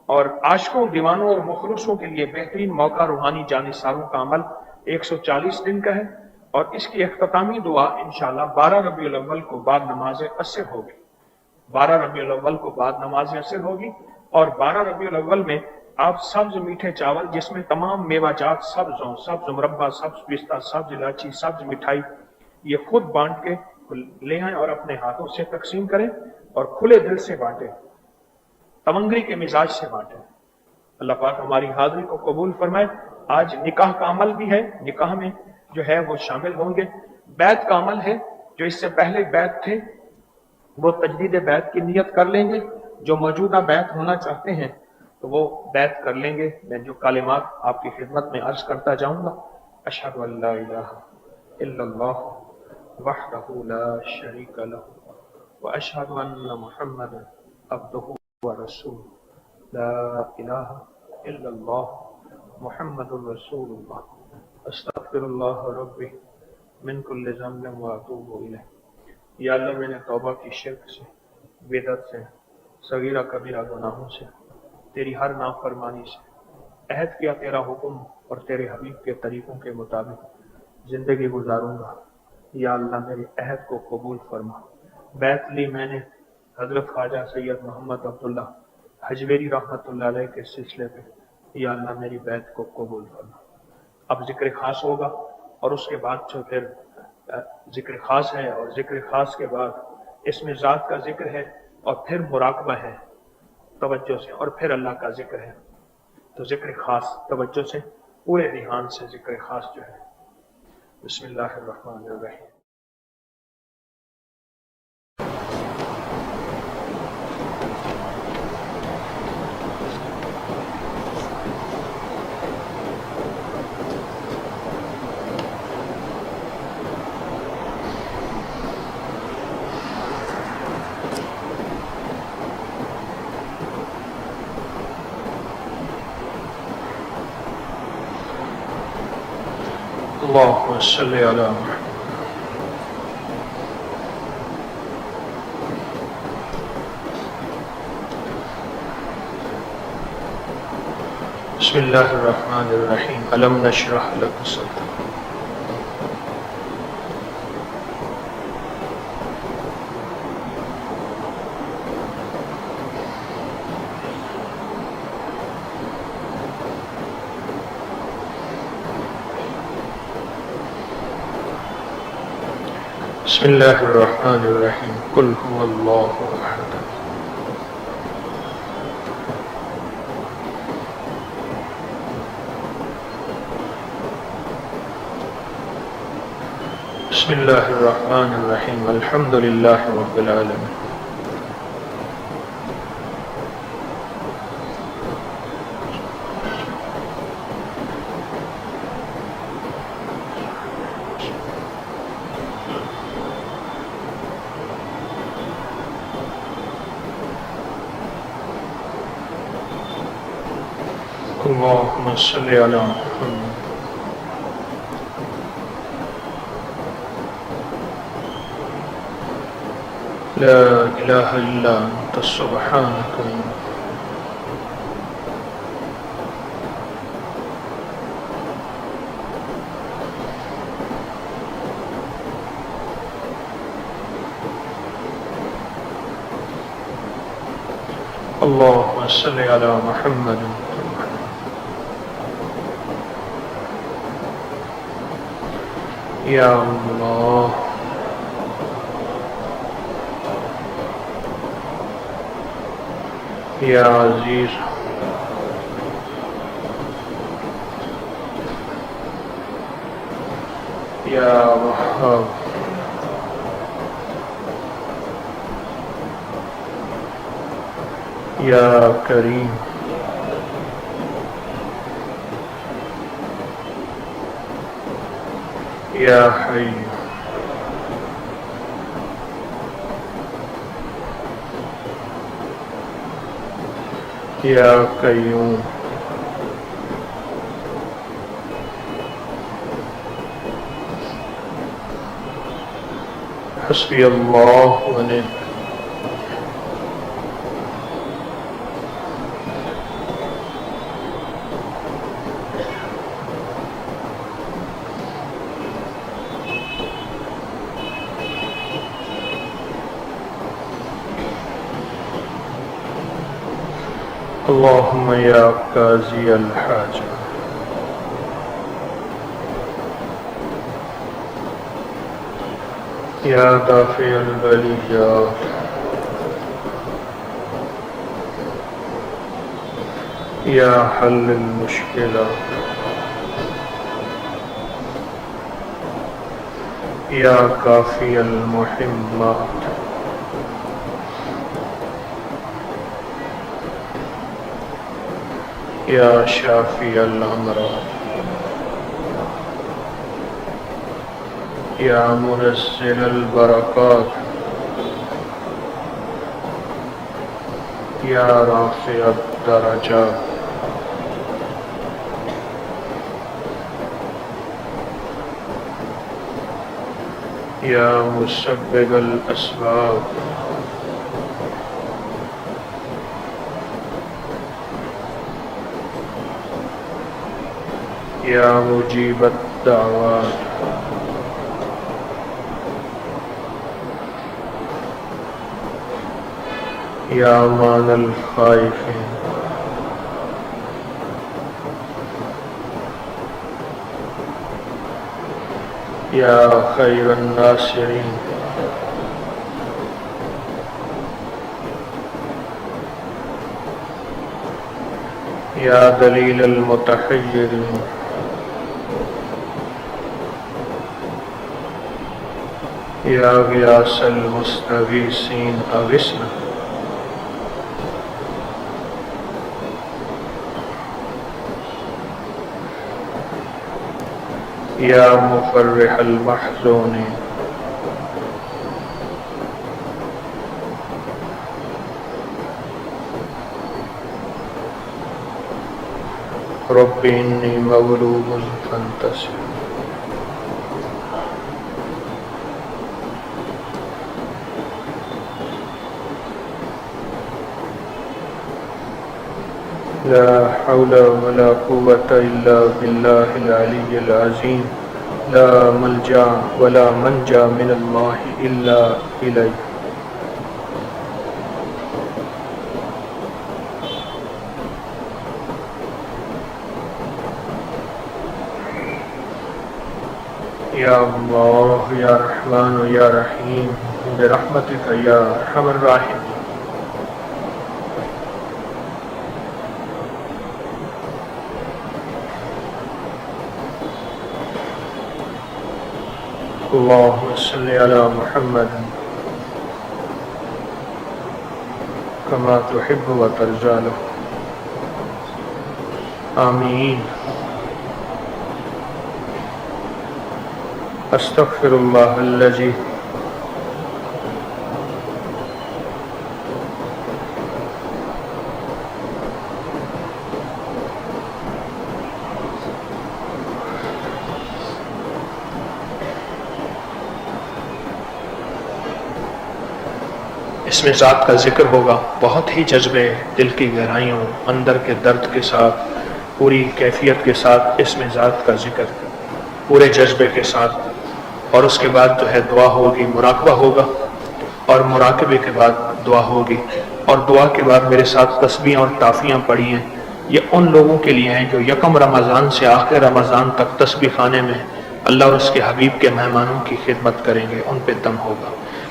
और आशिकों, दीवानों और मुखलसों के लिए बेहतरीन मौका रूहानी जानिसारों का अमल 140 दिन का है, और इसकी इख्तितामी दुआ इंशाअल्लाह 12 रबीउल अव्वल को बाद नमाज असर होगी। 12 रबीउल अव्वल को बाद नमाज असर होगी। और 12 रबीउल अव्वल में आप सब्ज मीठे चावल, जिसमें तमाम मेवाजात, सब्जों, सब्ज मुरब्बा, सब्ज पिस्ता, सब्ज इलायची, सब्ज मिठाई, ये खुद बांट के ले आए और अपने हाथों से तकसीम करें और खुले दिल से बांटें, तमंगरी के मिजाज से बांटें। अल्लाह पाक हमारी हाजिरी को कबूल फरमाए। आज निकाह का अमल भी है, निकाह में जो है वो शामिल होंगे। बैत का अमल है, जो इससे पहले बैत थे वो तजदीद बैत की नियत कर लेंगे। जो मौजूदा बैत होना चाहते हैं तो वो बैत कर लेंगे। मैं जो कालिमात आपकी खिदमत में अर्ज करता जाऊंगा, अशहदु अल्ला इलाहा इल्लल्लाह वहदहु ला शरीका लहु व अशहदु अन्ना मुहम्मदन अब्दुहु व रसूलुहु ला इलाहा इल्लल्लाह मुहम्मदुर रसूलुल्लाह अस्तगफिरुल्लाह रब्बी मिन कुल्लि ज़ंबिन व अतूबु इलैह। या अल्लाह, मैंने तौबा की शिर्क से, बिदअत से, सगीरा कबीरा गुनाहों से, तेरी हर नाफरमानी से अहद किया तेरा हुक्म और तेरे हबीब के तरीकों के मुताबिक जिंदगी गुजारूंगा। या अल्लाह, मेरे अहद को कबूल फरमा। बैत ली मैंने हजरत ख्वाजा सैयद मोहम्मद अब्दुल्ला हजवेरी रहमतुल्लाह अलैह के सिलसिले पे। या अल्लाह, मेरी बैत को कबूल फरमा। अब जिक्र खास होगा और उसके बाद जो फिर जिक्र खास है, और जिक्र खास के बाद इसमें ज़ात का जिक्र है, और फिर मुराकबा है तवज्जो से, और फिर अल्लाह का जिक्र है। तो जिक्र खास तवज्जो से, पूरे ध्यान से जिक्र खास जो है। बिस्मिल्लाहिर्रहमानिर्रहीम। अल्लाहुम्मा सल्ली अला मुहम्मद। बिस्मिल्लाहिर्रहमानिर्रहीम। अलम नशरह लक सदरक। बिस्मिल्लाहिर्रहमानिर्रहीम। कुल हुवल्लाहु अहद بسم اللہ الرحمن الرحیم الحمد للہ رب العالمین اللہم صلی علی محمد لا الہ الا انت سبحانک اللہم صلی علی محمد یا اللہ یا عزیز یا وہاب یا کریم یا حی یا قیوم حسبی اللہ و نعم اللہم یا قاضی الحاجہ یا دافع البلیات یا حل المشکلات یا کافی المحمات یا شافی الامراض یا منزل البرکات یا رافع الدرجات یا مسبب الاسباب یا مجیب الدعوات یا مان الخائفین یا خیر الناصرین یا دلیل المتحیرین یا غیاث المستغیثین اغثنا یا مفرح المحزونین رب انی مغلوب فانتصر لا حول ولا قوة إلا بالله العلي العظيم لا ملجأ ولا منجا من الله إلا إليه يا الله يا رحمن يا رحيم برحمتك يا أرحم الراحمين اللهم صل على محمد كما تحب وترضى له آمين استغفر الله الذي اس میں ذات کا ذکر ہوگا، بہت ہی جذبے دل کی گہرائیوں، اندر کے درد کے ساتھ، پوری کیفیت کے ساتھ اس میں ذات کا ذکر پورے جذبے کے ساتھ، اور اس کے بعد جو ہے دعا ہوگی، مراقبہ ہوگا، اور مراقبے کے بعد دعا ہوگی، اور دعا کے بعد میرے ساتھ تسبیح اور تعفیاں پڑھی ہیں۔ یہ ان لوگوں کے لیے ہیں جو یکم رمضان سے آخر رمضان تک تسبیح خانے میں اللہ اور اس کے حبیب کے مہمانوں کی خدمت کریں گے، ان پہ دم ہوگا۔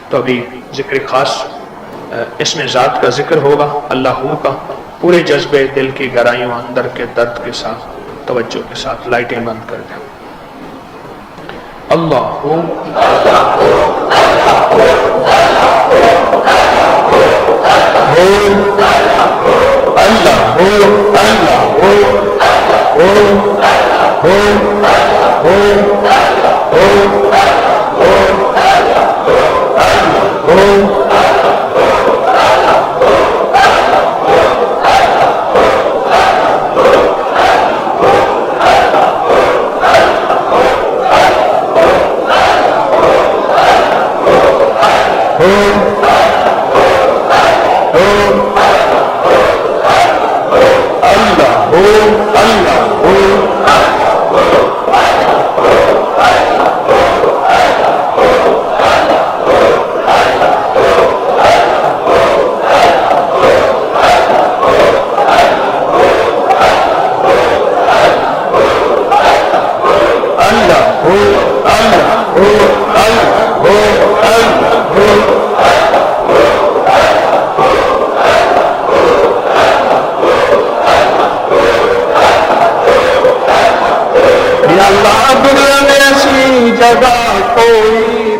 تو ابھی ذکر خاص اس میں ذات کا ذکر ہوگا، اللہ کا، پورے جذبے دل کی گہرائیوں، اندر کے درد کے ساتھ، توجہ کے ساتھ لائٹیں بند کر دیں۔ اللہ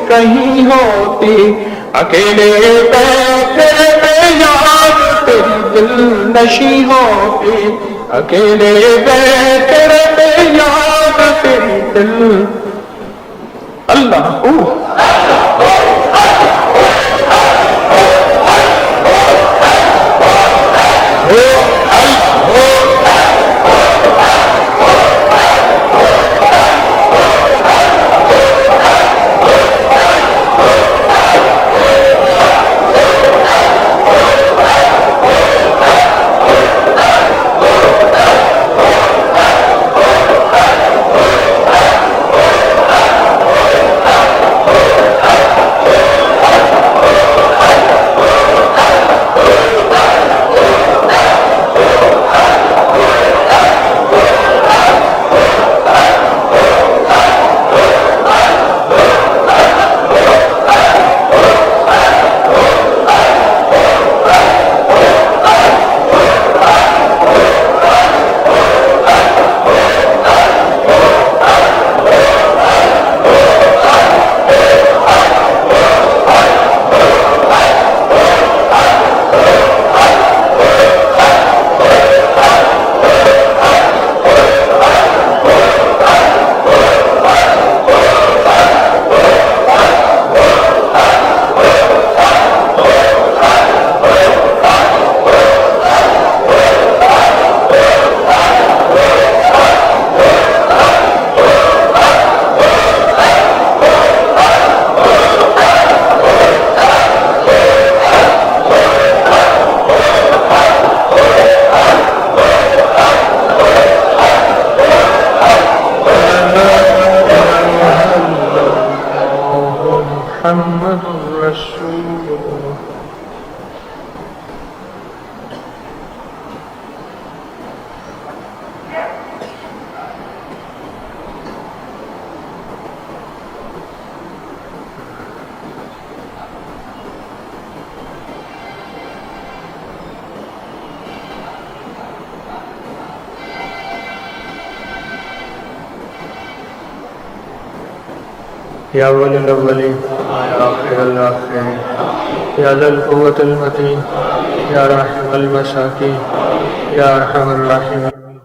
کہیں ہوتی اکیلے بیٹھے یاد تیری دل نشی ہوتی، اکیلے بیٹھے یاد تیری دل اللہ یا اولی الاولین یا آخر الآخرین یا ذا القوة المتین یا راحم المساکین یا ارحم الراحمین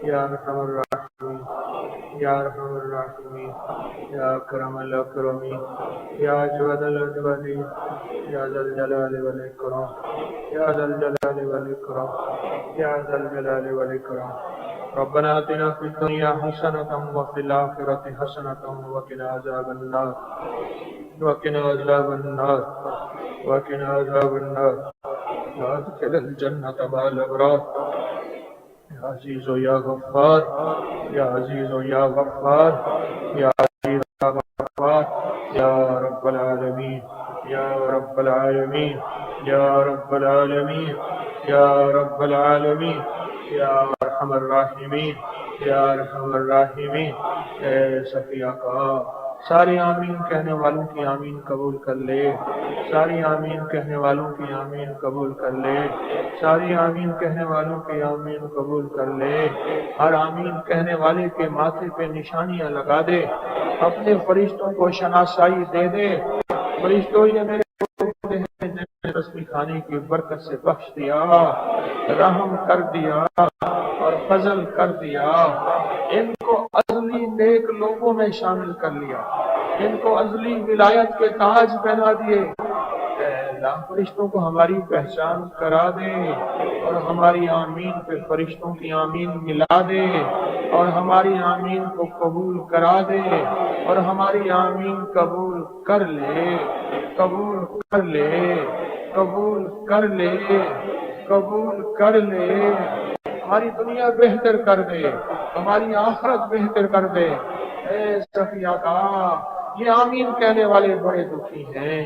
یا ارحم الراحمین یا ارحم الراحمین یا اکرم الاکرمین یا اجود الاجودین یا ذا الجلال والاکرام یا ذا الجلال والاکرام یا ذا الجلال والاکرام ربنا آتنا فی الدنیا حسنة وفی الآخرة حسنة وقنا عذاب النار وقنا عذاب النار وقنا عذاب النار وادخل الجنة مع الأبرار یا عزیز و یا غفار یا عزیز و یا غفار یا عزیز و یا غفار یا رب العالمین یا رب العالمین یا رب العالمین یا رب العالمین یا ارحم الراحمین یا ارحم الراحمین اے صفیہ کا سارے آمین کہنے والوں کی آمین قبول کر لے ساری آمین کہنے والوں کی آمین قبول کر لے ساری آمین کہنے والوں کی آمین قبول کر لے ہر آمین کہنے والے کے ماتھے پہ نشانیاں لگا دے اپنے فرشتوں کو شناسائی دے دے فرشتوں یہ میرے تسبیح خانے کی برکت سے بخش دیا رحم کر دیا اور فضل کر دیا ان کو ازلی نیک لوگوں میں شامل کر لیا ان کو ازلی ولایت کے تاج پہنا دیے اے اللہ فرشتوں کو ہماری پہچان کرا دے اور ہماری آمین پہ فرشتوں کی آمین ملا دے اور ہماری آمین کو قبول کرا دے اور ہماری آمین قبول کر لے قبول کر لے قبول کر لے قبول کر لے ہماری دنیا بہتر کر دے ہماری آخرت بہتر کر دے اے صفیہ کا یہ آمین کہنے والے بڑے دکھی ہیں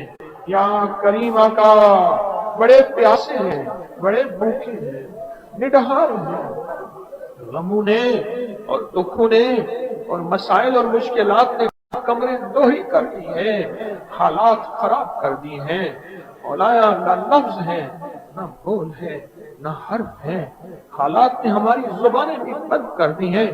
یا کریم آقا بڑے پیاسے ہیں بڑے بھوکے ہیں نڈھال ہیں غموں نے اور دکھوں نے اور مسائل اور مشکلات نے کمرے دو ہی کر دی ہیں حالات خراب کر دی ہیں مولایا نہ لفظ ہے نہ بول ہے نہ حرف ہے حالات نے ہماری زبانیں بھی بند کر دی ہیں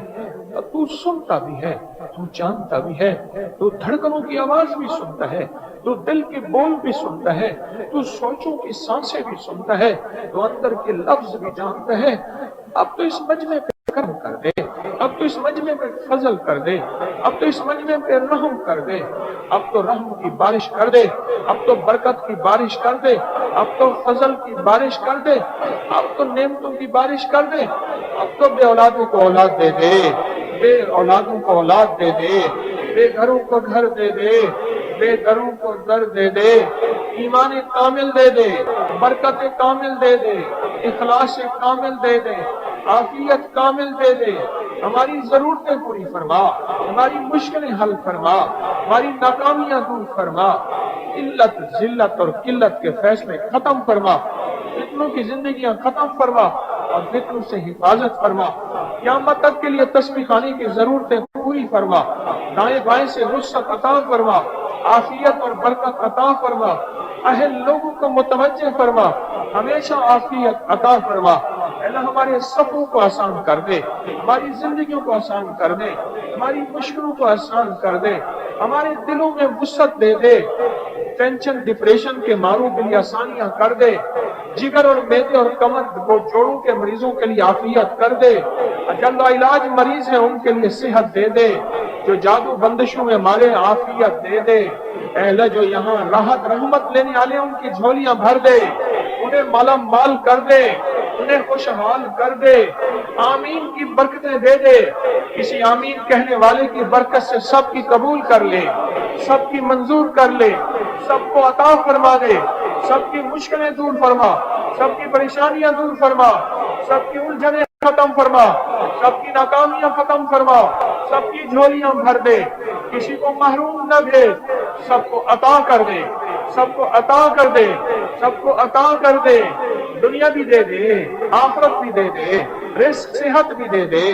تو سنتا بھی ہے تو جانتا بھی ہے تو دھڑکنوں کی آواز بھی سنتا ہے تو دل کے بول بھی سنتا ہے تو سوچوں کی سانسیں بھی سنتا ہے تو اندر کے لفظ بھی جانتا ہے اب تو اس مجمع پہ کرم کر دے اب تو اس مجمع پہ فضل کر دے اب تو اس مجمع پہ رحم کر دے اب تو رحم کی بارش کر دے اب تو برکت کی بارش کر دے اب تو فضل کی بارش کر دے اب تو نعمتوں کی بارش کر دے اب تو بے اولادوں کو اولاد دے دے بے اولادوں کو اولاد دے دے بے گھروں کو گھر دے دے بے دروں کو در دے دے ایمان کامل دے دے برکت کامل دے دے اخلاص کامل دے دے عافیت کامل دے دے ہماری ضرورتیں پوری فرما ہماری مشکلیں حل فرما ہماری ناکامیاں دور فرما علت ذلت اور قلت کے فیصلے ختم فرما فتنوں کی زندگیاں ختم فرما اور فتنوں سے حفاظت فرما قیامت تک کے لیے تسبیح خانے کی ضرورتیں پوری فرما دائیں بائیں سے وسعت عطا فرما عافیت اور برکت عطا فرما اہل لوگوں کو متوجہ فرما ہمیشہ عافیت عطا فرما اللہ ہمارے سفروں کو آسان کر دے ہماری زندگیوں کو آسان کر دے ہماری مشکلوں کو آسان کر دے ہمارے دلوں میں وسعت دے دے ٹینشن ڈپریشن کے ماروں کے لیے آسانیاں کر دے جگر اور میدے اور کمر کو جوڑوں کے مریضوں کے لیے عافیت کر دے جلد علاج مریض ہیں ان کے لیے صحت دے دے جو جادو بندشوں میں مارے عافیت دے دے اے اللہ جو یہاں راحت رحمت لینے والے ان کی جھولیاں بھر دے انہیں مالا مال کر دے انہیں خوشحال کر دے آمین کی برکتیں دے دے کسی آمین کہنے والے کی برکت سے سب کی قبول کر لے سب کی منظور کر لے سب کو عطا فرما دے سب کی مشکلیں دور فرما سب کی پریشانیاں دور فرما سب کی الجھنیں ختم فرما سب کی ناکامیاں ختم فرما سب کی جھولیاں بھر دے کسی کو محروم نہ بھیج سب کو عطا کر دے سب کو عطا کر دے سب کو عطا کر دے دنیا بھی دے دے آخرت بھی دے دے رزق صحت بھی دے دے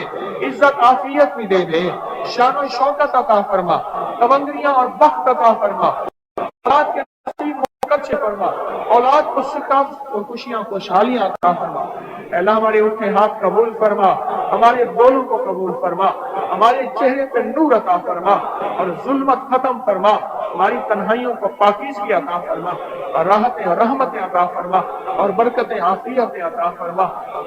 عزت عافیت بھی دے دے شان و شوکت عطا فرما تونگریاں اور بخت عطا فرما رات کے نصیب اچھے فرما، اولاد کو سکام اور خوشیاں خوشحالیاں عطا فرما۔ اے اللہ ہمارے اٹھے ہاتھ قبول فرما، ہمارے بولوں کو قبول فرما، ہمارے چہرے پہ نور عطا فرما اور ظلمت ختم فرما، ہماری تنہائیوں کو پاکیزگی عطا فرما اور راحتیں اور رحمتیں عطا فرما اور برکتیں عافیتیں عطا فرما،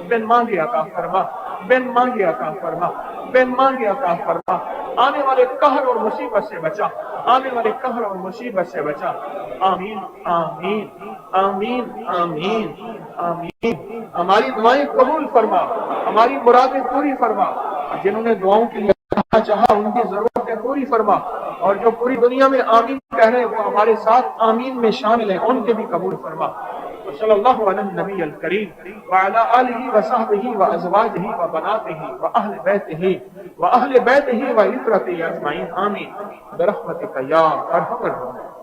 بن مانگے عطا فرما، بن مانگے عطا فرما، بن مانگے عطا فرما، آنے والے قہر اور مصیبت سے بچا، آنے والے قہر اور مصیبت سے بچا۔ آمین آمین آمین آمین آمین۔ ہماری دعائیں قبول فرما، ہماری مرادیں پوری فرما، جنہوں نے دعاؤں کے لیے چاہا ان کی ضرورتیں پوری فرما، اور جو پوری دنیا میں آمین کہہ رہے ہیں وہ ہمارے ساتھ آمین میں شامل ہیں، ان کے بھی قبول فرما۔ صلی اللہ علی النبی الکریم وعلی آلہ وصحبہ وازواجہ وبناتہ واہل بیتہ وعترتہ اجمعین، آمین برحمتک یا ارحم الراحمین۔